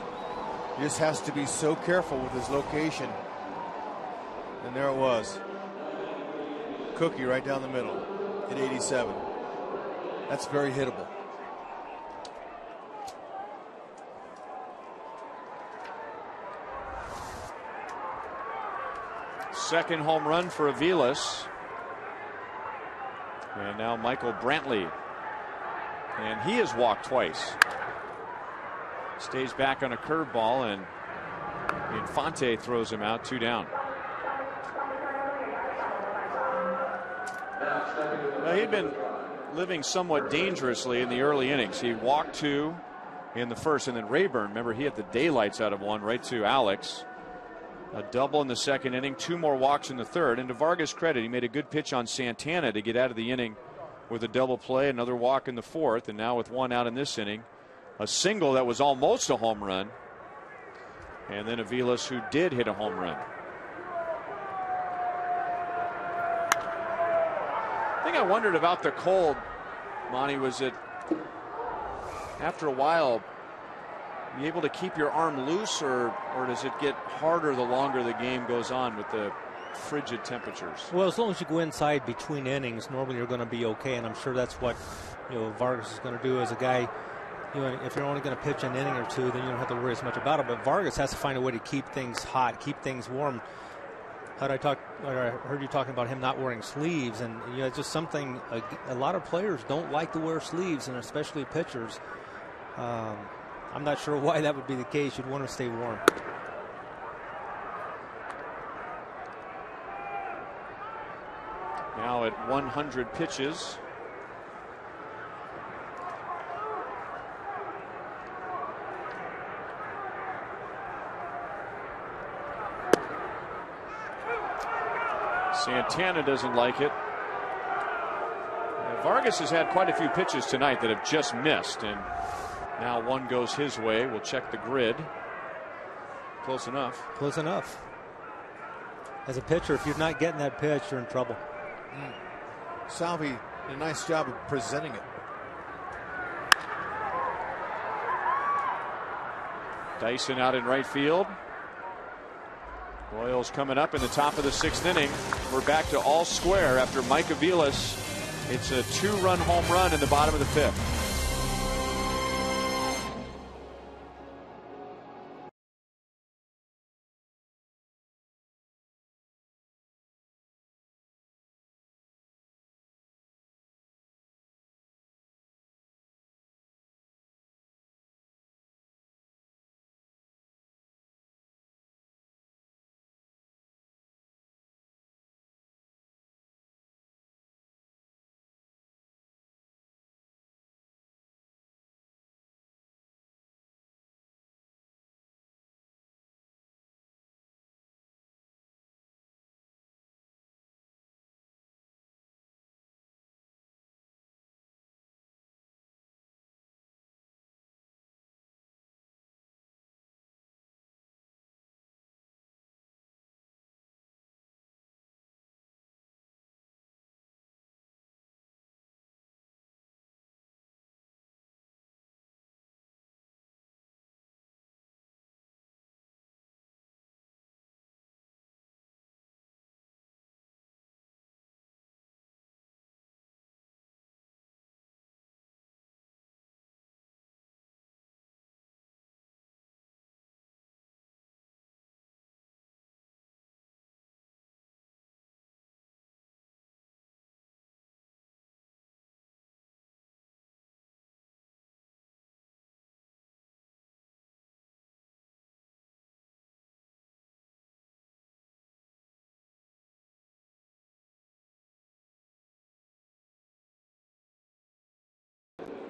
Speaker 5: just has to be so careful with his location. And there it was. Cookie right down the middle at 87. That's very hittable.
Speaker 1: Second home run for Aviles. And now Michael Brantley. And he has walked twice. Stays back on a curveball, and Infante throws him out, 2 down. Well, he'd been living somewhat dangerously in the early innings. He walked 2 in the first, and then Rayburn, remember, he hit the daylights out of one right to Alex. A double in the second inning, 2 more walks in the third. And to Vargas' credit, he made a good pitch on Santana to get out of the inning with a double play, another walk in the fourth, and now with 1 out in this inning, a single that was almost a home run. And then Aviles, who did hit a home run. The thing I wondered about the cold, Monty, was that after a while, are you able to keep your arm loose, or does it get harder the longer the game goes on with the frigid temperatures?
Speaker 4: Well, as long as you go inside between innings, normally you're going to be okay, and I'm sure that's what Vargas is going to do as a guy. If you're only going to pitch an inning or 2, then you don't have to worry as much about it. But Vargas has to find a way to keep things hot, keep things warm. I heard you talking about him not wearing sleeves, and it's just something a lot of players don't like to wear sleeves, and especially pitchers. I'm not sure why that would be the case. You'd want to stay warm.
Speaker 1: Now at 100 pitches. Santana doesn't like it. Vargas has had quite a few pitches tonight that have just missed, and now one goes his way. We'll check the grid. Close enough.
Speaker 4: Close enough. As a pitcher, if you're not getting that pitch, you're in trouble.
Speaker 5: Salvi did a nice job of presenting it.
Speaker 1: Dyson out in right field. Royals coming up in the top of the 6th inning. We're back to all square after Mike Aviles. It's a 2-run home run in the bottom of the 5th.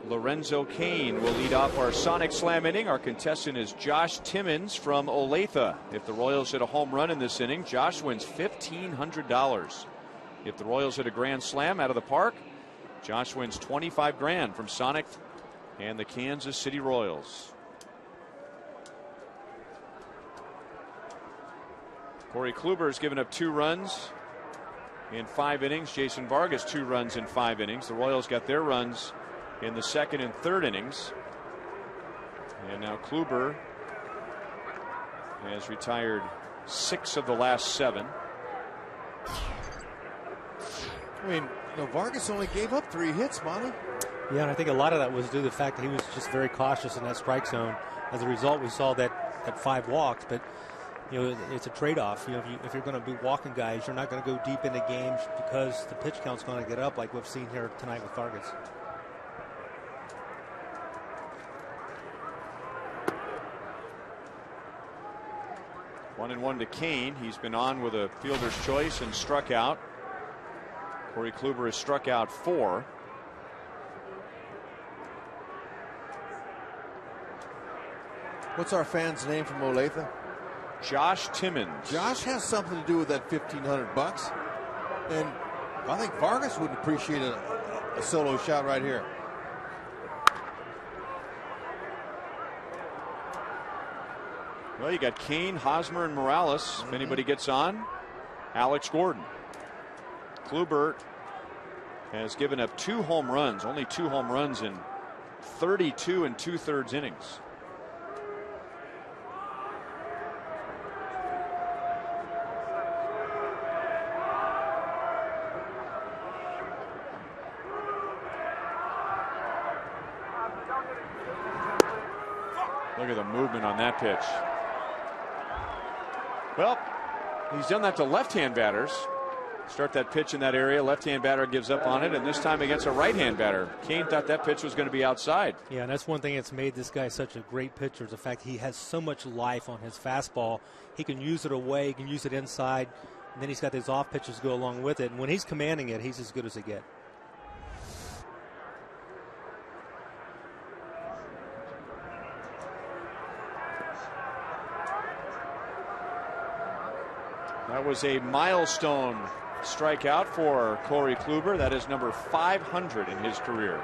Speaker 1: Lorenzo Cain will lead off our Sonic Slam inning. Our contestant is Josh Timmons from Olathe. If the Royals hit a home run in this inning, Josh wins $1,500. If the Royals hit a grand slam out of the park, Josh wins $25,000 from Sonic and the Kansas City Royals. Corey Kluber has given up 2 runs in 5 innings. Jason Vargas 2 runs in 5 innings. The Royals got their runs in the 2nd and 3rd innings. And now Kluber has retired 6 of the last 7.
Speaker 5: I mean, Vargas only gave up 3 hits, Monty.
Speaker 4: Yeah, and I think a lot of that was due to the fact that he was just very cautious in that strike zone. As a result, we saw that 5 walks. But it's a trade-off. If you're going to be walking guys, you're not going to go deep into games because the pitch count's going to get up, like we've seen here tonight with Vargas.
Speaker 1: One and one to Kane. He's been on with a fielder's choice and struck out. Corey Kluber has struck out 4.
Speaker 5: What's our fan's name from Olathe?
Speaker 1: Josh Timmons.
Speaker 5: Josh has something to do with that $1,500, and I think Vargas would appreciate a solo shot right here.
Speaker 1: Well, you got Kane, Hosmer, and Morales. If anybody gets on, Alex Gordon. Kluber has given up 2 home runs, only 2 home runs in 32 2/3 innings. Look at the movement on that pitch. Well, he's done that to left-hand batters. Start that pitch in that area. Left-hand batter gives up on it, and this time against a right-hand batter. Kane thought that pitch was going to be outside.
Speaker 4: Yeah, and that's one thing that's made this guy such a great pitcher is the fact he has so much life on his fastball. He can use it away, he can use it inside, and then he's got these off pitches to go along with it. And when he's commanding it, he's as good as they get.
Speaker 1: That was a milestone strikeout for Corey Kluber. That is number 500 in his career.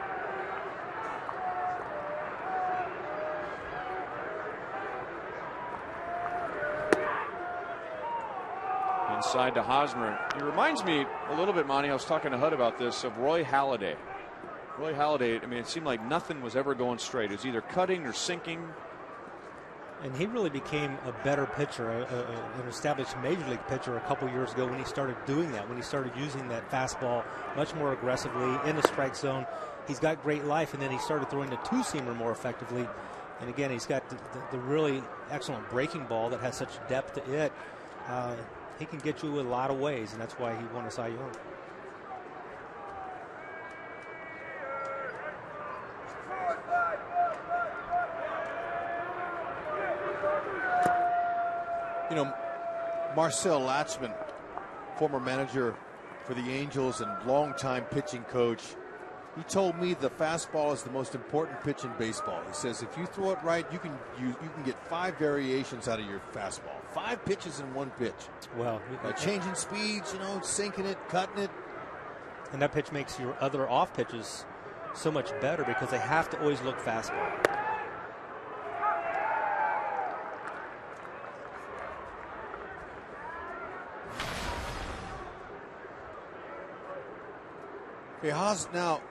Speaker 1: Inside to Hosmer. He reminds me a little bit, Monty, I was talking to Hud about this, of Roy Halladay. Roy Halladay, I mean, it seemed like nothing was ever going straight. It was either cutting or sinking.
Speaker 4: And he really became a better pitcher, an established major league pitcher a couple years ago when he started doing that, when he started using that fastball much more aggressively in the strike zone. He's got great life, and then he started throwing the two-seamer more effectively. And again, he's got the really excellent breaking ball that has such depth to it. He can get you a lot of ways, and that's why he won a Cy Young.
Speaker 5: You know, Marcel Latchman, former manager for the Angels and longtime pitching coach, he told me the fastball is the most important pitch in baseball. He says if you throw it right, you can get 5 variations out of your fastball. 5 pitches in 1 pitch.
Speaker 4: Well,
Speaker 5: changing speeds, you know, sinking it, cutting it.
Speaker 4: And that pitch makes your other off pitches so much better because they have to always look fastball.
Speaker 5: Okay, Haas now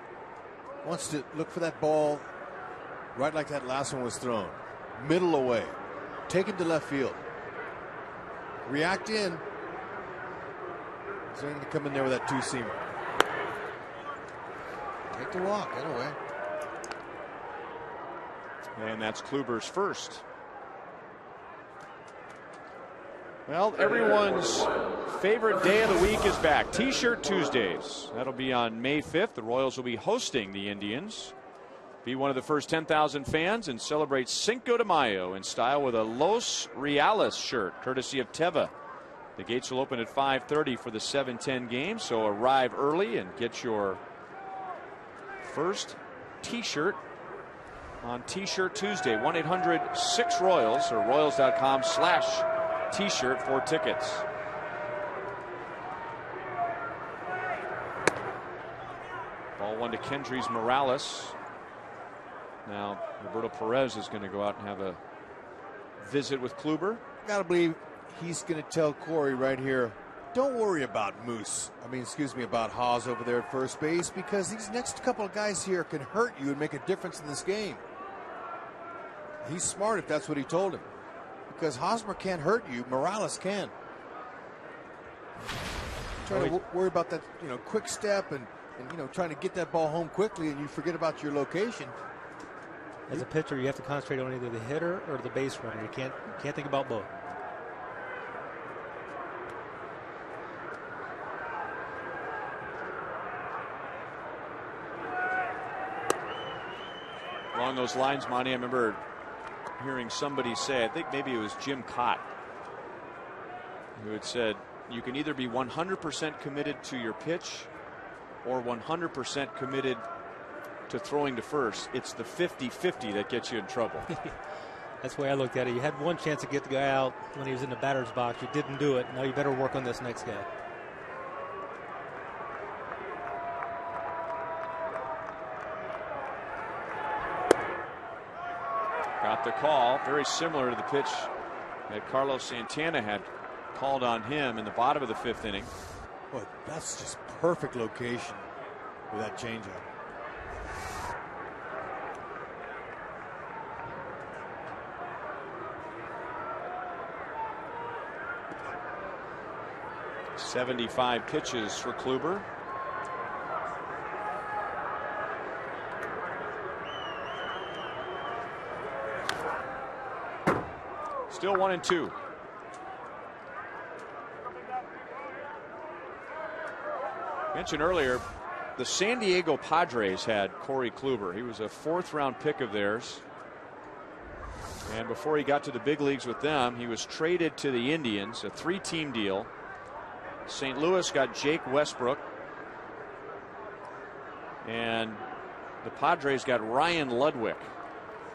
Speaker 5: wants to look for that ball right like that last one was thrown. Middle away. Take it to left field. React in. He's going to come in there with that two-seamer. Take the walk, get away.
Speaker 1: And that's Kluber's first. Well, everyone's favorite day of the week is back. T-shirt Tuesdays. That'll be on May 5th. The Royals will be hosting the Indians. Be one of the first 10,000 fans and celebrate Cinco de Mayo in style with a Los Reales shirt, courtesy of Teva. The gates will open at 5:30 for the 7:10 game, so arrive early and get your first T-shirt on T-shirt Tuesday. 1-800-6-ROYALS or Royals.com/T-shirt for tickets. Ball 1 to Kendrys Morales. Now Roberto Perez is going to go out and have a visit with Kluber.
Speaker 5: Got to believe he's going to tell Corey right here, don't worry about about Haas over there at first base, because these next couple of guys here can hurt you and make a difference in this game. He's smart if that's what he told him, because Hosmer can't hurt you, Morales can. Trying to worry about that, quick step and trying to get that ball home quickly, and you forget about your location.
Speaker 4: As a pitcher, you have to concentrate on either the hitter or the base runner. You can't think about both.
Speaker 1: along those lines, Monty. I remember hearing somebody say, I think maybe it was Jim Cott, who had said, you can either be 100% committed to your pitch or 100% committed to throwing to first. It's the 50-50 that gets you in trouble.
Speaker 4: That's the way I looked at it. You had one chance to get the guy out when he was in the batter's box. You didn't do it. Now you better work on this next guy.
Speaker 1: Got the call, very similar to the pitch that Carlos Santana had called on him in the bottom of the 5th inning.
Speaker 5: Boy, that's just perfect location for that changeup.
Speaker 1: .75 pitches for Kluber. Still 1-2. Mentioned earlier, the San Diego Padres had Corey Kluber. He was a 4th-round pick of theirs. And before he got to the big leagues with them, he was traded to the Indians, a 3-team deal. St. Louis got Jake Westbrook. And the Padres got Ryan Ludwig.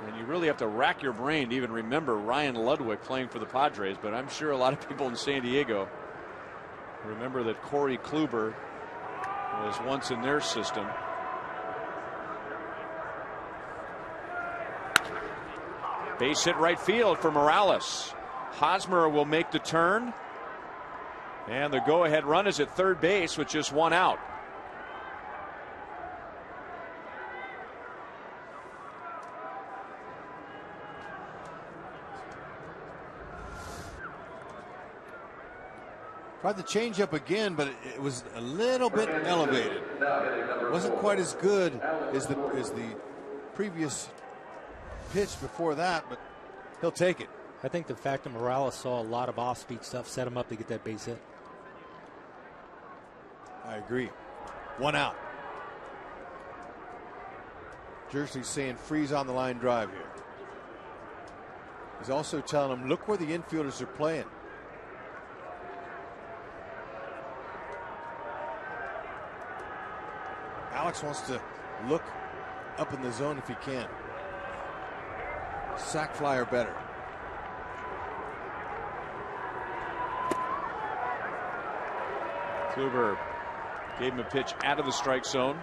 Speaker 1: And you really have to rack your brain to even remember Ryan Ludwig playing for the Padres. But I'm sure a lot of people in San Diego remember that Corey Kluber was once in their system. Base hit right field for Morales. Hosmer will make the turn. And the go-ahead run is at third base with just 1 out.
Speaker 5: Tried the changeup again, but it was a little bit elevated. It wasn't quite as good as the previous pitch before that, but he'll take it.
Speaker 4: I think the fact that Morales saw a lot of off-speed stuff set him up to get that base hit.
Speaker 5: I agree. 1 out. Jersey's saying freeze on the line drive here. He's also telling him, look where the infielders are playing. Alex wants to look up in the zone if he can. Sack fly or better.
Speaker 1: Kluber gave him a pitch out of the strike zone.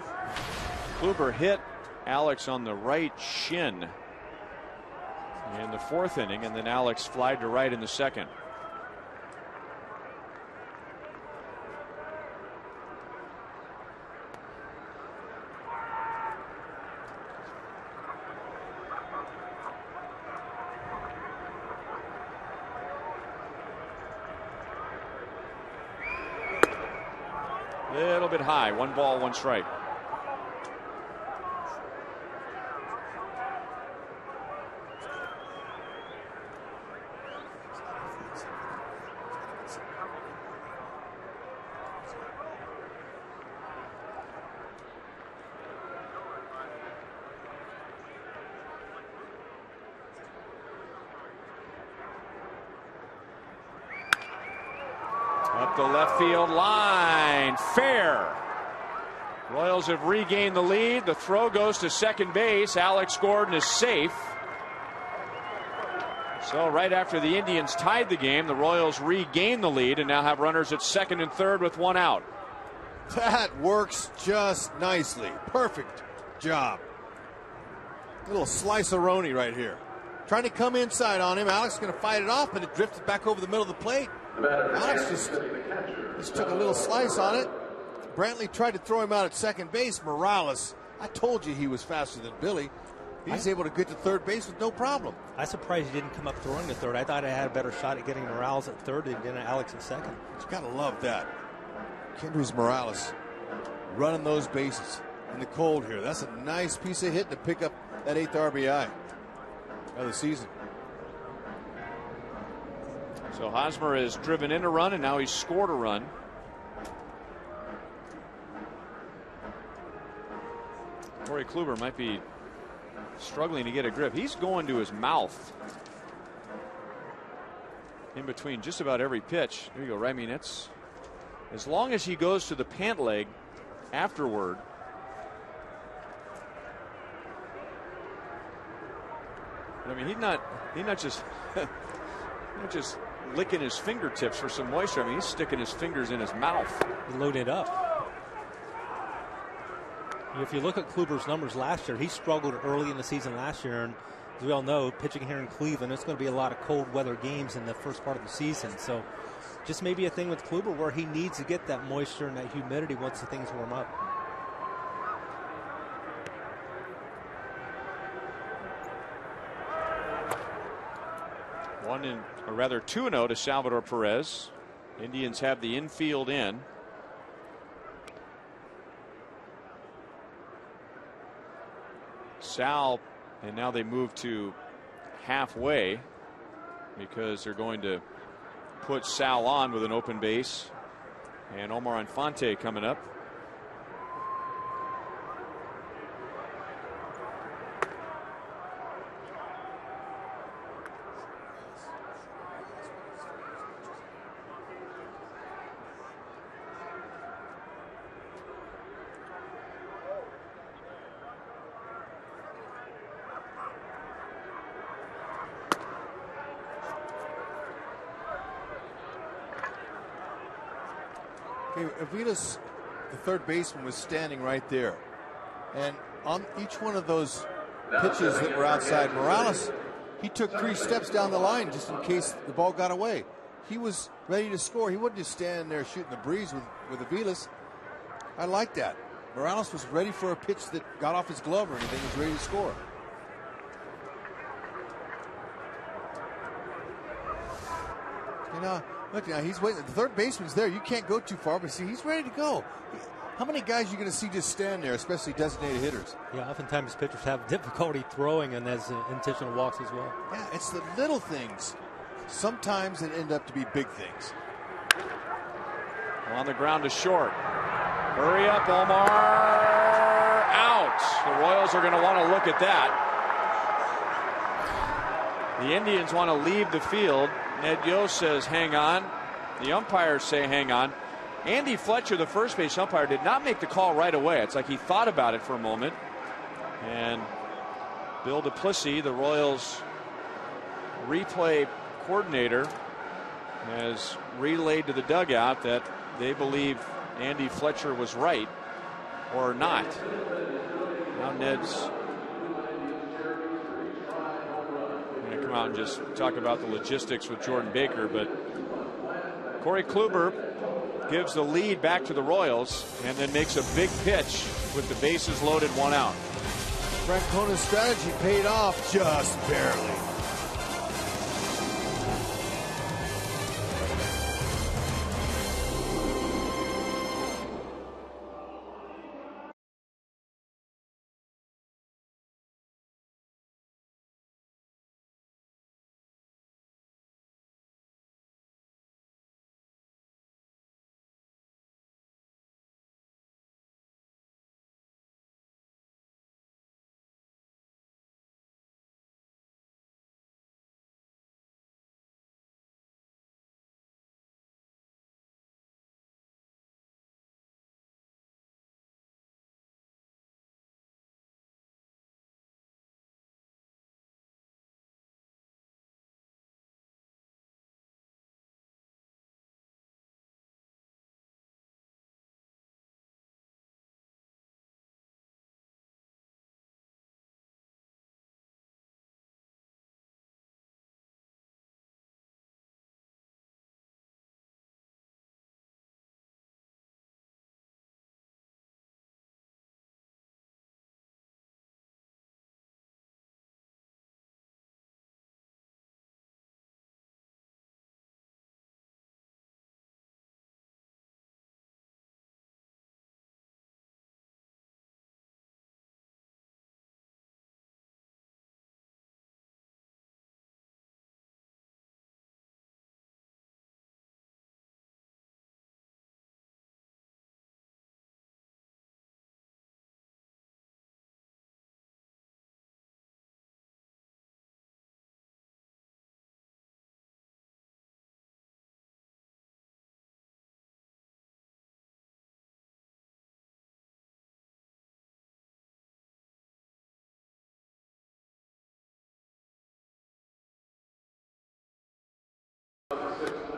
Speaker 1: Kluber hit Alex on the right shin in the 4th inning, and then Alex flied to right in the 2nd. Little bit high. 1 ball, 1 strike. Up the left field line. Fair. Royals have regained the lead. The throw goes to second base. Alex Gordon is safe. So right after the Indians tied the game, the Royals regain the lead and now have runners at 2nd and 3rd with 1 out.
Speaker 5: That works just nicely. Perfect job. Little slice-a-roni right here. Trying to come inside on him. Alex is going to fight it off, but it drifted back over the middle of the plate. Alex just took a little slice on it. Brantley tried to throw him out at second base. Morales, I told you he was faster than Billy. He's able to get to third base with no problem.
Speaker 4: I'm surprised he didn't come up throwing to third. I thought I had a better shot at getting Morales at third than getting Alex at second.
Speaker 5: You gotta love that. Kendrys Morales running those bases in the cold here. That's a nice piece of hit to pick up that 8th RBI of the season.
Speaker 1: So Hosmer has driven in a run and now he's scored a run. Corey Kluber might be struggling to get a grip. He's going to his mouth in between just about every pitch. There you go. I mean, it's as long as he goes to the pant leg afterward. I mean, he's not just not just licking his fingertips for some moisture. I mean, he's sticking his fingers in his mouth.
Speaker 4: He's loaded up. If you look at Kluber's numbers last year, he struggled early in the season last year, and as we all know, pitching here in Cleveland, it's going to be a lot of cold weather games in the first part of the season. So just maybe a thing with Kluber where he needs to get that moisture and that humidity once the things warm up.
Speaker 1: Or rather 2-0 to Salvador Perez. Indians have the infield in. Sal, and now they move to halfway because they're going to put Sal on with an open base, and Omar Infante coming up.
Speaker 5: Aviles, the third baseman, was standing right there. And on each one of those pitches that were outside Morales, he took 3 steps down the line just in case the ball got away. He was ready to score. He wasn't just standing there shooting the breeze with Aviles. I like that. Morales was ready for a pitch that got off his glove or anything. He was ready to score. You know, look, now he's waiting. The third baseman's there. You can't go too far, but see, he's ready to go. How many guys are you going to see just stand there, especially designated hitters?
Speaker 4: Yeah, oftentimes pitchers have difficulty throwing, and there's intentional walks as well.
Speaker 5: Yeah, it's the little things. Sometimes it end up to be big things.
Speaker 1: On the ground to short. Hurry up, Omar. Out. The Royals are going to want to look at that. The Indians want to leave the field. Ned Yost says hang on. The umpires say hang on. Andy Fletcher, the first base umpire, did not make the call right away. It's like he thought about it for a moment. And Bill Duplessis, the Royals replay coordinator, has relayed to the dugout that they believe Andy Fletcher was right or not. Now Ned's going to come out and just talk about the logistics with Jordan Baker, but Corey Kluber gives the lead back to the Royals and then makes a big pitch with the bases loaded, 1 out.
Speaker 5: Francona's strategy paid off just barely.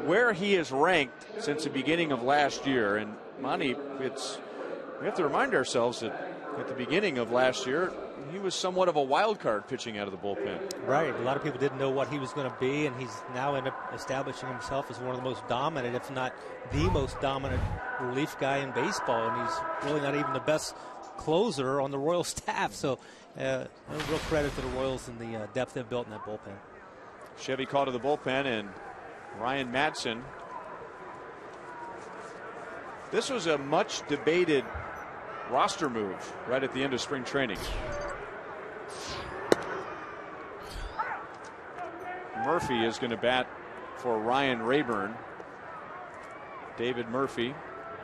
Speaker 1: where he is ranked since the beginning of last year. And Monty, we have to remind ourselves that at the beginning of last year, he was somewhat of a wild card pitching out of the bullpen.
Speaker 4: Right. A lot of people didn't know what he was going to be, and he's now ended up establishing himself as one of the most dominant, if not the most dominant relief guy in baseball. And he's really not even the best closer on the Royals staff. So real credit to the Royals and the depth they've built in that bullpen.
Speaker 1: Chevy called to the bullpen, and Ryan Madsen. This was a much debated roster move right at the end of spring training. Murphy is going to bat for Ryan Rayburn. David Murphy.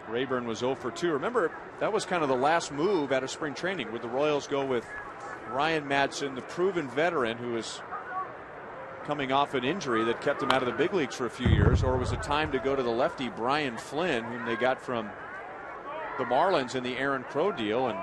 Speaker 1: Rayburn was 0 for 2. Remember, that was kind of the last move out of spring training. Would the Royals go with Ryan Madsen, the proven veteran who is coming off an injury that kept him out of the big leagues for a few years, or was it time to go to the lefty Brian Flynn, whom they got from the Marlins in the Aaron Crow deal? And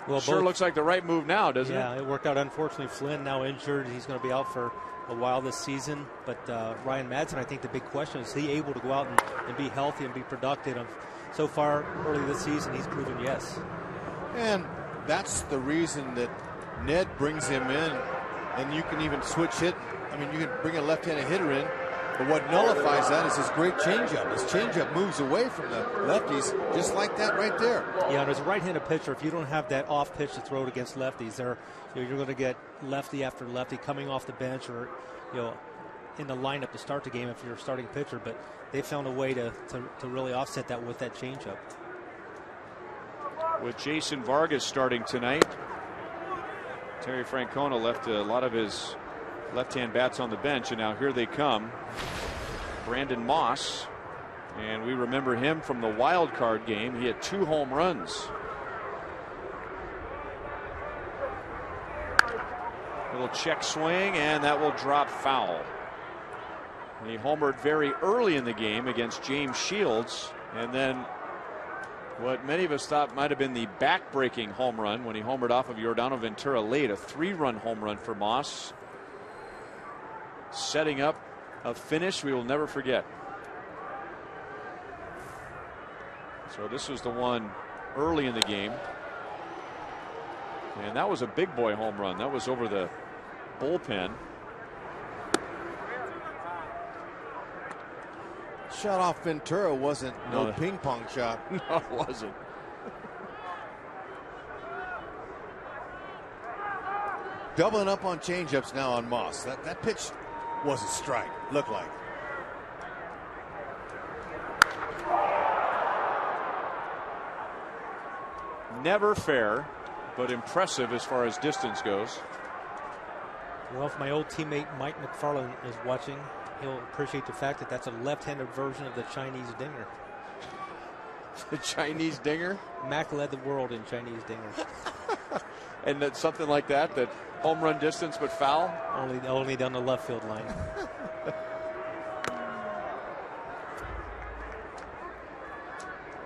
Speaker 1: well, sure looks like the right move now, doesn't it?
Speaker 4: Yeah, it worked out. Unfortunately, Flynn now injured. He's going to be out for a while this season. But Ryan Madsen, I think the big question is he able to go out and be healthy and be productive? So far, early this season, he's proven yes.
Speaker 5: And that's the reason that Ned brings him in. And you can even switch hit. I mean, you can bring a left-handed hitter in. But what nullifies that is his great changeup. His changeup moves away from the lefties just like that right there.
Speaker 4: Yeah, and as a right-handed pitcher, if you don't have that off pitch to throw it against lefties, you're going to get lefty after lefty coming off the bench or in the lineup to start the game if you're a starting pitcher. But they found a way to really offset that with that changeup.
Speaker 1: With Jason Vargas starting tonight, Terry Francona left a lot of his left-hand bats on the bench, and now here they come. Brandon Moss, and we remember him from the wild card game. He had 2 home runs. Little check swing, and that will drop foul. And he homered very early in the game against James Shields, and then what many of us thought might have been the back-breaking home run when he homered off of Yordano Ventura late, a 3-run home run for Moss, setting up a finish we will never forget. So this was the one early in the game, and that was a big boy home run. That was over the bullpen.
Speaker 5: Shot off Ventura wasn't no ping pong shot.
Speaker 1: No, it wasn't.
Speaker 5: Doubling up on changeups now on Moss. That pitch was a strike. Looked like.
Speaker 1: Never fair, but impressive as far as distance goes.
Speaker 4: Well, if my old teammate Mike McFarland is watching, he'll appreciate the fact that that's a left-handed version of the Chinese dinger.
Speaker 1: The Chinese dinger?
Speaker 4: Mac led the world in Chinese dinger.
Speaker 1: And that's something like that home run distance but foul?
Speaker 4: Only down the left field line.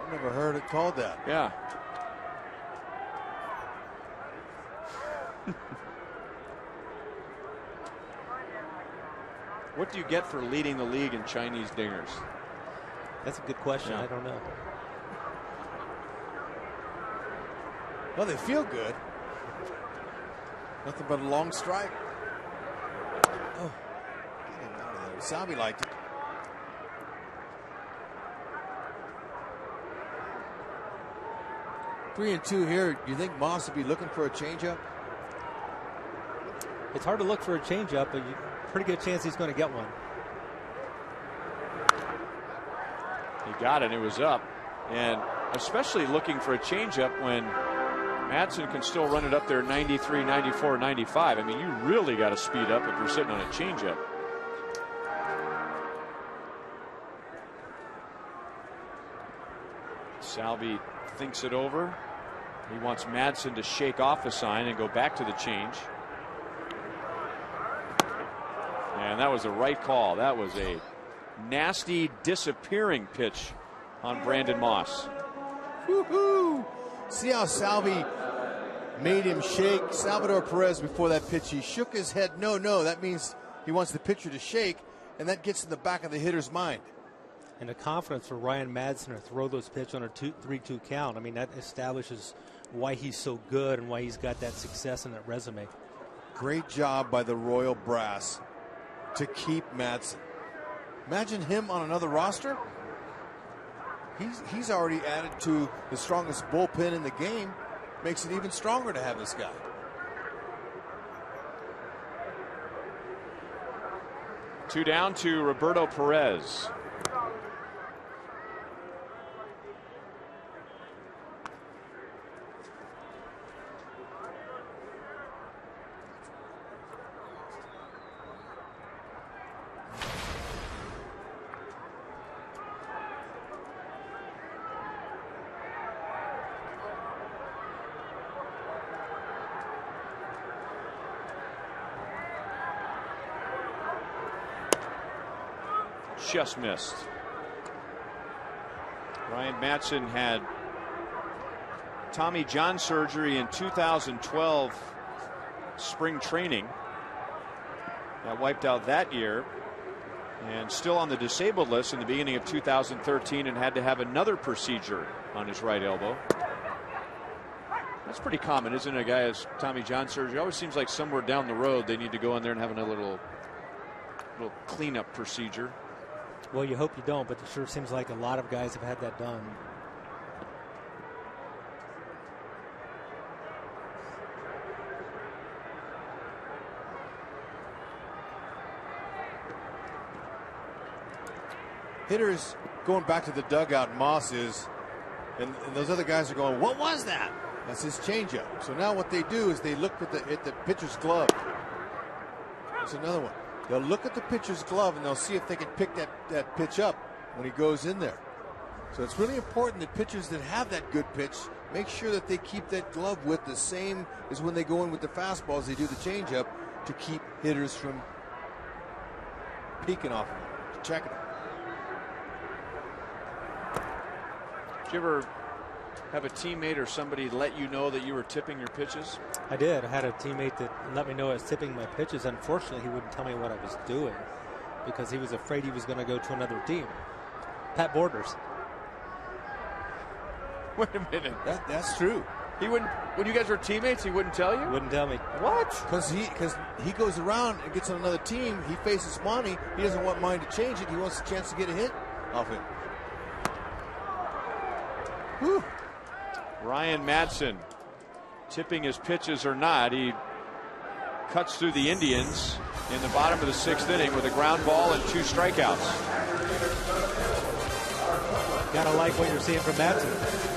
Speaker 5: I've never heard it called that.
Speaker 1: Yeah. What do you get for leading the league in Chinese dingers?
Speaker 4: That's a good question.
Speaker 1: Yeah.
Speaker 4: I don't know.
Speaker 5: Well, they feel good. Nothing but a long strike. Oh, get him out of there. Salvi liked it. Three and two here. You think Moss would be looking for a changeup?
Speaker 4: It's hard to look for a changeup, but pretty good chance he's going to get one.
Speaker 1: He got it. It was up, and especially looking for a changeup when Madsen can still run it up there 93, 94, 95. I mean, you really got to speed up if you're sitting on a changeup. Salvi thinks it over. He wants Madsen to shake off the sign and go back to the change. And that was the right call. That was a nasty disappearing pitch on Brandon Moss.
Speaker 5: Woo-hoo. See how Salvi made him shake? Salvador Perez, before that pitch, he shook his head. No, that means he wants the pitcher to shake. and that gets in the back of the hitter's mind.
Speaker 4: And the confidence for Ryan Madsen to throw those pitches on a 3-2 count. I mean, that establishes why he's so good and why he's got that success in that resume.
Speaker 5: Great job by the Royal brass to keep Madsen. Imagine him on another roster. He's already added to the strongest bullpen in the game. Makes it even stronger to have this guy.
Speaker 1: Two down to Roberto Perez. Just missed. Ryan Madsen had Tommy John surgery in 2012 spring training. That wiped out that year, and still on the disabled list in the beginning of 2013, and had to have another procedure on his right elbow. That's pretty common, isn't it? A guy has Tommy John surgery. It always seems like somewhere down the road they need to go in there and have a little cleanup procedure.
Speaker 4: Well, you hope you don't, but it sure seems like a lot of guys have had that done.
Speaker 5: Hitters going back to the dugout, Moss is, and those other guys are going, what was that? That's his changeup. So now what they do is they look at the pitcher's glove. There's another one. They'll look at the pitcher's glove and they'll see if they can pick that pitch up when he goes in there. So it's really important that pitchers that have that good pitch make sure that they keep that glove width the same as when they go in with the fastballs. They do the changeup to keep hitters from peeking off of them, checking them.
Speaker 1: Did you ever have a teammate or somebody let you know that you were tipping your pitches?
Speaker 4: I did. I had a teammate that let me know I was tipping my pitches. Unfortunately, he wouldn't tell me what I was doing because he was afraid he was going to go to another team. Pat Borders.
Speaker 1: Wait a minute.
Speaker 5: That's true.
Speaker 1: He wouldn't. When you guys were teammates, he wouldn't tell you?
Speaker 4: Wouldn't tell me.
Speaker 1: What?
Speaker 5: Because he goes around and gets on another team. He faces Monty. He doesn't want mine to change it. He wants a chance to get a hit off it. Whew.
Speaker 1: Ryan Madsen, tipping his pitches or not, he cuts through the Indians in the bottom of the 6th inning with a ground ball and 2 strikeouts.
Speaker 4: Gotta like what you're seeing from Madsen.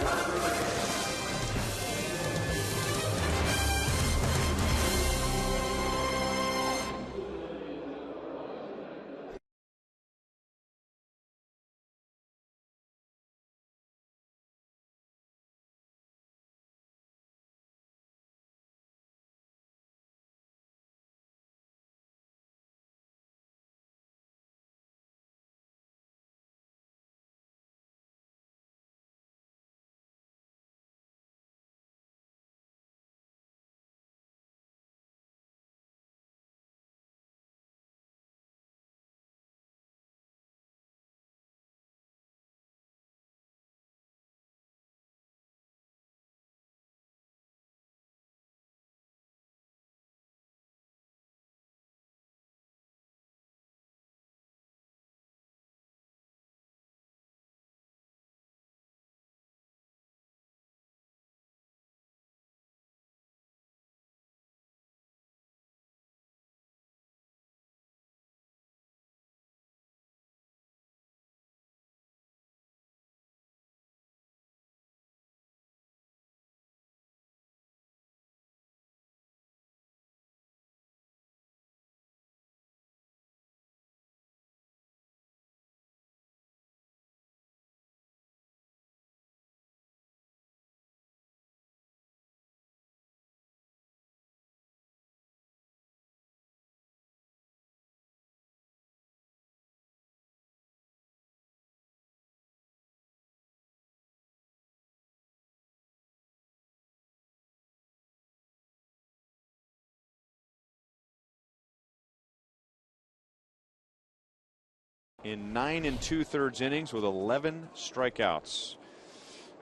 Speaker 1: in 9 2/3 innings with 11 strikeouts.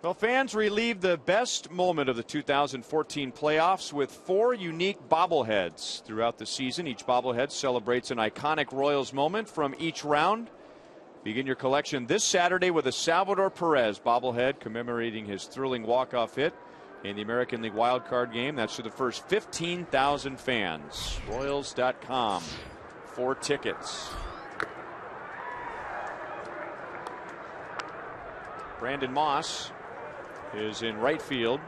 Speaker 1: Well, fans relieved the best moment of the 2014 playoffs with 4 unique bobbleheads throughout the season. Each bobblehead celebrates an iconic Royals moment from each round. Begin your collection this Saturday with a Salvador Perez bobblehead commemorating his thrilling walk-off hit in the American League wildcard game. That's to the first 15,000 fans. Royals.com for tickets. Brandon Moss is in right field.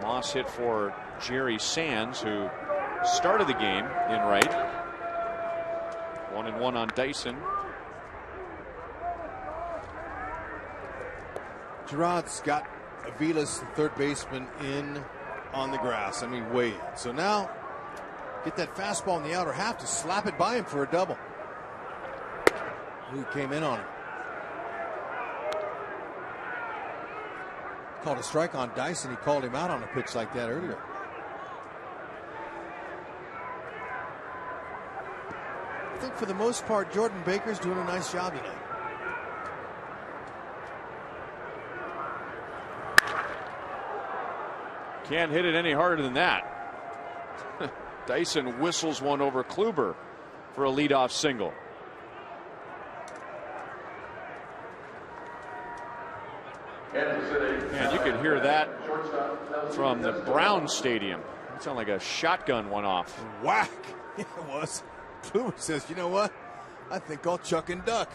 Speaker 1: Moss hit for Jerry Sands, who started the game in right. 1-1 on Dyson.
Speaker 5: Gerard's got Aviles, the third baseman, in on the grass. I mean, way in. So now, get that fastball in the outer half to slap it by him for a double. Who came in on him. Called a strike on Dyson. He called him out on a pitch like that earlier. I think for the most part, Jordan Baker's doing a nice job tonight.
Speaker 1: Can't hit it any harder than that. Dyson whistles one over Kluber for a leadoff single. And you can hear that from the Brown Stadium. It sounded like a shotgun went off.
Speaker 5: Whack! Yeah, it was. Kluber says, you know what? I think I'll chuck and duck.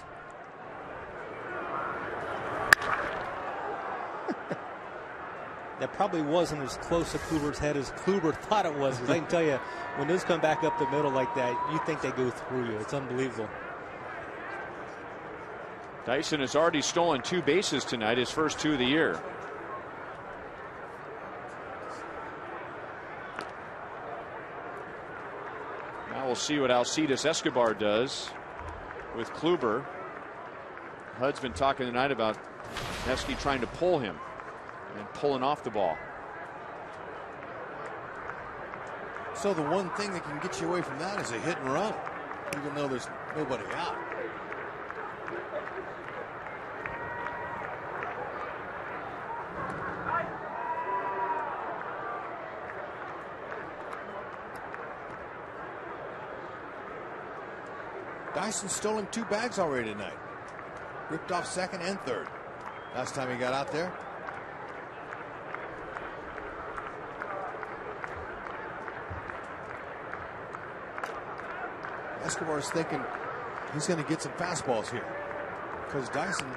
Speaker 4: That probably wasn't as close to Kluber's head as Kluber thought it was. Because I can tell you, when those come back up the middle like that, you think they go through you. It's unbelievable.
Speaker 1: Dyson has already stolen 2 bases tonight, his first 2 of the year. Now we'll see what Alcides Escobar does with Kluber. Hud's been talking tonight about Esky trying to pull him and pulling off the ball.
Speaker 5: So the one thing that can get you away from that is a hit and run, even though there's nobody out. Dyson stole him 2 bags already tonight. Ripped off second and third. Last time he got out there. Escobar's thinking he's going to get some fastballs here. Because Dyson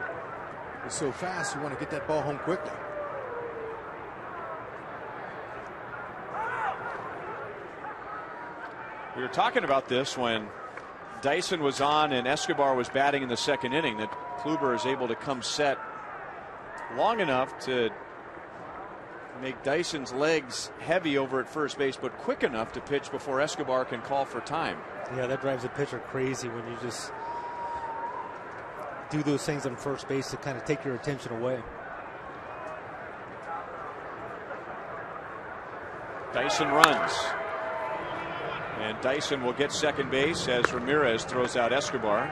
Speaker 5: is so fast, you want to get that ball home quickly.
Speaker 1: We were talking about this when Dyson was on and Escobar was batting in the second inning, that Kluber is able to come set long enough to make Dyson's legs heavy over at first base, but quick enough to pitch before Escobar can call for time.
Speaker 4: Yeah, that drives a pitcher crazy when you just do those things on first base to kind of take your attention away.
Speaker 1: Dyson runs. And Dyson will get second base as Ramirez throws out Escobar.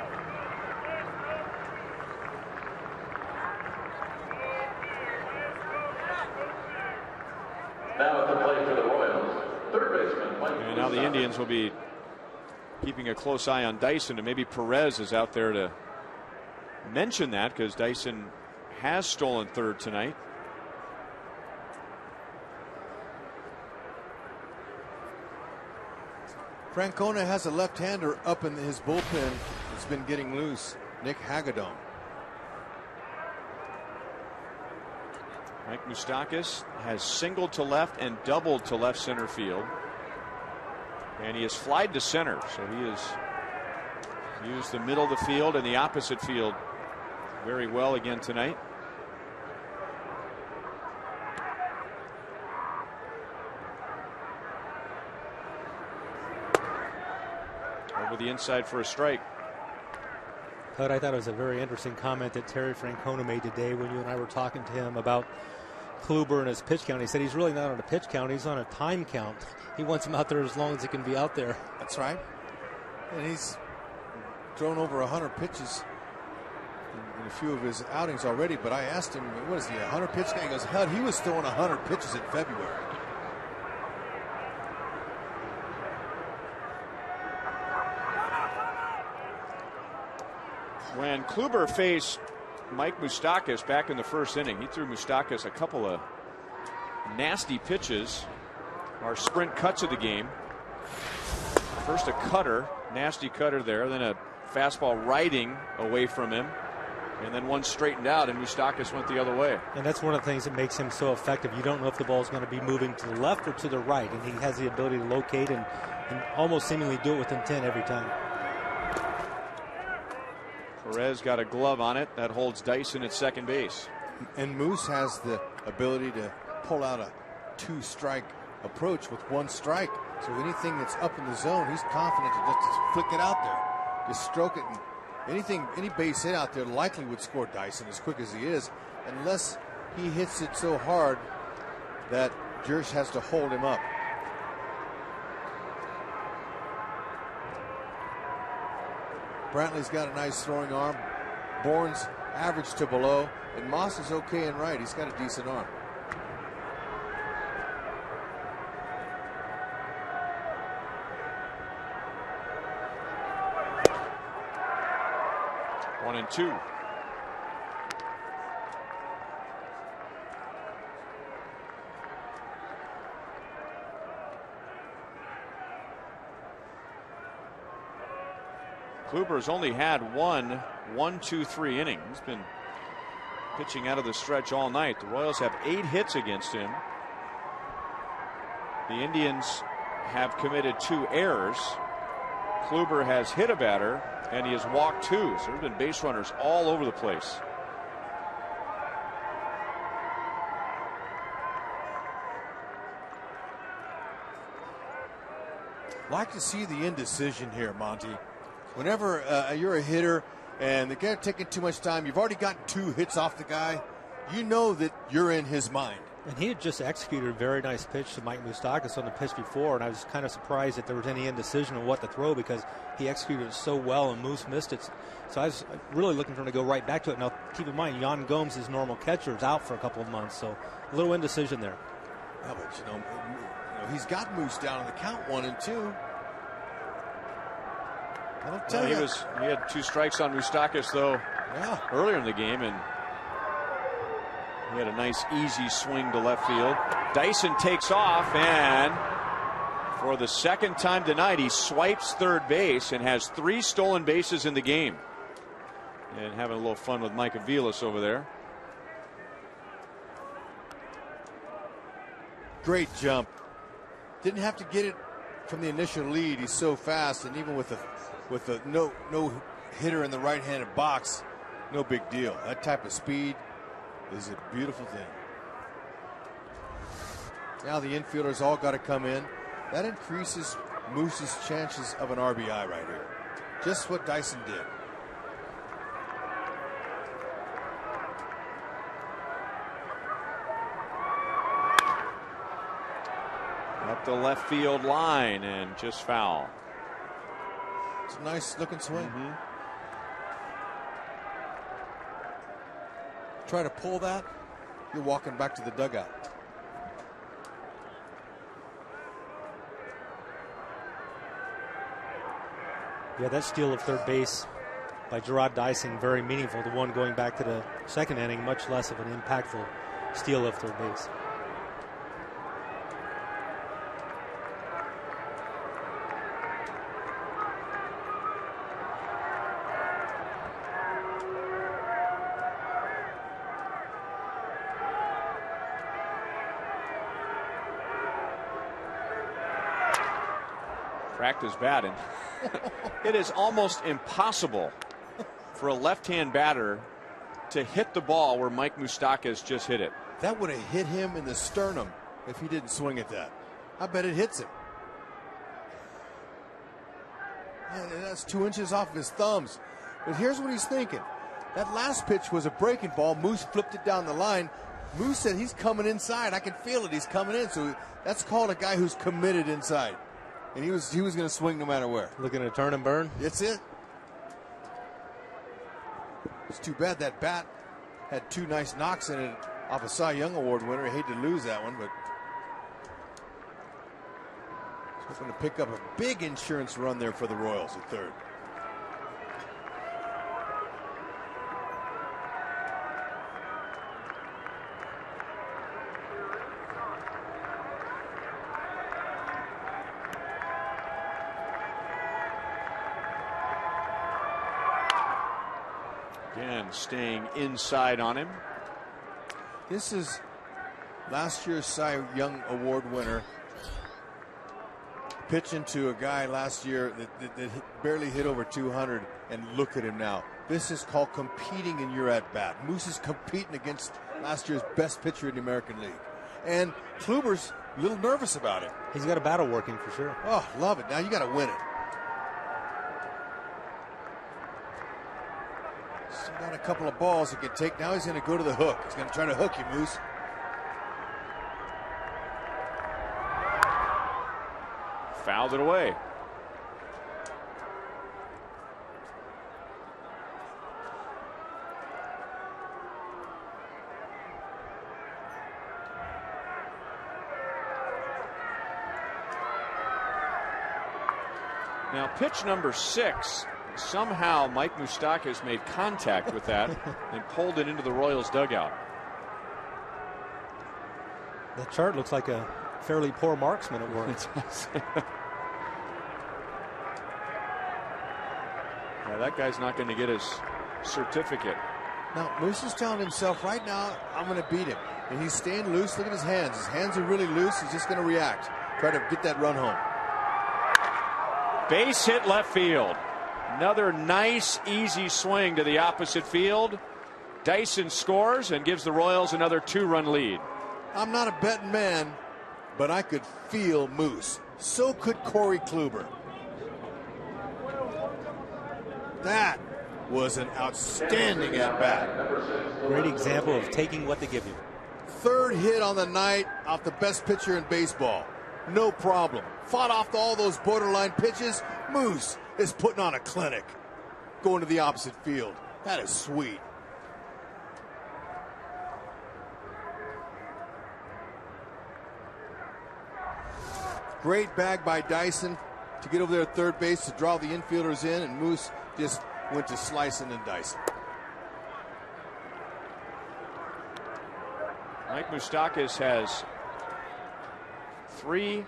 Speaker 6: Now at the plate for the Royals, third baseman.
Speaker 1: And now the Indians will be keeping a close eye on Dyson, and maybe Perez is out there to mention that because Dyson has stolen third tonight.
Speaker 5: Francona has a left-hander up in his bullpen. It's been getting loose. Nick Hagedorn.
Speaker 1: Mike Moustakas has singled to left and doubled to left center field. And he has flied to center. So he has used the middle of the field and the opposite field very well again tonight. Over the inside for a strike.
Speaker 4: Hud, I thought it was a very interesting comment that Terry Francona made today when you and I were talking to him about Kluber and his pitch count. He said he's really not on a pitch count. He's on a time count. He wants him out there as long as he can be out there.
Speaker 5: That's right. And he's thrown over 100 pitches in a few of his outings already. But I asked him, what is he, a 100 pitch guy? He goes, hell, he was throwing 100 pitches in February.
Speaker 1: When Kluber faced Mike Moustakas back in the first inning, he threw Moustakas a couple of nasty pitches. Our sprint cuts of the game. First a cutter, nasty cutter there, then a fastball riding away from him, and then one straightened out, and Moustakas went the other way.
Speaker 4: And that's one of the things that makes him so effective. You don't know if the ball is going to be moving to the left or to the right, and he has the ability to locate and almost seemingly do it with intent every time.
Speaker 1: Perez got a glove on it. That holds Dyson at second base.
Speaker 5: And Moose has the ability to pull out a 2-strike approach with 1 strike. So anything that's up in the zone, he's confident to just flick it out there. Just stroke it. And any base hit out there likely would score Dyson as quick as he is, unless he hits it so hard that Jersh has to hold him up. Brantley's got a nice throwing arm. Bourne's average to below. And Moss is okay and right. He's got a decent arm.
Speaker 1: One and two. Kluber's only had 1-2-3 inning. He's been pitching out of the stretch all night. The Royals have 8 hits against him. The Indians have committed 2 errors. Kluber has hit a batter, and he has walked 2. So there have been base runners all over the place.
Speaker 5: Like to see the indecision here, Monty. Whenever you're a hitter and the guy taking too much time, you've already gotten 2 hits off the guy, you know that you're in his mind.
Speaker 4: And he had just executed a very nice pitch to Mike Moustakas on the pitch before, and I was kind of surprised that there was any indecision on what to throw because he executed it so well and Moose missed it. So I was really looking for him to go right back to it. Now, keep in mind, Yan Gomes, his normal catcher, is out for a couple of months, so a little indecision there.
Speaker 5: Yeah, but you know he's got Moose down on the count 1 and 2.
Speaker 1: He had 2 strikes on Moustakas though earlier in the game, and he had a nice easy swing to left field. Dyson takes off, and for the second time tonight he swipes third base and has 3 stolen bases in the game, and having a little fun with Mike Aviles over there.
Speaker 5: Great jump. Didn't have to get it from the initial lead. He's so fast, and even with the no hitter in the right-handed box, no big deal. That type of speed is a beautiful thing. Now the infielders all got to come in. That increases Moose's chances of an RBI right here. Just what Dyson did.
Speaker 1: Up the left field line and just foul.
Speaker 5: It's a nice looking swing. Try to pull that, you're walking back to the dugout.
Speaker 4: Yeah, that steal of third base by Gerard Dyson, very meaningful. The one going back to the second inning, much less of an impactful steal of third base.
Speaker 1: Cracked his bat, and it is almost impossible for a left-hand batter to hit the ball where Mike Moustakas just hit it.
Speaker 5: That would have hit him in the sternum if he didn't swing at that. I bet it hits him. And that's 2 inches off of his thumbs. But here's what he's thinking. That last pitch was a breaking ball. Moose flipped it down the line. Moose said he's coming inside. I can feel it. He's coming in. So that's called a guy who's committed inside. And he was going to swing no matter where.
Speaker 7: Looking to turn and burn.
Speaker 5: That's it. It's too bad that bat had 2 nice knocks in it off a Cy Young Award winner. I hate to lose that one, but he's hoping to pick up a big insurance run there for the Royals at third.
Speaker 1: Again, staying inside on him.
Speaker 5: This is last year's Cy Young Award winner pitching to a guy last year that barely hit over 200, and look at him now. This is called competing in your at-bat. Moose is competing against last year's best pitcher in the American League. And Kluber's a little nervous about it.
Speaker 7: He's got a battle working for sure.
Speaker 5: Oh, love it. Now you got to win it. Still got a couple of balls he can take. Now he's going to go to the hook. He's going to try to hook you, Moose.
Speaker 1: Fouled it away. Now pitch number 6. Somehow Mike Moustakas made contact with that and pulled it into the Royals dugout.
Speaker 7: That chart looks like a fairly poor marksman at work.
Speaker 1: Yeah, that guy's not going to get his certificate.
Speaker 5: Now Moose is telling himself right now, I'm going to beat him. And he's staying loose. Look at his hands. His hands are really loose. He's just going to react. Try to get that run home.
Speaker 1: Base hit left field. Another nice, easy swing to the opposite field. Dyson scores and gives the Royals another 2-run lead.
Speaker 5: I'm not a betting man, but I could feel Moose. So could Corey Kluber. That was an outstanding at-bat.
Speaker 7: Great example of taking what they give you.
Speaker 5: Third hit on the night off the best pitcher in baseball. No problem. Fought off all those borderline pitches. Moose is putting on a clinic. Going to the opposite field. That is sweet. Great bag by Dyson to get over there at third base to draw the infielders in, and Moose just went to slicing and dicing.
Speaker 1: Mike Moustakas has three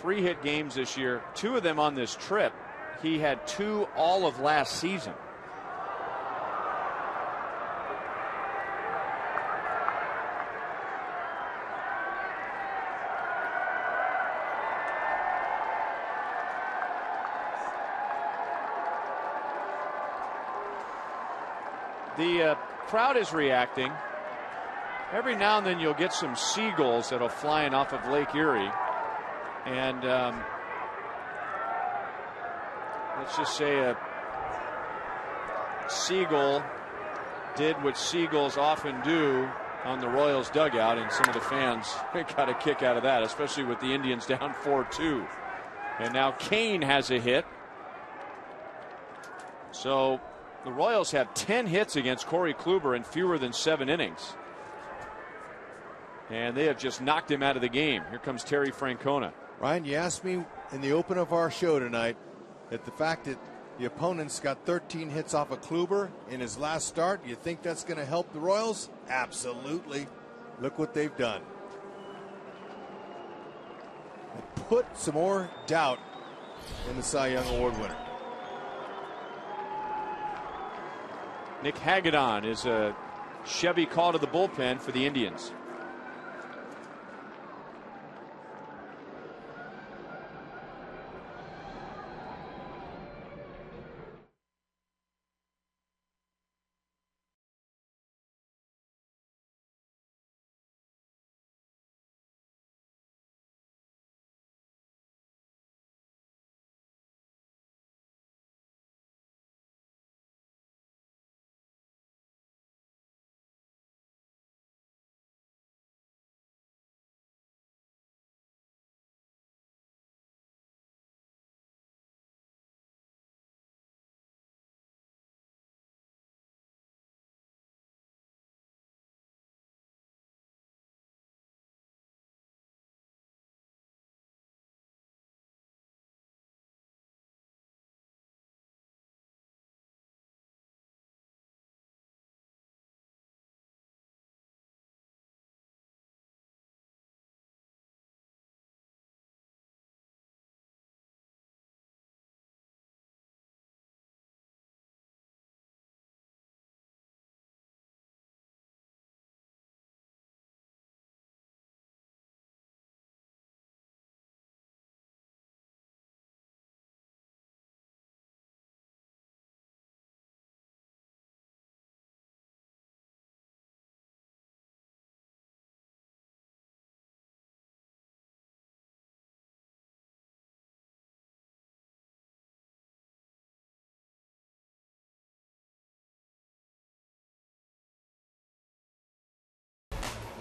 Speaker 1: hit games this year, 2 of them on this trip. He had 2 all of last season. The crowd is reacting. Every now and then you'll get some seagulls that'll fly in off of Lake Erie. And let's just say a seagull did what seagulls often do on the Royals dugout, and some of the fans got a kick out of that, especially with the Indians down 4-2. And now Kane has a hit. So the Royals have 10 hits against Corey Kluber in fewer than 7 innings. And they have just knocked him out of the game. Here comes Terry Francona.
Speaker 5: Ryan, you asked me in the open of our show tonight that the fact that the opponents got 13 hits off of Kluber in his last start, you think that's going to help the Royals? Absolutely. Look what they've done. They put some more doubt in the Cy Young Award winner.
Speaker 1: Nick Hagedorn is a Chevy call to the bullpen for the Indians.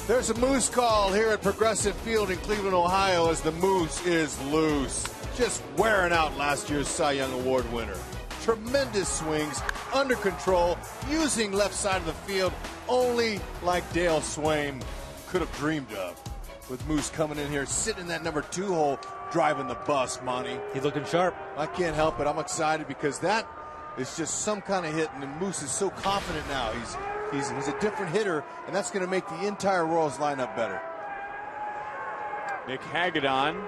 Speaker 5: There's a moose call here at Progressive Field in Cleveland, Ohio, as the moose is loose. Just wearing out last year's Cy Young Award winner. Tremendous swings, under control, using left side of the field, only like Dale Swain could have dreamed of. With Moose coming in here, sitting in that number 2 hole, driving the bus, Monty.
Speaker 7: He's looking sharp.
Speaker 5: I can't help it. I'm excited because that is just some kind of hit, and the Moose is so confident now. He's a different hitter, and that's going to make the entire Royals lineup better.
Speaker 1: Nick Hagedorn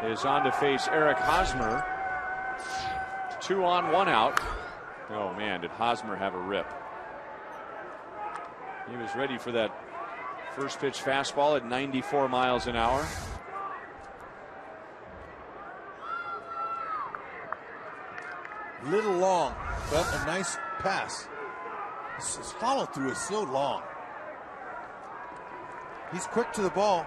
Speaker 1: is on to face Eric Hosmer. 2 on, 1 out. Oh man, did Hosmer have a rip. He was ready for that first pitch fastball at 94 miles an hour.
Speaker 5: Little long, but a nice pass. His follow through is so long. He's quick to the ball.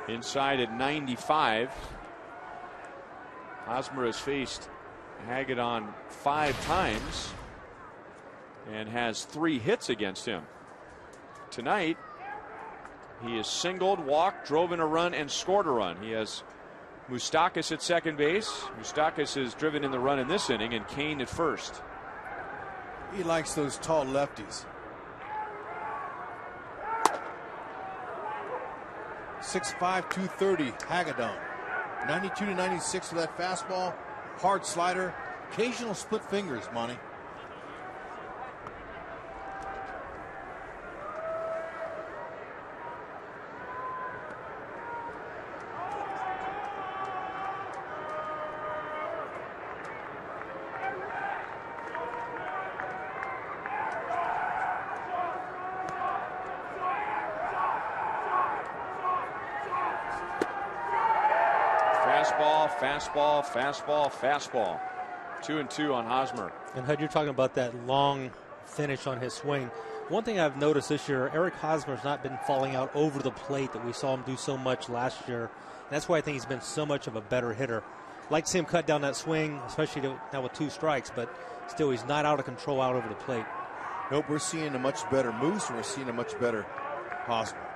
Speaker 1: Inside at 95. Hosmer has faced Hagedorn 5 times and has 3 hits against him. Tonight, he has singled, walked, drove in a run, and scored a run. He has Moustakas at second base. Moustakas has driven in the run in this inning, and Kane at first.
Speaker 5: He likes those tall lefties. 6'5", 230, Hagedorn. 92 to 96 with that fastball. Hard slider. Occasional split fingers, Monty.
Speaker 1: Fastball. 2-2 on Hosmer.
Speaker 7: And Hud, you're talking about that long finish on his swing. One thing I've noticed this year, Eric Hosmer's not been falling out over the plate that we saw him do so much last year. And that's why I think he's been so much of a better hitter. Like to see him cut down that swing, especially now with 2 strikes, but still he's not out of control out over the plate.
Speaker 5: Nope, we're seeing a much better Moose, and we're seeing a much better Hosmer.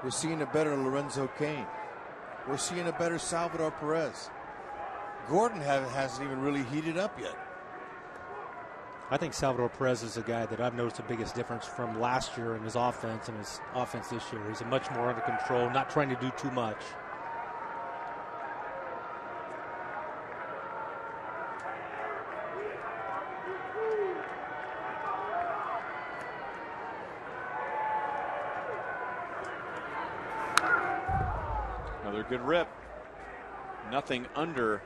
Speaker 5: We're seeing a better Lorenzo Cain. We're seeing a better Salvador Perez. Gordon hasn't even really heated up yet.
Speaker 7: I think Salvador Perez is a guy that I've noticed the biggest difference from last year in his offense and his offense this year. He's much more under control, not trying to do too much.
Speaker 1: Another good rip. Nothing under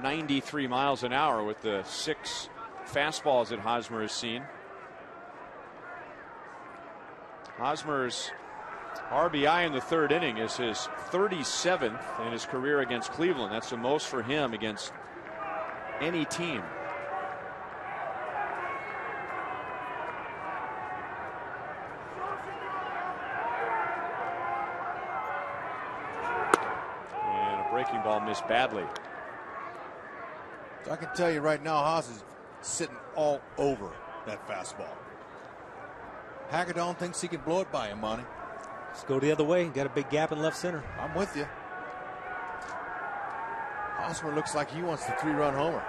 Speaker 1: 93 miles an hour with the 6 fastballs that Hosmer has seen. Hosmer's RBI in the 3rd inning is his 37th in his career against Cleveland. That's the most for him against any team. Breaking ball missed badly.
Speaker 5: So I can tell you right now, Haas is sitting all over that fastball. Hagedorn thinks he can blow it by him, Monty.
Speaker 7: Let's go the other way. Got a big gap in left center.
Speaker 5: I'm with you. Hosmer looks like he wants the 3-run homer.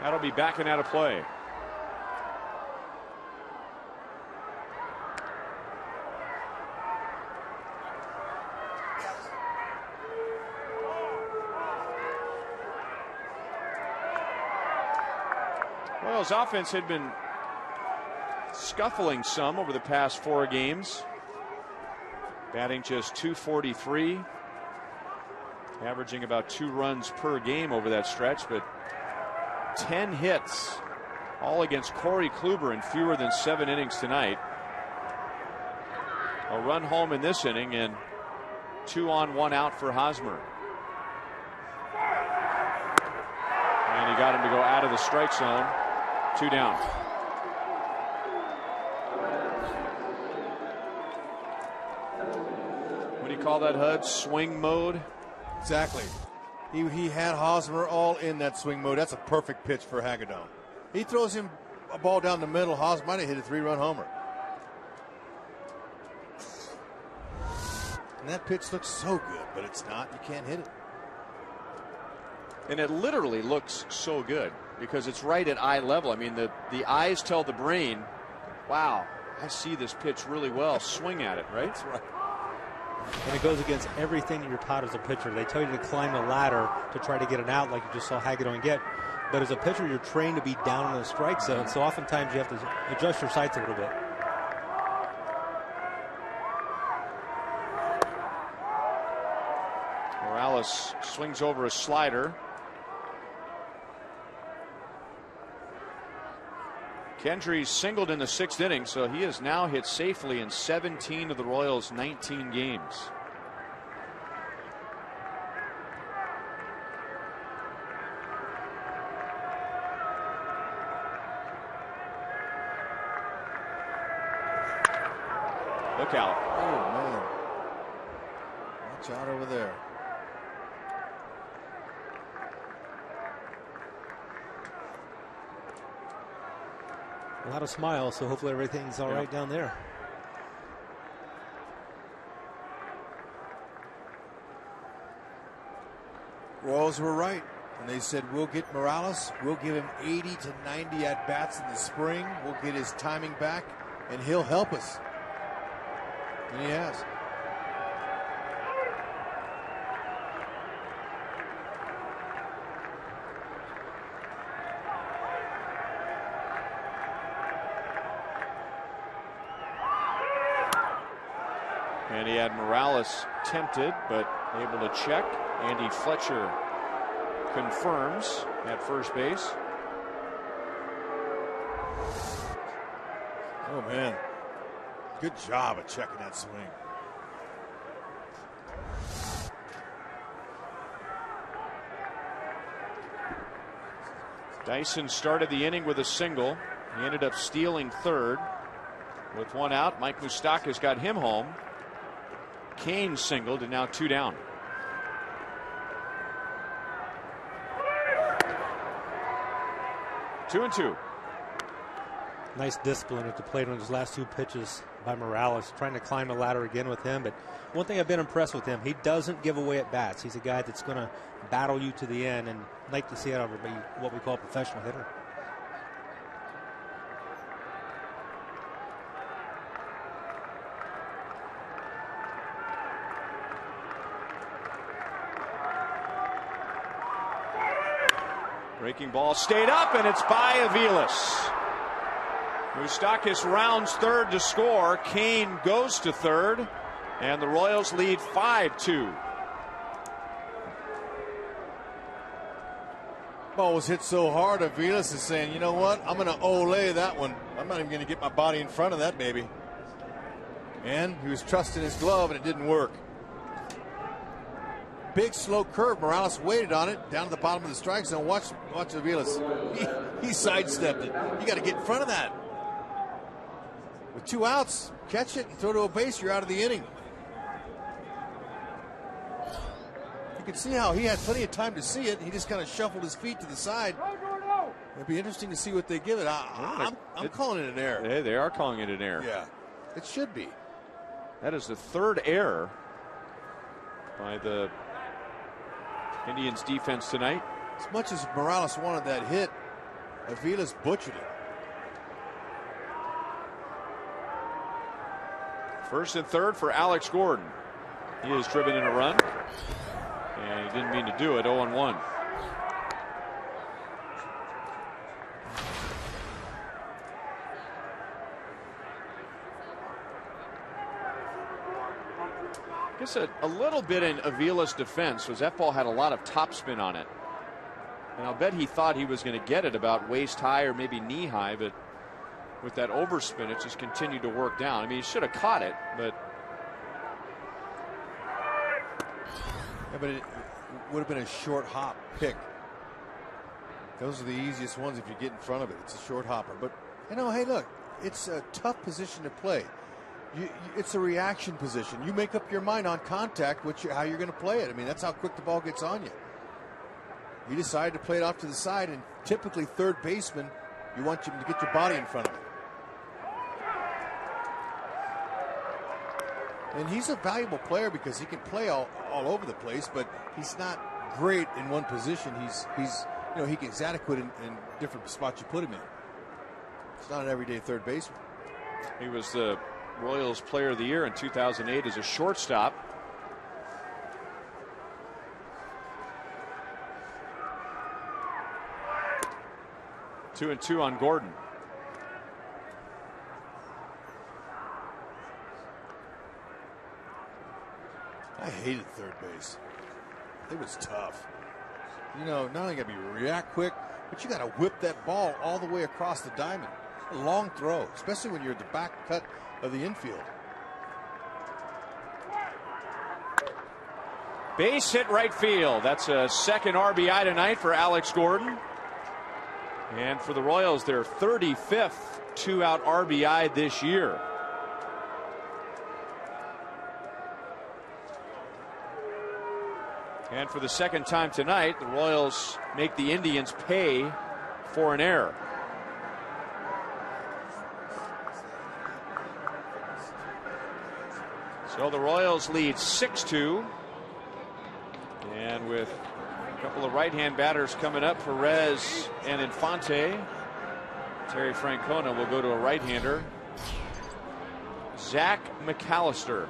Speaker 1: That'll be backing out of play. Royals offense had been scuffling some over the past 4 games. Batting just .243. Averaging about 2 runs per game over that stretch, but 10 hits, all against Corey Kluber in fewer than 7 innings tonight. A run home in this inning and 2 on 1 out for Hosmer. And he got him to go out of the strike zone. 2 down. What do you call that, Hud? Swing mode?
Speaker 5: Exactly. He had Hosmer all in that swing mode. That's a perfect pitch for Hagedorn. He throws him a ball down the middle. Hosmer might have hit a 3-run homer. And that pitch looks so good, but it's not. You can't hit it.
Speaker 1: And it literally looks so good because it's right at eye level. I mean, the eyes tell the brain, wow, I see this pitch really well. Swing at it, right?
Speaker 5: That's right.
Speaker 7: And it goes against everything that you're taught as a pitcher. They tell you to climb the ladder to try to get it out like you just saw Hagedorn get. But as a pitcher, you're trained to be down in the strike zone. So oftentimes you have to adjust your sights a little bit.
Speaker 1: Morales swings over a slider. Kendry's singled in the 6th inning, so he has now hit safely in 17 of the Royals' 19 games. Look out.
Speaker 5: Oh, man. Watch out over there.
Speaker 7: A lot of smiles, so hopefully everything's all right down there.
Speaker 5: Royals were right. And they said, we'll get Morales. We'll give him 80 to 90 at-bats in the spring. We'll get his timing back, and he'll help us. And he has.
Speaker 1: And he had Morales tempted, but able to check. Andy Fletcher confirms at first base.
Speaker 5: Oh, man. Good job of checking that swing.
Speaker 1: Dyson started the inning with a single. He ended up stealing third. With 1 out, Mike Moustakas got him home. Kane singled, and now 2 down. Two and two.
Speaker 7: Nice discipline at the plate on his last 2 pitches by Morales, trying to climb the ladder again with him. But one thing I've been impressed with him, he doesn't give away at bats. He's a guy that's going to battle you to the end, and like to see it out of what we call a professional hitter.
Speaker 1: Breaking ball stayed up, and it's by Aviles. Moustakas rounds third to score. Kane goes to third, and the Royals lead 5-2.
Speaker 5: Ball was hit so hard, Aviles is saying, you know what? I'm going to ole that one. I'm not even going to get my body in front of that baby. And he was trusting his glove, and it didn't work. Big slow curve. Morales waited on it down to the bottom of the strike zone. Watch Aviles. He sidestepped it. You got to get in front of that. With 2 outs, catch it, throw to a base, you're out of the inning. You can see how he had plenty of time to see it. He just kind of shuffled his feet to the side. It'd be interesting to see what they give it. I'm calling it an error.
Speaker 1: They are calling it an error.
Speaker 5: Yeah, it should be.
Speaker 1: That is the 3rd error by the Indians defense tonight.
Speaker 5: As much as Morales wanted that hit, Aviles butchered it.
Speaker 1: First and third for Alex Gordon. He has driven in a run, and he didn't mean to do it. 0-1. I guess a little bit in Aviles' defense was that ball had a lot of topspin on it. And I'll bet he thought he was going to get it about waist high or maybe knee high, but with that overspin, it just continued to work down. I mean, he should have caught it, but
Speaker 5: Yeah, but it would have been a short hop pick. Those are the easiest ones if you get in front of it. It's a short hopper. But, hey, look, it's a tough position to play. It's a reaction position. You make up your mind on contact how you're going to play it. I mean, that's how quick the ball gets on you. You decide to play it off to the side, and typically third baseman, you want you to get your body in front of it. And he's a valuable player because he can play all over the place, but he's not great in one position. He's adequate in different spots you put him in. It's not an everyday third baseman.
Speaker 1: He was the Royals Player of the Year in 2008 as a shortstop. Two and two on Gordon.
Speaker 5: I hated third base. It was tough. Not only got to react quick, but you got to whip that ball all the way across the diamond. A long throw, especially when you're at the back cut of the infield.
Speaker 1: Base hit right field. That's a second RBI tonight for Alex Gordon. And for the Royals, their 35th two-out RBI this year. And for the second time tonight, the Royals make the Indians pay for an error. So the Royals lead 6-2. And with a couple of right-hand batters coming up, Perez and Infante, Terry Francona will go to a right-hander. Zach McAllister.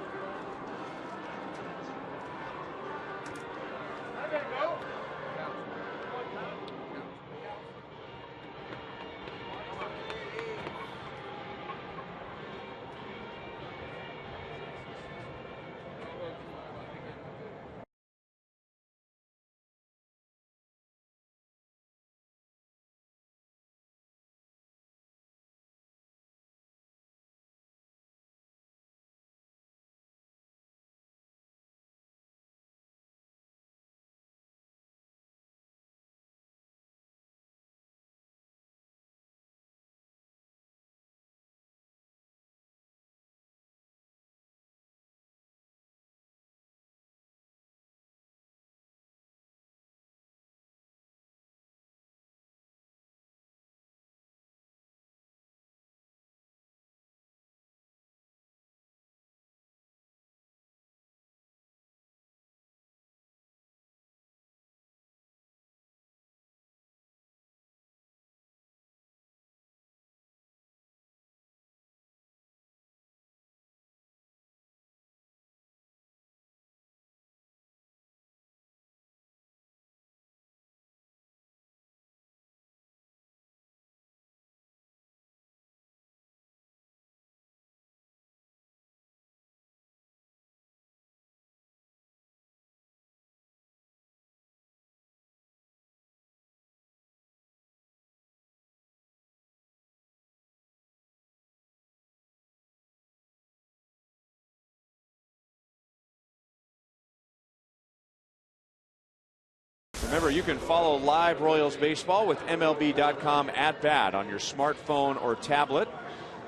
Speaker 1: Remember, you can follow live Royals baseball with MLB.com at bat on your smartphone or tablet.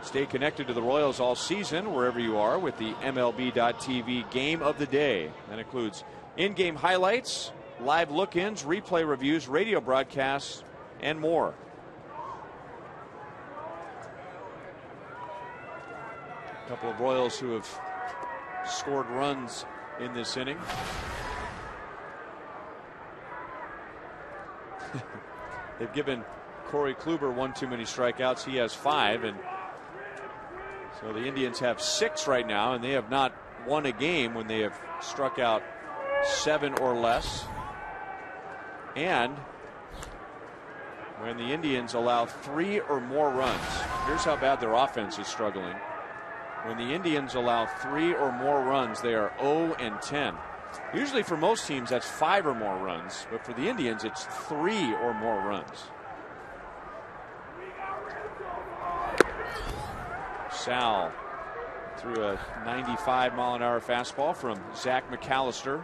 Speaker 1: Stay connected to the Royals all season wherever you are with the MLB.TV Game of the Day. That includes in-game highlights, live look-ins, replay reviews, radio broadcasts, and more. A couple of Royals who have scored runs in this inning. They've given Corey Kluber one too many strikeouts. He has 5, and so the Indians have 6 right now, and they have not won a game when they have struck out 7 or less. And when the Indians allow 3 or more runs, here's how bad their offense is struggling. When the Indians allow 3 or more runs, they are 0-10. Usually for most teams that's 5 or more runs, but for the Indians it's 3 or more runs. Sal threw a 95-mile-an-hour fastball from Zach McAllister.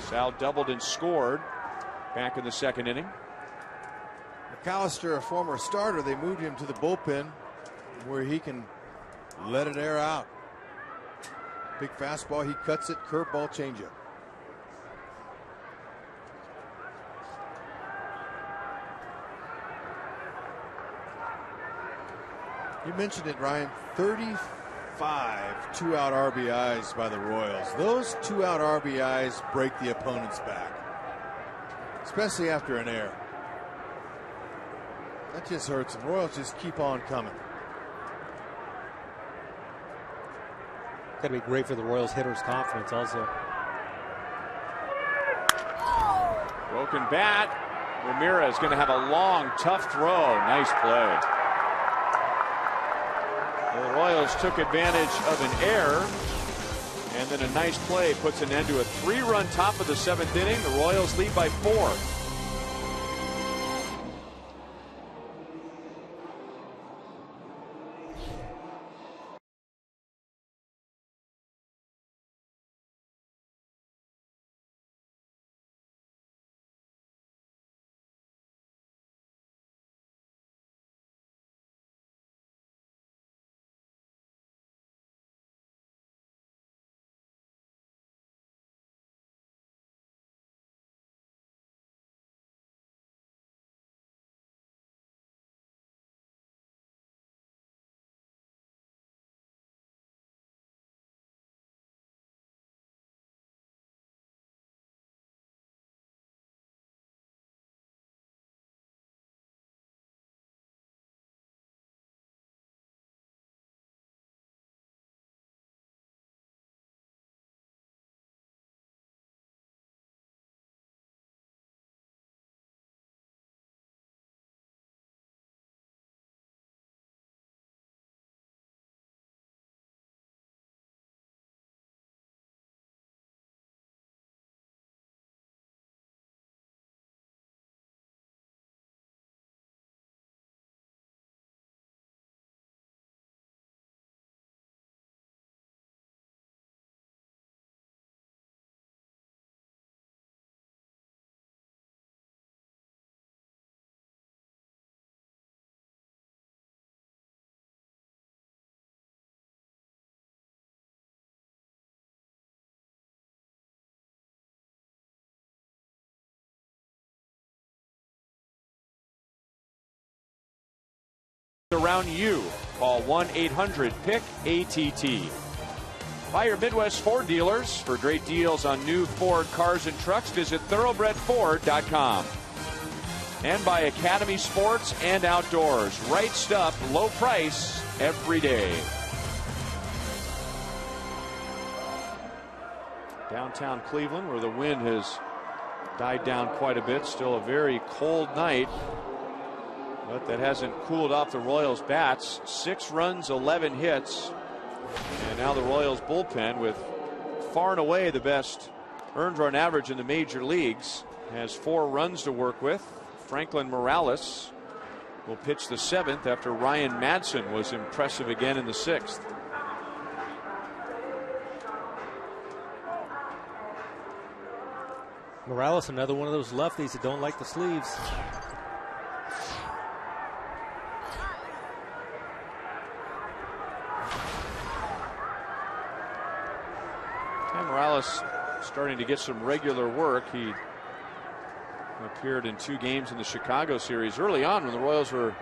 Speaker 1: Sal doubled and scored back in the second inning.
Speaker 5: McAllister, a former starter, they moved him to the bullpen where he can let it air out. Big fastball, he cuts it, curveball, changeup. You mentioned it, Ryan. 35 two-out RBIs by the Royals. Those two-out RBIs break the opponent's back, especially after an error. That just hurts them. Royals just keep on coming.
Speaker 7: Got to be great for the Royals hitters' confidence also.
Speaker 1: Broken bat. Ramirez going to have a long, tough throw. Nice play. The Royals took advantage of an error, and then a nice play puts an end to a 3-run top of the 7th inning. The Royals lead by 4. Around you. Call 1-800-PIC-ATT. Buy your Midwest Ford dealers. For great deals on new Ford cars and trucks, visit thoroughbredford.com. And by Academy Sports and Outdoors. Right stuff, low price, every day. Downtown Cleveland, where the wind has died down quite a bit. Still a very cold night. But that hasn't cooled off the Royals' bats. 6 runs, 11 hits. And now the Royals bullpen, with far and away the best earned run average in the major leagues, has 4 runs to work with. Franklin Morales will pitch the 7th after Ryan Madsen was impressive again in the 6th.
Speaker 7: Morales, another one of those lefties that don't like the sleeves.
Speaker 1: Morales starting to get some regular work. He appeared in 2 games in the Chicago series early on when the Royals were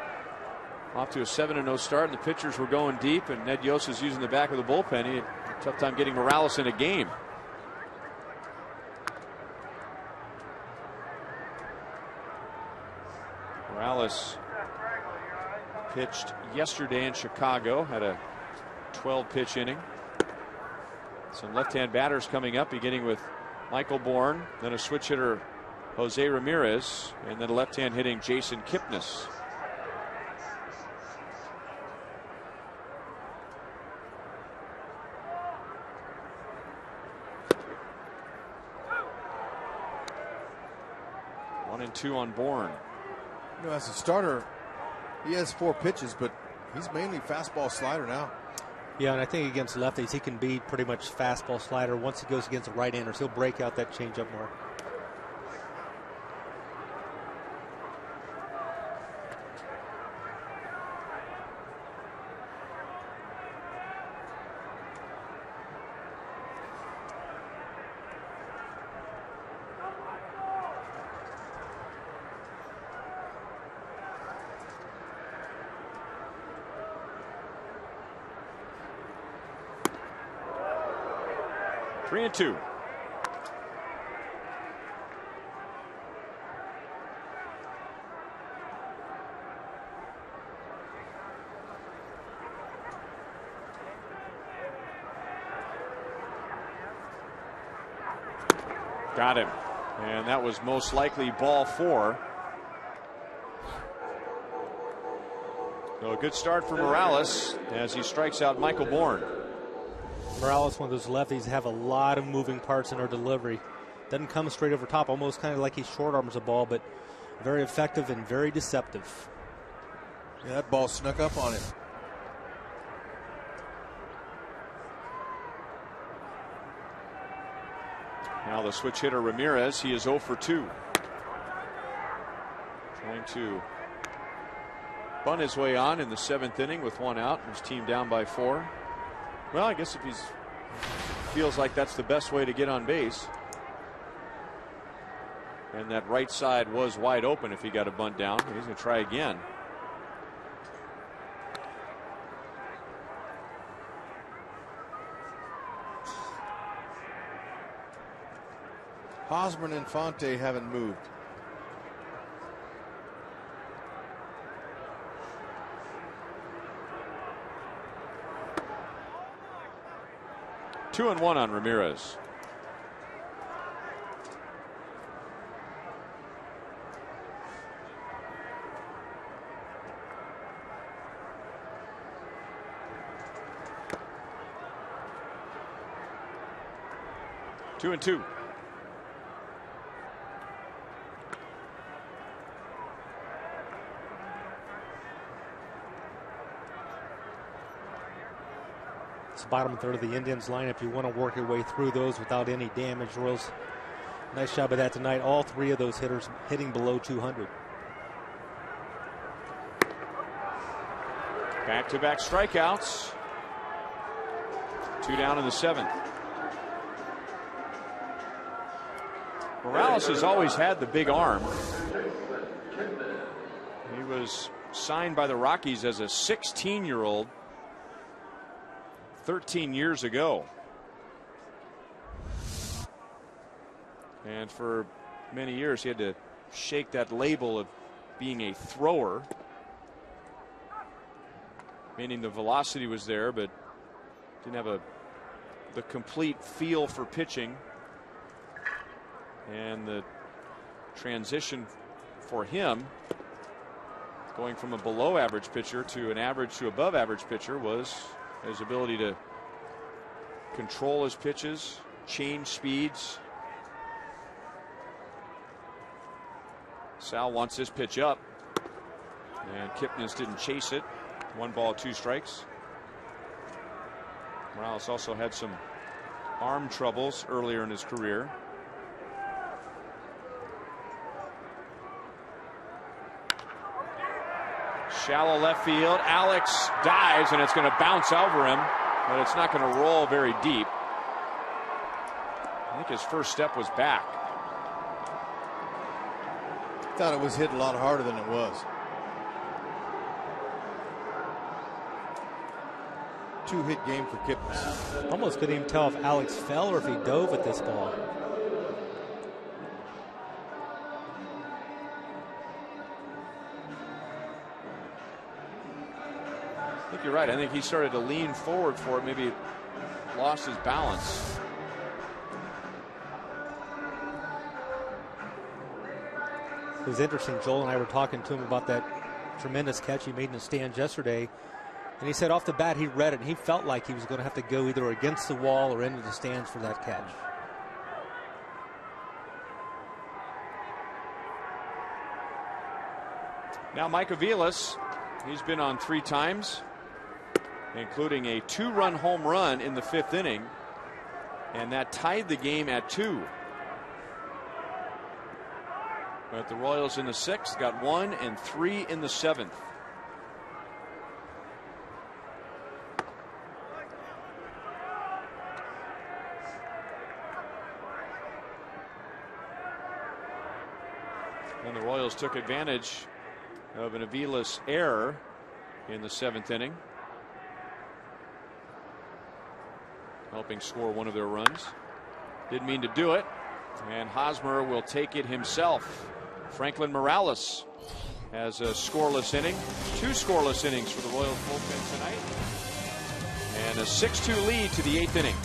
Speaker 1: off to a 7-0 start and the pitchers were going deep, and Ned Yost is using the back of the bullpen. He had a tough time getting Morales in a game. Morales pitched yesterday in Chicago, had a 12-pitch inning. Some left-hand batters coming up, beginning with Michael Bourne, then a switch hitter Jose Ramirez, and then a left-hand hitting Jason Kipnis. One and two on Bourne.
Speaker 5: You know, as a starter, he has 4 pitches, but he's mainly fastball slider now.
Speaker 7: Yeah, and I think against lefties, he can be pretty much fastball slider. Once he goes against the right-handers, he'll break out that changeup more.
Speaker 1: Three and two. Got him. And that was most likely ball 4. So a good start for Morales as he strikes out Michael Bourne.
Speaker 7: Morales, one of those lefties, have a lot of moving parts in their delivery. Doesn't come straight over top, almost kind of like he short arms a ball, but very effective and very deceptive.
Speaker 5: Yeah, that ball snuck up on him.
Speaker 1: Now the switch hitter Ramirez, he is 0 for 2. Trying to bunt his way on in the 7th inning with 1 out. His team down by 4. Well, I guess if he feels like that's the best way to get on base. And that right side was wide open if he got a bunt down. He's going to try again.
Speaker 5: Hosmer and Fonte haven't moved.
Speaker 1: Two and one on Ramirez. Two and two.
Speaker 7: Bottom third of the Indians lineup. You want to work your way through those without any damage. Royals, nice job of that tonight. All 3 of those hitters hitting below 200.
Speaker 1: Back-to-back strikeouts. 2 down in the 7th. Morales has always had the big arm. He was signed by the Rockies as a 16-year-old 13 years ago. And for many years he had to shake that label of being a thrower, meaning the velocity was there but didn't have the complete feel for pitching. And the transition for him going from a below average pitcher to an average to above average pitcher was his ability to control his pitches, change speeds. Sal wants this pitch up, and Kipnis didn't chase it. 1 ball, 2 strikes. Morales also had some arm troubles earlier in his career. Shallow left field. Alex dives, and it's going to bounce over him, but it's not going to roll very deep. I think his first step was back.
Speaker 5: Thought it was hit a lot harder than it was. 2-hit game for Kipnis.
Speaker 7: Almost couldn't even tell if Alex fell or if he dove at this ball.
Speaker 1: I think you're right. I think he started to lean forward for it. Maybe lost his balance.
Speaker 7: It was interesting. Joel and I were talking to him about that tremendous catch he made in the stands yesterday. And he said off the bat he read it and he felt like he was going to have to go either against the wall or into the stands for that catch.
Speaker 1: Now Mike Aviles, he's been on 3 times. including a 2-run home run in the 5th inning, and that tied the game at 2. But the Royals in the 6th got 1 and 3 in the 7th. And the Royals took advantage of an Avila's error in the 7th inning, helping score one of their runs. Didn't mean to do it, and Hosmer will take it himself. Franklin Morales has a scoreless inning, 2 scoreless innings for the Royals bullpen tonight, and a 6-2 lead to the 8th inning.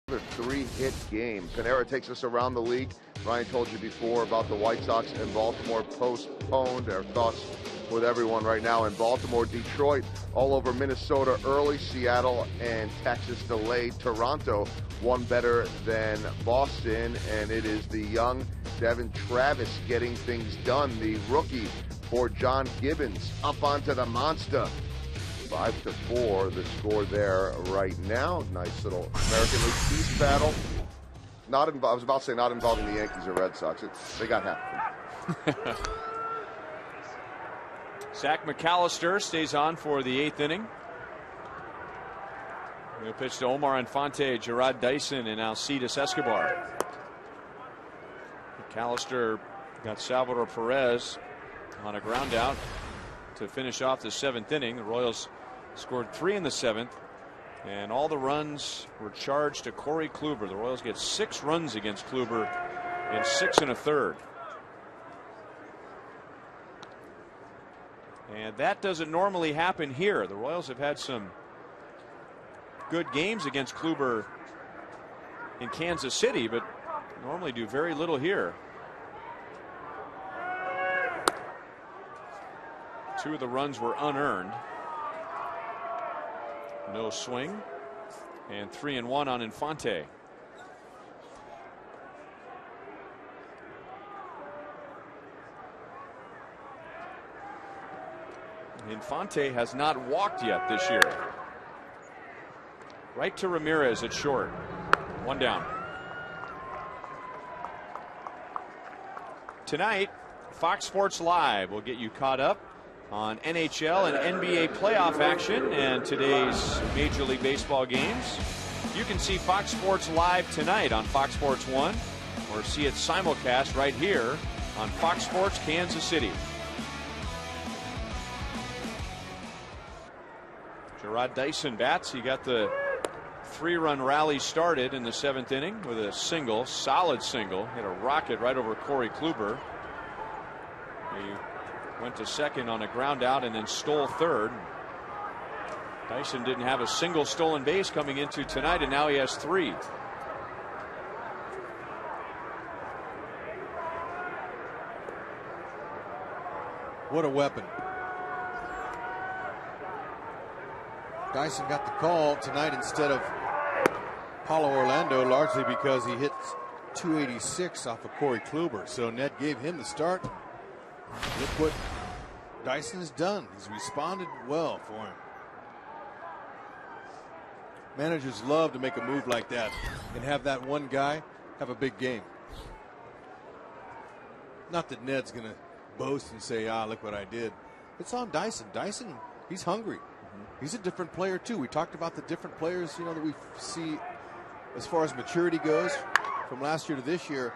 Speaker 3: Another 3-hit game. Panera takes us around the league. Ryan told you before about the White Sox and Baltimore postponed. Our thoughts with everyone right now in Baltimore. Detroit all over Minnesota early. Seattle and Texas delayed. Toronto one better than Boston, and it is the young Devin Travis getting things done. The rookie for John Gibbons up onto the monster. 5-4 the score there right now. Nice little American League East battle. I was about to say not involving the Yankees or Red Sox. They got half.
Speaker 1: Zach McAllister stays on for the 8th inning. He'll pitch to Omar Infante, Gerard Dyson, and Alcides Escobar. McAllister got Salvador Perez on a ground out to finish off the 7th inning. The Royals scored 3 in the 7th, and all the runs were charged to Corey Kluber. The Royals get 6 runs against Kluber in 6 1/3. And that doesn't normally happen here. The Royals have had some good games against Kluber in Kansas City, but normally do very little here. 2 of the runs were unearned. No swing, and 3-1 on Infante. Infante has not walked yet this year. Right to Ramirez at short. 1 down. Tonight, Fox Sports Live will get you caught up on NHL and NBA playoff action and today's Major League Baseball games. You can see Fox Sports Live tonight on Fox Sports 1 or see it simulcast right here on Fox Sports Kansas City. Gerard Dyson bats. He got the 3-run rally started in the 7th inning with a single, solid single. Hit a rocket right over Corey Kluber. He went to second on a ground out and then stole third. Dyson didn't have a single stolen base coming into tonight, and now he has 3.
Speaker 5: What a weapon. Dyson got the call tonight instead of Paulo Orlando, largely because he hit 286 off of Corey Kluber. So Ned gave him the start. Look what Dyson has done. He's responded well for him. Managers love to make a move like that and have that one guy have a big game. Not that Ned's going to boast and say, look what I did. It's on Dyson. Dyson, he's hungry. He's a different player too. We talked about the different players, that we see as far as maturity goes from last year to this year.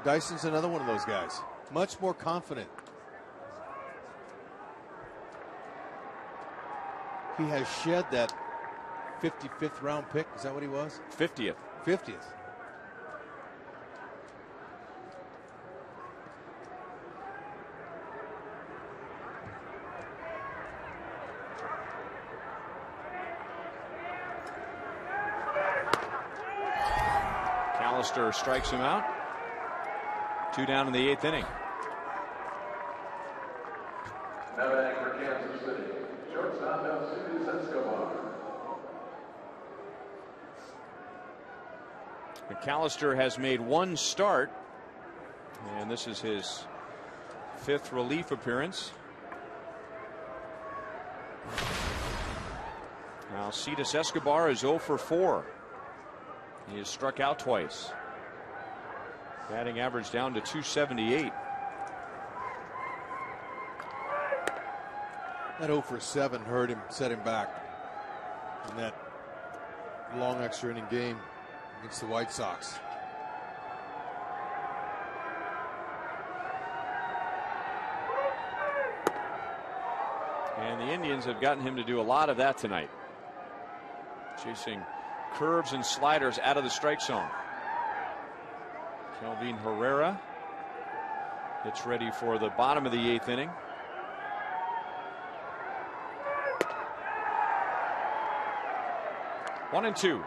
Speaker 5: Dyson's another one of those guys. Much more confident. He has shed that 55th round pick. Is that what he was?
Speaker 1: 50th.
Speaker 5: 50th.
Speaker 1: Callister strikes him out. 2 down in the 8th inning.
Speaker 6: Now batting for Kansas City, shortstop Alcides Escobar.
Speaker 1: McAllister has made 1 start, and this is his 5th relief appearance. Alcides Escobar is 0 for 4. He has struck out twice. Batting average down to 278.
Speaker 5: That 0 for 7 hurt him, set him back in that long extra inning game against the White Sox.
Speaker 1: And the Indians have gotten him to do a lot of that tonight. Chasing curves and sliders out of the strike zone. Kelvin Herrera gets ready for the bottom of the 8th inning. One and 2.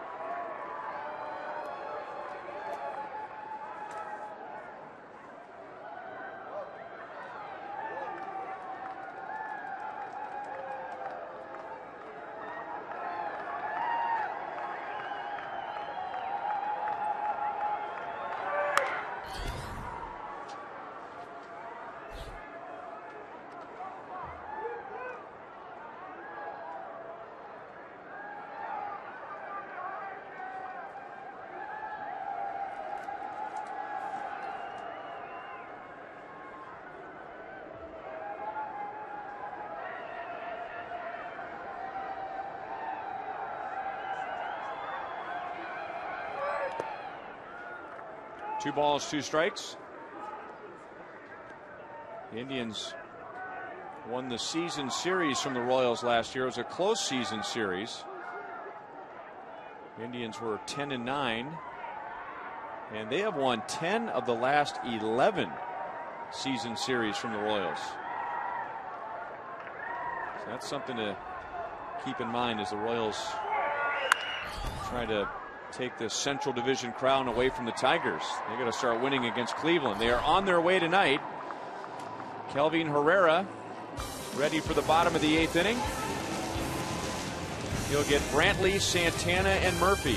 Speaker 1: Two balls, 2 strikes. The Indians won the season series from the Royals last year. It was a close season series. The Indians were 10-9, and they have won 10 of the last 11 season series from the Royals. So that's something to keep in mind as the Royals try to take the Central Division crown away from the Tigers. They got to start winning against Cleveland. They are on their way tonight. Kelvin Herrera ready for the bottom of the 8th inning. He'll get Brantley, Santana, and Murphy.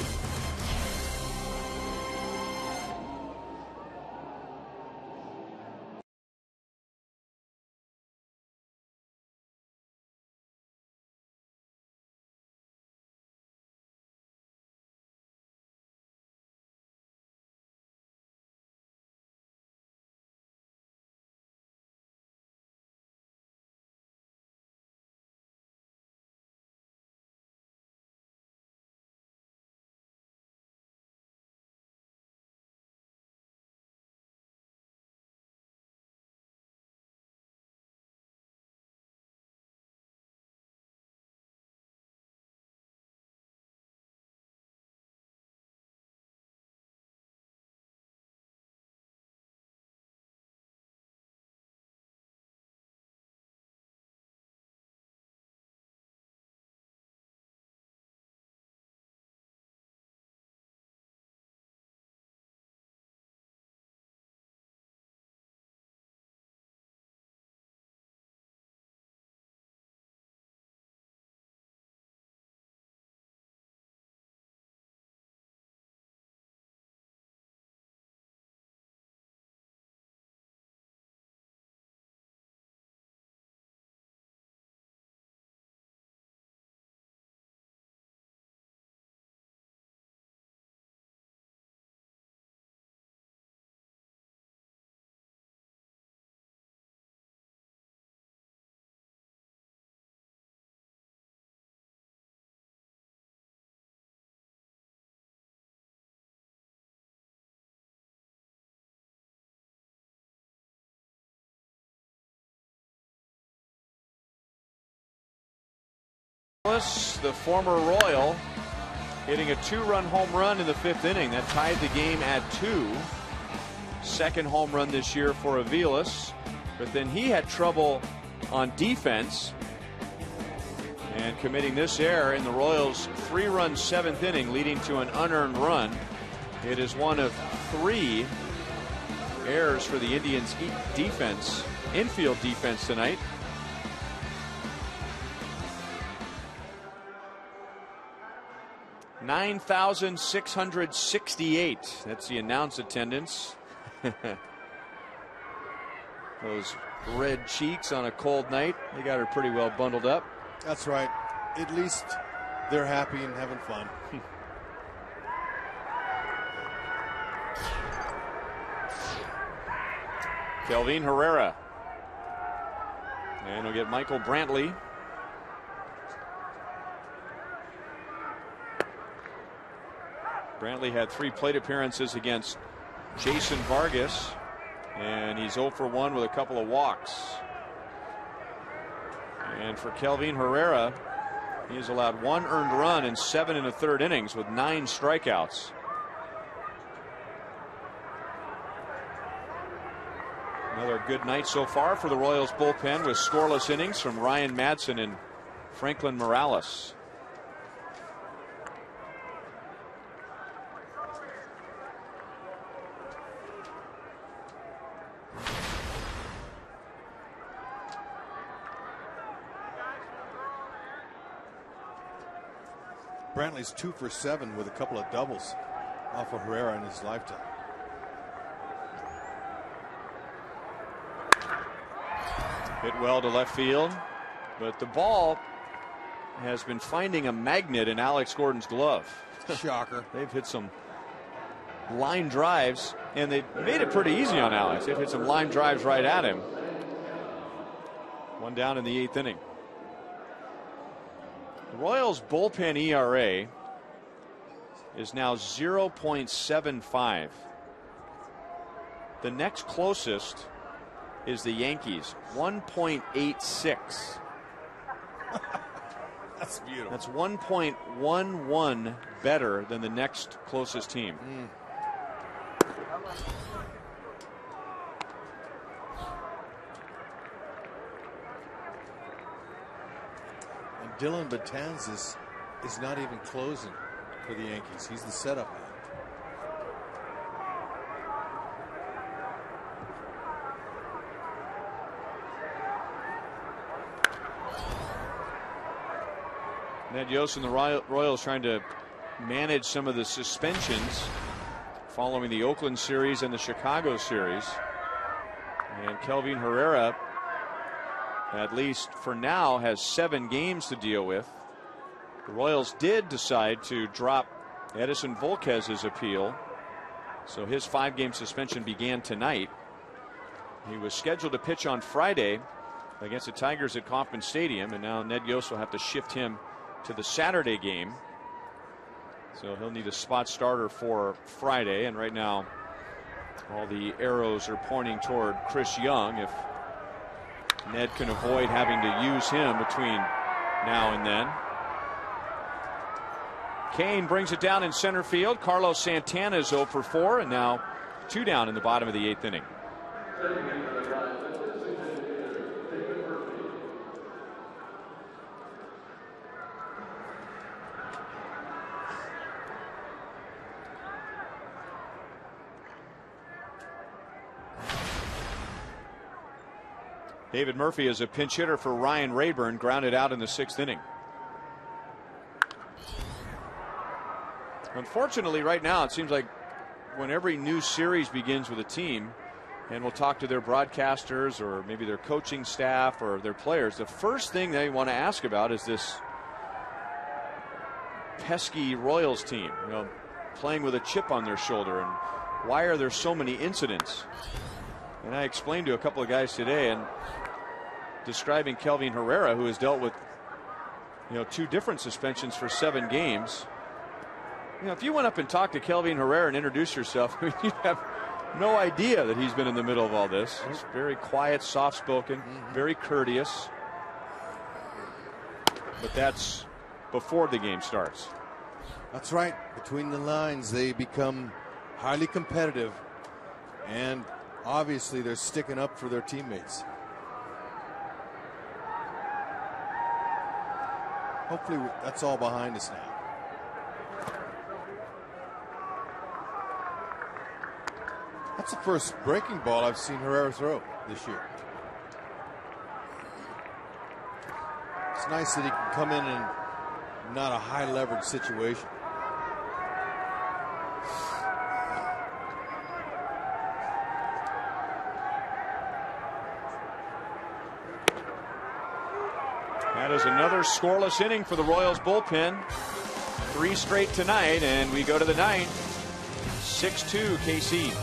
Speaker 1: The former Royal hitting a 2-run home run in the 5th inning. That tied the game at 2. Second home run this year for Aviles. But then he had trouble on defense and committing this error in the Royals' 3-run 7th inning, leading to an unearned run. It is one of 3 errors for the Indians' defense, infield defense tonight. $9,668. That's the announced attendance. Those red cheeks on a cold night. They got her pretty well bundled up.
Speaker 5: That's right. At least they're happy and having fun.
Speaker 1: Kelvin Herrera. And we'll get Michael Brantley. Brantley had 3 plate appearances against Jason Vargas, and he's 0 for 1 with a couple of walks. And for Kelvin Herrera, he has allowed 1 earned run in 7 1/3 innings with 9 strikeouts. Another good night so far for the Royals bullpen with scoreless innings from Ryan Madsen and Franklin Morales.
Speaker 5: Brantley's 2 for 7 with a couple of doubles off of Herrera in his lifetime.
Speaker 1: Hit well to left field, but the ball has been finding a magnet in Alex Gordon's glove.
Speaker 5: Shocker.
Speaker 1: They've hit some line drives, and they made it pretty easy on Alex. They've hit some line drives right at him. 1 down in the 8th inning. The Royals bullpen ERA is now 0.75. The next closest is the Yankees, 1.86.
Speaker 5: That's beautiful.
Speaker 1: That's 1.11 better than the next closest team.
Speaker 5: And Dylan Betances is not even closing for the Yankees. He's the setup man.
Speaker 1: Ned Yost and the Royals trying to manage some of the suspensions following the Oakland series and the Chicago series. And Kelvin Herrera, at least for now, has 7 games to deal with. The Royals did decide to drop Edison Volquez's appeal, so his 5-game suspension began tonight. He was scheduled to pitch on Friday against the Tigers at Kauffman Stadium, and now Ned Yost will have to shift him to the Saturday game. So he'll need a spot starter for Friday, and right now all the arrows are pointing toward Chris Young if Ned can avoid having to use him between now and then. Kane brings it down in center field. Carlos Santana is 0 for 4, and now 2 down in the bottom of the 8th inning. David Murphy is a pinch hitter for Ryan Rayburn, grounded out in the 6th inning. Unfortunately, right now, it seems like when every new series begins with a team, and we'll talk to their broadcasters or maybe their coaching staff or their players, the first thing they want to ask about is this pesky Royals team, you know, playing with a chip on their shoulder, and why are there so many incidents? And I explained to a couple of guys today, and describing Kelvin Herrera, who has dealt with, 2 different suspensions for 7 games. If you went up and talked to Kelvin Herrera and introduced yourself, you'd have no idea that he's been in the middle of all this. He's very quiet, soft-spoken, very courteous. But that's before the game starts.
Speaker 5: That's right. Between the lines, they become highly competitive, and obviously they're sticking up for their teammates. Hopefully that's all behind us now. That's the first breaking ball I've seen Herrera throw this year. It's nice that he can come in not a high leverage situation.
Speaker 1: That is another scoreless inning for the Royals bullpen. 3 straight tonight, and we go to the 9th. 6-2 KC.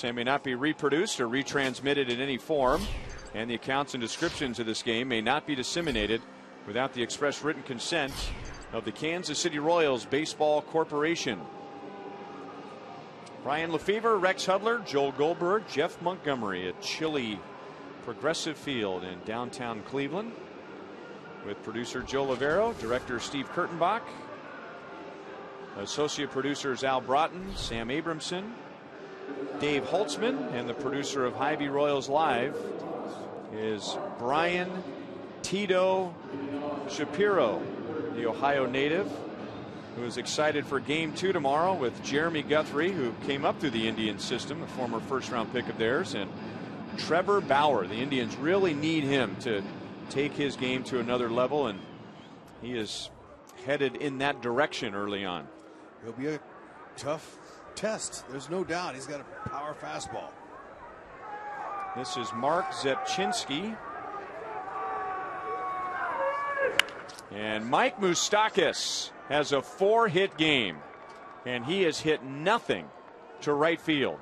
Speaker 1: And may not be reproduced or retransmitted in any form, and the accounts and descriptions of this game may not be disseminated without the express written consent of the Kansas City Royals Baseball Corporation. Ryan Lefevre, Rex Hudler, Joel Goldberg, Jeff Montgomery at chilly Progressive Field in downtown Cleveland, with producer Joe Lavero, director Steve Kurtenbach, associate producers Al Broughton, Sam Abramson, Dave Holtzman, and the producer of Hy-Vee Royals Live is Brian Tito Shapiro, the Ohio native, who is excited for Game 2 tomorrow with Jeremy Guthrie, who came up through the Indians system, a former first-round pick of theirs, and Trevor Bauer. The Indians really need him to take his game to another level, and he is headed in that direction early on.
Speaker 5: He'll be a tough test. There's no doubt. He's got a power fastball.
Speaker 1: This is Mark Zepchinski. And Mike Moustakas has a 4-hit game, and he has hit nothing to right field.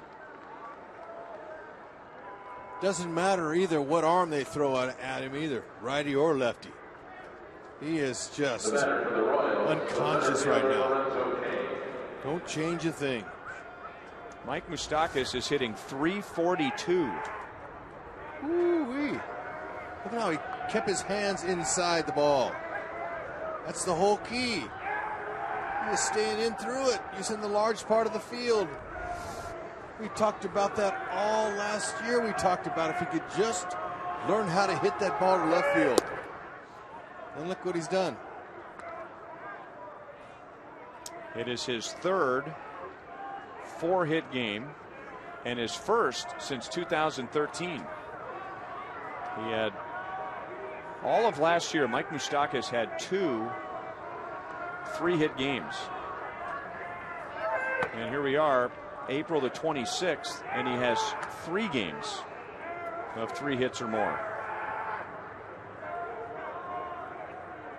Speaker 5: Doesn't matter either what arm they throw at him either, righty or lefty. He is just unconscious right now. Don't change a thing.
Speaker 1: Mike Moustakas is hitting .342.
Speaker 5: Ooh-wee. Look at how he kept his hands inside the ball. That's the whole key. He is staying in through it, using the large part of the field. We talked about that all last year. We talked about if he could just learn how to hit that ball to left field. And look what he's done.
Speaker 1: It is his third 4-hit game and his first since 2013. He had all of last year. Mike Moustakas had 2 3-hit games. And here we are, April the 26th, and he has 3 games of 3 hits or more.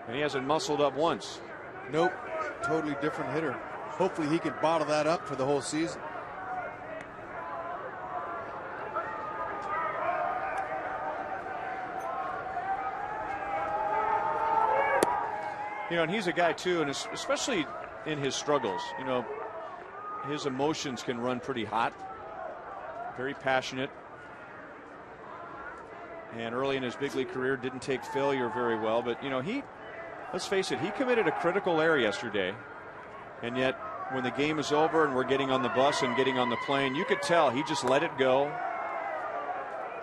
Speaker 1: And he hasn't muscled up once.
Speaker 5: Nope. Totally different hitter. Hopefully he can bottle that up for the whole season.
Speaker 1: You know, and he's a guy too, and especially in his struggles, you know, his emotions can run pretty hot, very passionate. And early in his big league career didn't take failure very well, but you know, let's face it, he committed a critical error yesterday, and yet when the game is over and we're getting on the bus and getting on the plane, you could tell he just let it go.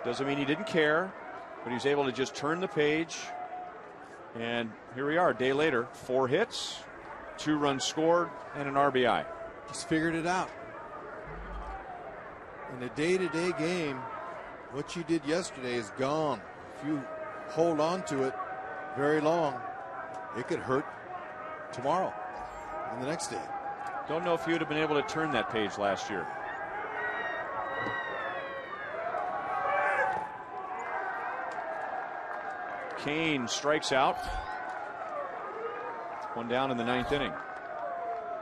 Speaker 1: Doesn't mean he didn't care, but he was able to just turn the page. And here we are a day later, 4 hits, 2 runs scored, and an RBI.
Speaker 5: Just figured it out. In a day-to-day game, what you did yesterday is gone. If you hold on to it very long, it could hurt tomorrow and the next day.
Speaker 1: Don't know if you'd have been able to turn that page last year. Kane strikes out. 1 down in the 9th inning.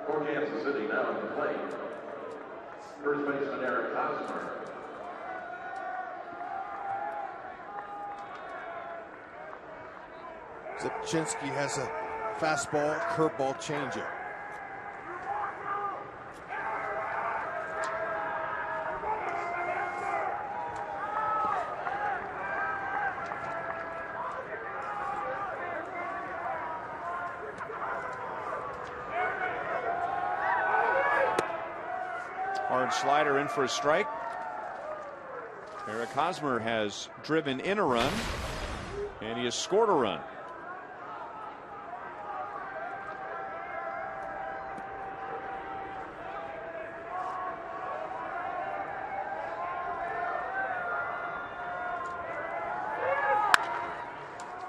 Speaker 6: For Kansas City now in the plate, first baseman Eric Hosmer.
Speaker 5: Zipchinski has a fastball, curveball, changeup.
Speaker 1: Hard slider in for a strike. Eric Hosmer has driven in a run, and he has scored a run.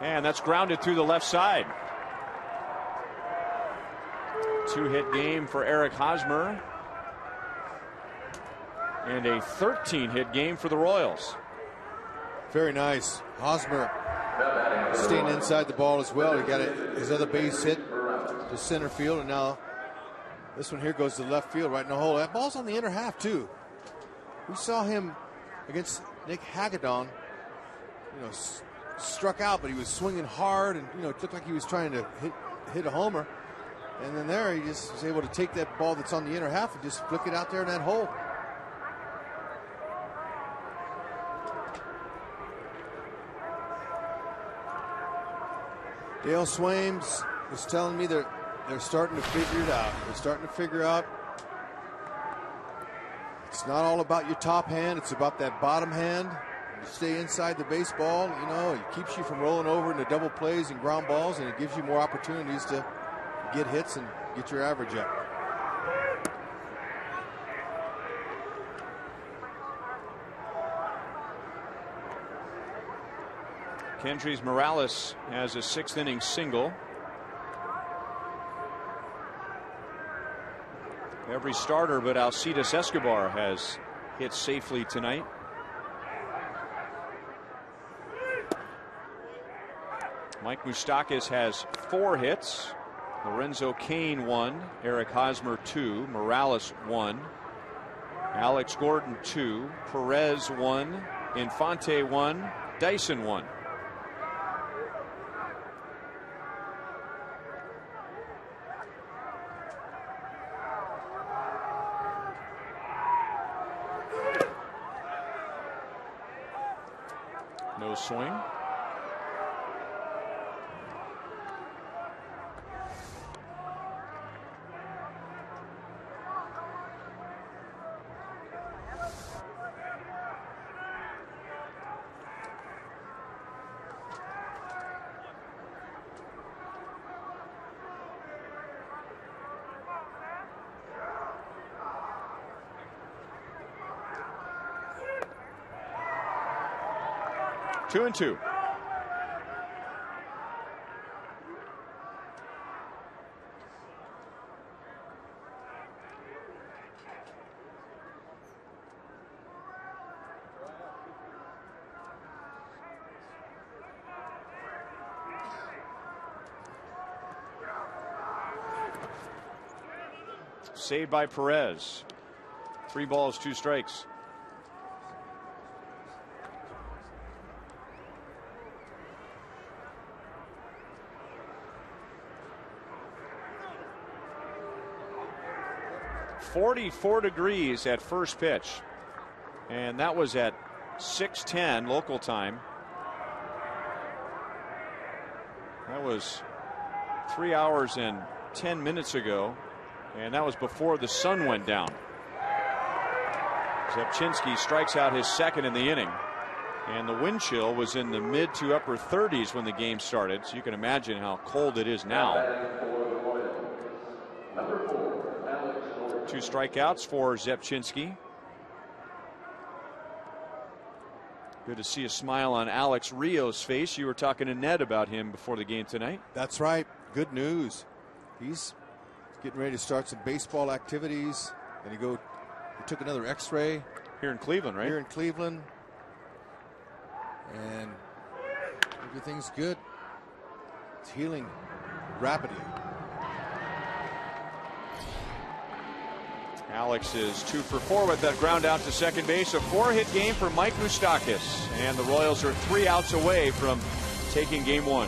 Speaker 1: And that's grounded through the left side. 2-hit game for Eric Hosmer. And a 13-hit game for the Royals.
Speaker 5: Very nice. Hosmer staying inside the ball as well. He got his other base hit to center field, and now this one here goes to left field right in the hole. That ball's on the inner half too. We saw him against Nick Hagedorn. You know, struck out, but he was swinging hard, and you know, it looked like he was trying to hit a homer. And then there, he just was able to take that ball that's on the inner half and just flick it out there in that hole. Dale Swaim was telling me they're starting to figure it out. They're starting to figure out it's not all about your top hand, it's about that bottom hand. You stay inside the baseball, you know, it keeps you from rolling over into double plays and ground balls, and it gives you more opportunities to get hits and get your average up.
Speaker 1: Kendrys Morales has a 6th inning single. Every starter but Alcides Escobar has hit safely tonight. Mike Moustakas has 4 hits. Lorenzo Cain 1, Eric Hosmer 2, Morales 1, Alex Gordon 2, Perez 1, Infante 1, Dyson 1. No swing. Two and two. Saved by Perez. 3 balls, 2 strikes. 44 degrees at first pitch. And that was at 6:10 local time. That was 3 hours and 10 minutes ago. And that was before the sun went down. Zepchinski strikes out his second in the inning. And the wind chill was in the mid to upper 30s when the game started. So you can imagine how cold it is now. 2 strikeouts for Zepchinski. Good to see a smile on Alex Rio's face. You were talking to Ned about him before the game tonight.
Speaker 5: That's right. Good news. He's getting ready to start some baseball activities. And he took another X-ray
Speaker 1: here in Cleveland, right?
Speaker 5: Here in Cleveland. And everything's good. It's healing rapidly.
Speaker 1: Alex is 2 for 4 with that ground out to second base. A 4-hit game for Mike Moustakas. And the Royals are 3 outs away from taking game 1.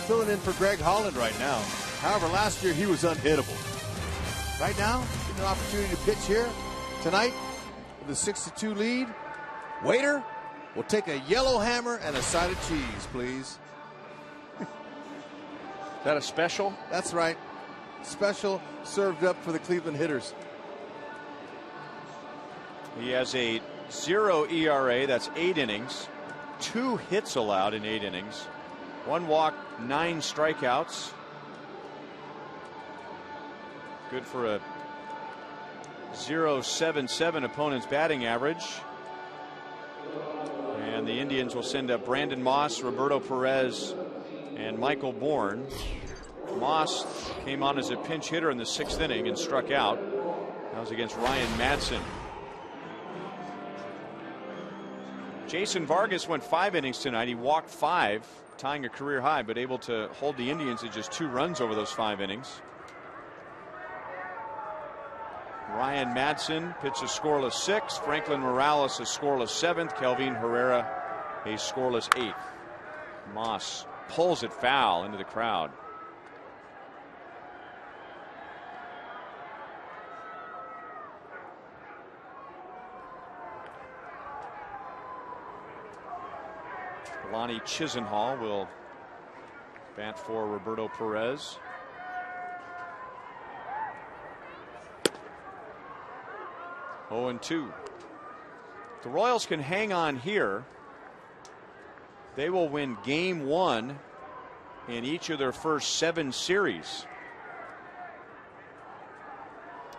Speaker 5: Filling in for Greg Holland right now. However, last year he was unhittable. Right now, getting an opportunity to pitch here tonight with a 6-2 lead. Waiter will take a yellow hammer and a side of cheese, please.
Speaker 1: Is that a special?
Speaker 5: That's right. Special served up for the Cleveland hitters.
Speaker 1: He has a 0 ERA. That's 8 innings. 2 hits allowed in 8 innings. 1 walk, 9 strikeouts. Good for a 0.77 opponent's batting average. And the Indians will send up Brandon Moss, Roberto Perez, and Michael Bourne. Moss came on as a pinch hitter in the 6th inning and struck out. That was against Ryan Madsen. Jason Vargas went 5 innings tonight. He walked 5, tying a career high, but able to hold the Indians to just 2 runs over those 5 innings. Ryan Madsen pitched a scoreless 6th. Franklin Morales a scoreless 7th. Kelvin Herrera a scoreless 8th. Moss pulls it foul into the crowd. Lonnie Chisenhall will bat for Roberto Perez. Oh, 2. The Royals can hang on here. They will win game 1 in each of their first 7 series.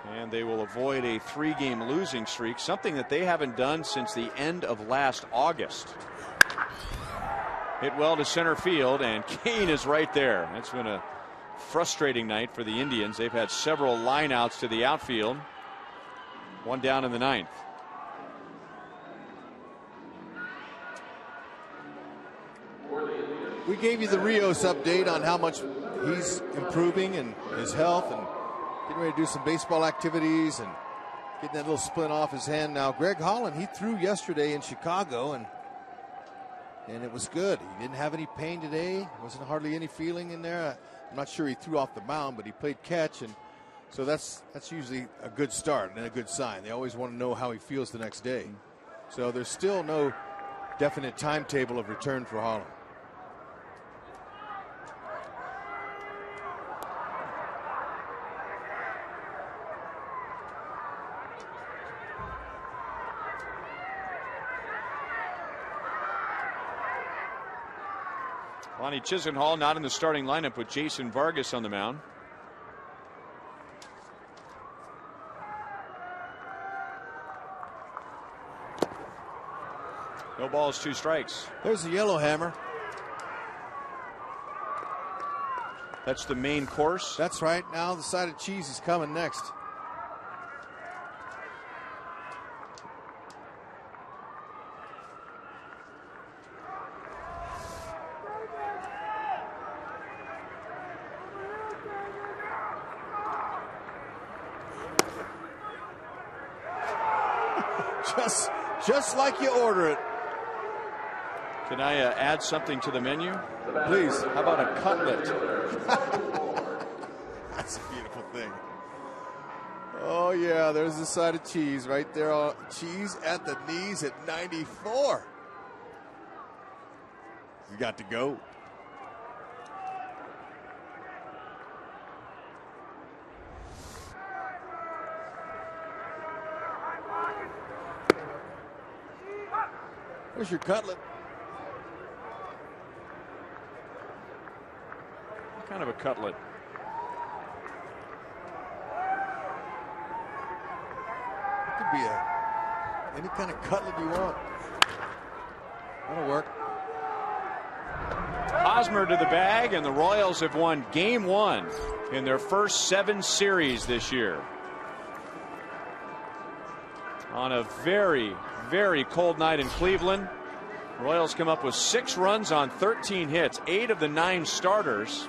Speaker 1: And they will avoid a 3-game losing streak, something that they haven't done since the end of last August. Hit well to center field, and Kane is right there. It's been a frustrating night for the Indians. They've had several lineouts to the outfield. One down in the ninth.
Speaker 5: We gave you the Rios update on how much he's improving and his health and getting ready to do some baseball activities and getting that little splint off his hand. Now, Greg Holland, he threw yesterday in Chicago and it was good. He didn't have any pain today. Wasn't hardly any feeling in there. I'm not sure he threw off the mound, but he played catch, and so that's usually a good start and a good sign. They always want to know how he feels the next day. So there's still no definite timetable of return for Holland.
Speaker 1: Lonnie Chisenhall not in the starting lineup with Jason Vargas on the mound. No balls, 2 strikes.
Speaker 5: There's the yellow hammer.
Speaker 1: That's the main course.
Speaker 5: That's right. Now the side of cheese is coming next. Just like you order it.
Speaker 1: Can I add something to the menu?
Speaker 5: Please.
Speaker 1: How about a cutlet?
Speaker 5: That's a beautiful thing. Oh, yeah, there's the side of cheese right there. Cheese at the knees at 94. We got to go. There's your cutlet.
Speaker 1: What kind of a cutlet?
Speaker 5: It could be any kind of cutlet you want. That'll work.
Speaker 1: Hosmer to the bag, and the Royals have won Game 1 in their first 7 series this year. On a very, very cold night in Cleveland, Royals come up with 6 runs on 13 hits. 8 of the 9 starters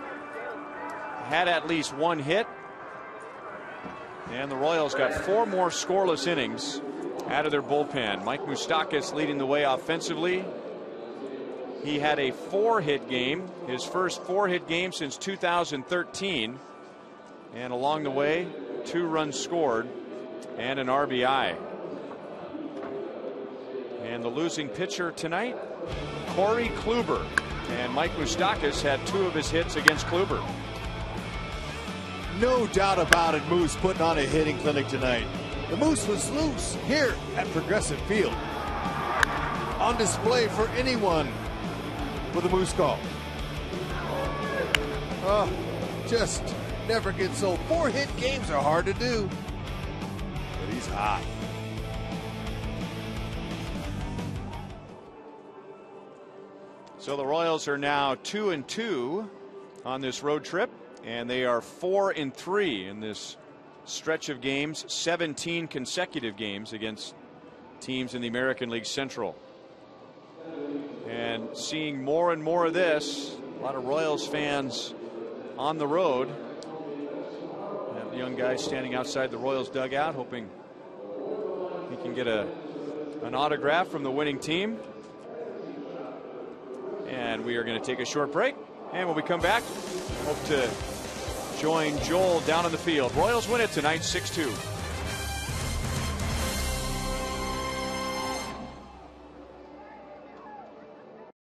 Speaker 1: had at least 1 hit. And the Royals got 4 more scoreless innings out of their bullpen. Mike Moustakas leading the way offensively. He had a 4-hit game, his first 4-hit game since 2013. And along the way, 2 runs scored and an RBI. And the losing pitcher tonight, Corey Kluber. And Mike Moustakas had 2 of his hits against Kluber.
Speaker 5: No doubt about it, Moose putting on a hitting clinic tonight. The Moose was loose here at Progressive Field. On display for anyone with a Moose call. Oh, just never gets old. 4-hit games are hard to do. But he's hot.
Speaker 1: So the Royals are now 2-2 on this road trip, and they are 4-3 in this stretch of games, 17 consecutive games against teams in the American League Central. And seeing more and more of this, a lot of Royals fans on the road. Have the young guy standing outside the Royals dugout hoping he can get an autograph from the winning team. And we are going to take a short break, and when we come back, hope to join Joel down on the field. Royals win it tonight, 6-2.